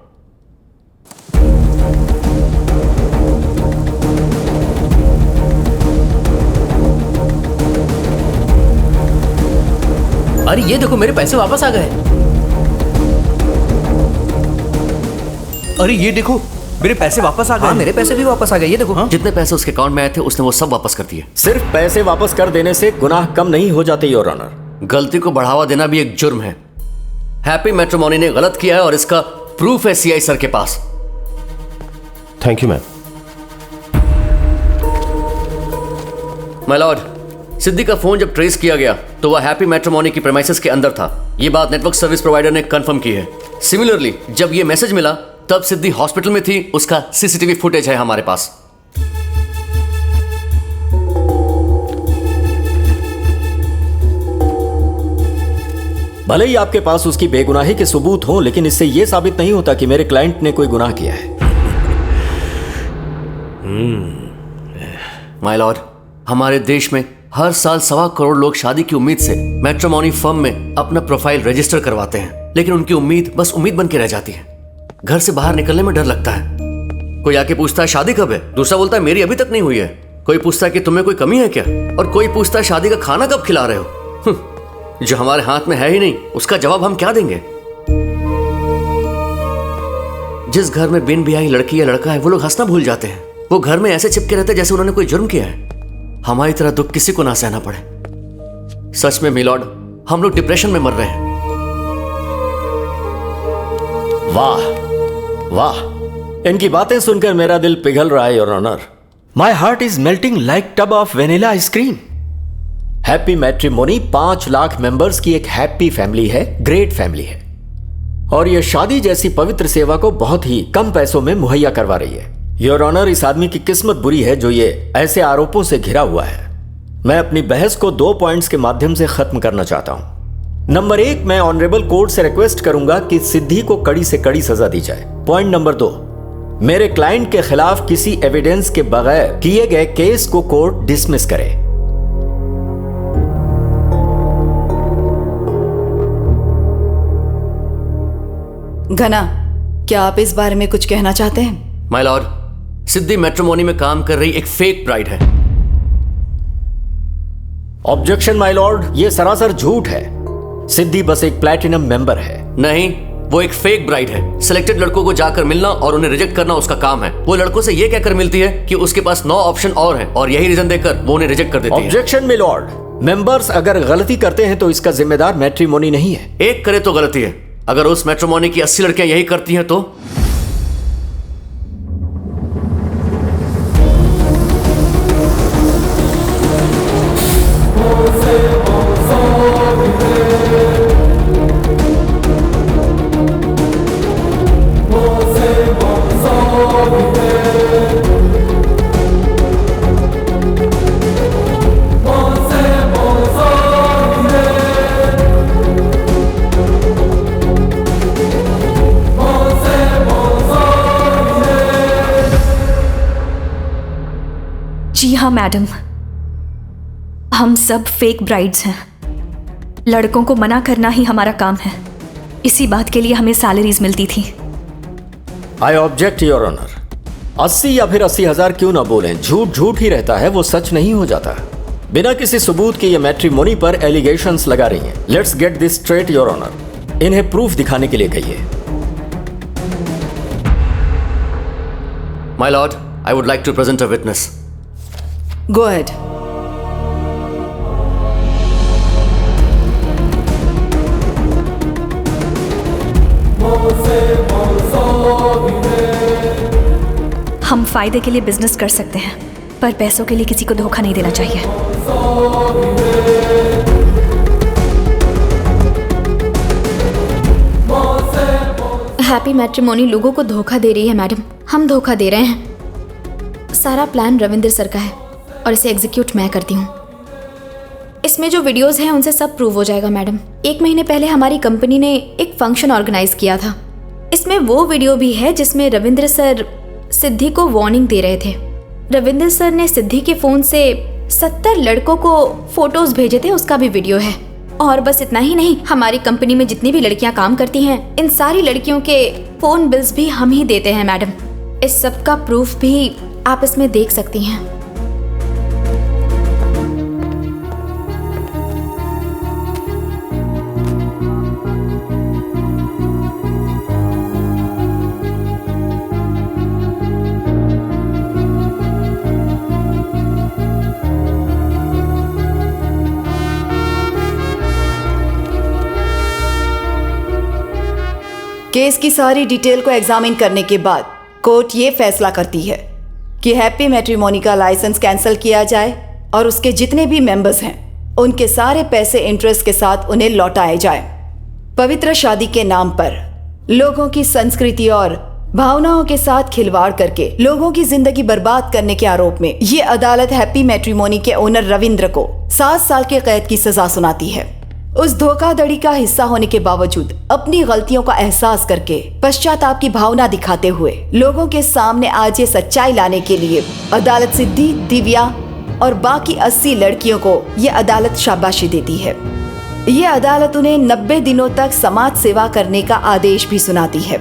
अरे ये देखो मेरे पैसे वापस आ गए। अरे ये देखो मेरे पैसे वापस आ गए। हाँ, मेरे पैसे भी वापस आ गए, ये देखो। हाँ? जितने पैसे उसके अकाउंट में आए थे उसने वो सब वापस कर दिए। सिर्फ पैसे वापस कर देने से गुनाह कम नहीं हो जाते योर ऑनर। गलती को बढ़ावा देना भी एक जुर्म है। हैप्पी मैट्रिमोनी ने गलत किया है और इसका प्रूफ है सीआई सर के पास। Thank you ma'am. My lord, Siddhi का फोन जब ट्रेस किया गया तो वह हैप्पी मैट्रिमोनी की प्रेमाइसेस के अंदर था। यह बात नेटवर्क सर्विस प्रोवाइडर ने कंफर्म की है। सिमिलरली जब यह मैसेज मिला तब सिद्धि हॉस्पिटल में थी, उसका सीसीटीवी फुटेज है हमारे पास। भले ही आपके पास उसकी बेगुनाही के सबूत हो, लेकिन इससे यह साबित नहीं होता कि मेरे क्लाइंट ने कोई गुनाह किया है। माय लॉर्ड, हमारे देश में हर साल 1.25 करोड़ लोग शादी की उम्मीद से मैट्रिमोनी फर्म में अपना प्रोफाइल रजिस्टर करवाते हैं, लेकिन उनकी उम्मीद बस उम्मीद बन के रह जाती है। घर से बाहर निकलने में डर लगता है। कोई आके पूछता है शादी कब है, दूसरा बोलता है मेरी अभी तक नहीं हुई है। कोई पूछता है कि तुम्हें कोई कमी है क्या, और कोई पूछता है शादी का खाना कब खिला रहे हो। जो हमारे हाथ में है ही नहीं उसका जवाब हम क्या देंगे। जिस घर में बिन ब्याही लड़की या लड़का है वो लोग हंसना भूल जाते हैं। वो घर में ऐसे चिपके रहते हैं जैसे उन्होंने कोई जुर्म किया है। हमारी तरह दुख किसी को ना सहना पड़े। सच में मिलॉर्ड, हम लोग डिप्रेशन में मर रहे हैं। वाह वाह, इनकी बातें सुनकर मेरा दिल पिघल रहा है your honour. My heart is melting like tub of vanilla ice cream. Happy matrimony 5 lakh members की एक हैप्पी फैमिली है, ग्रेट फैमिली है, और यह शादी जैसी पवित्र सेवा को बहुत ही कम पैसों में मुहैया करवा रही है। योर ऑनर, इस आदमी की किस्मत बुरी है जो ये ऐसे आरोपों से घिरा हुआ है। मैं अपनी बहस को 2 पॉइंट्स के माध्यम से खत्म करना चाहता हूं। नंबर 1, मैं ऑनरेबल कोर्ट से रिक्वेस्ट करूंगा कि सिद्धि को कड़ी से कड़ी सजा दी जाए। पॉइंट नंबर 2, मेरे क्लाइंट के खिलाफ किसी एविडेंस के बगैर किए गए केस को कोर्ट डिसमिस करे। घना, क्या आप इस बारे में कुछ कहना चाहते हैं? माय लॉर्ड, सिद्धि मैट्रिमोनी में काम कर रही एक फेक ब्राइड है। ऑब्जेक्शन माय लॉर्ड, ये सरासर झूठ है। सिद्धि बस एक प्लैटिनम मेंबर है। नहीं, वो एक फेक ब्राइड है। सिलेक्टेड लड़कों को जाकर मिलना और उन्हें रिजेक्ट करना उसका काम है। वो लड़कों से ये कहकर मिलती है कि उसके पास 9 ऑप्शन और हैं, और यही रीजन देकर वो उन्हें रिजेक्ट कर देती है। ऑब्जेक्शन माय लॉर्ड, मेंबर्स अगर गलती करते हैं तो इसका जिम्मेदार मैट्रिमोनी नहीं है। एक करे तो गलती है। अगर उस मैट्रिमोनी की 80 लड़कियां यही करती हैं तो जी हाँ मैडम, हम सब फेक ब्राइड्स हैं। लड़कों को मना करना ही हमारा काम है। इसी बात के लिए हमें सैलरीज मिलती थी। I object your honour. 80 या फिर 80,000 क्यों ना बोलें, झूठ झूठ ही रहता है, वो सच नहीं हो जाता। बिना किसी सबूत के ये मैट्रिमोनी पर एलिगेशंस लगा रही हैं। Let's get this straight your honour. इन्हें प्रूफ दिखाने के लिए कहिए। My lord, I would like to present a witness. Go ahead. हम फायदे के लिए बिजनेस कर सकते हैं, पर पैसों के लिए किसी को धोखा नहीं देना चाहिए। हैप्पी मैट्रिमोनी लोगों को धोखा दे रही है मैडम। हम धोखा दे रहे हैं। सारा प्लान रविंद्र सर का है और इसे एग्जीक्यूट मैं करती हूँ। इसमें जो वीडियोस हैं उनसे सब प्रूव हो जाएगा मैडम। 1 महीने पहले हमारी कंपनी ने एक फंक्शन ऑर्गेनाइज किया था। इसमें वो वीडियो भी है जिसमें रविंद्र सर सिद्धि को वार्निंग दे रहे थे। रविंद्र सर ने सिद्धि के फोन से 70 लड़कों को फोटोज भेजे थे, उसका भी वीडियो है। और बस इतना ही नहीं, हमारी कंपनी में जितनी भी लड़कियां काम करती हैं, इन सारी लड़कियों के फोन बिल्स भी हम ही देते हैं मैडम। इस सब का प्रूफ भी आप इसमें देख सकती हैं। केस की सारी डिटेल को एग्जामिन करने के बाद कोर्ट ये फैसला करती है कि हैप्पी मैट्रिमोनी का लाइसेंस कैंसिल किया जाए और उसके जितने भी मेंबर्स हैं उनके सारे पैसे इंटरेस्ट के साथ उन्हें लौटाए जाए। पवित्र शादी के नाम पर लोगों की संस्कृति और भावनाओं के साथ खिलवाड़ करके लोगों की जिंदगी बर्बाद करने के आरोप में ये अदालत हैप्पी मैट्रिमोनी के ओनर रविंद्र को 7 साल के कैद की सजा सुनाती है। उस धोखाधड़ी का हिस्सा होने के बावजूद अपनी गलतियों का एहसास करके पश्चाताप की भावना दिखाते हुए लोगों के सामने आज ये सच्चाई लाने के लिए अदालत सिद्धि, दिव्या और बाकी 80 लड़कियों को ये अदालत शाबाशी देती है। ये अदालत उन्हें 90 दिनों तक समाज सेवा करने का आदेश भी सुनाती है।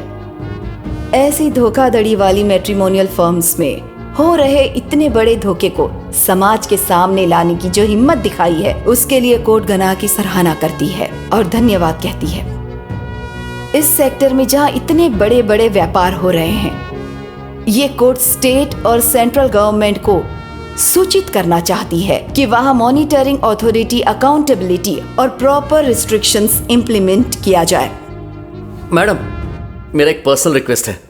ऐसी धोखाधड़ी वाली मैट्रिमोनियल फर्म्स में हो रहे इतने बड़े धोखे को समाज के सामने लाने की जो हिम्मत दिखाई है, उसके लिए कोर्ट गनाह की सराहना करती है और धन्यवाद कहती है। इस सेक्टर में जहां इतने बड़े बड़े व्यापार हो रहे हैं, ये कोर्ट स्टेट और सेंट्रल गवर्नमेंट को सूचित करना चाहती है कि वहां मॉनिटरिंग अथॉरिटी, अकाउंटेबिलिटी और प्रॉपर रिस्ट्रिक्शंस इम्प्लीमेंट किया जाए। मैडम, मेरा एक पर्सनल रिक्वेस्ट है,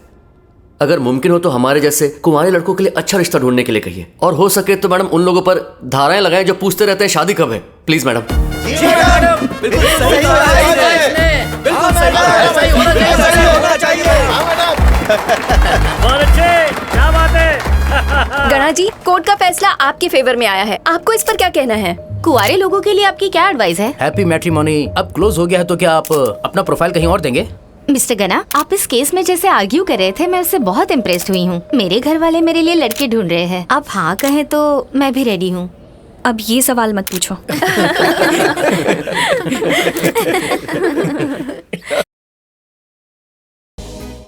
अगर मुमकिन हो तो हमारे जैसे कुंवारे लड़कों के लिए अच्छा रिश्ता ढूंढने के लिए कहिए, और हो सके तो मैडम उन लोगों पर धाराएं लगाएं जो पूछते रहते हैं शादी कब है। Please madam. क्या बात है? गणा जी, कोर्ट का फैसला आपके फेवर में आया है, आपको इस पर क्या कहना है? कुंवारे लोगों के लिए आपकी क्या एडवाइस है? हैप्पी मैट्रिमोनी अब क्लोज हो गया है तो क्या आप अपना प्रोफाइल कहीं और देंगे? मिस्टर गना, आप इस केस में जैसे आर्ग्यू कर रहे थे, मैं उससे बहुत इम्प्रेस्ड हुई हूँ। मेरे घर वाले मेरे लिए लड़के ढूंढ रहे हैं, आप हाँ कहें तो मैं भी रेडी हूँ। अब ये सवाल मत पूछो।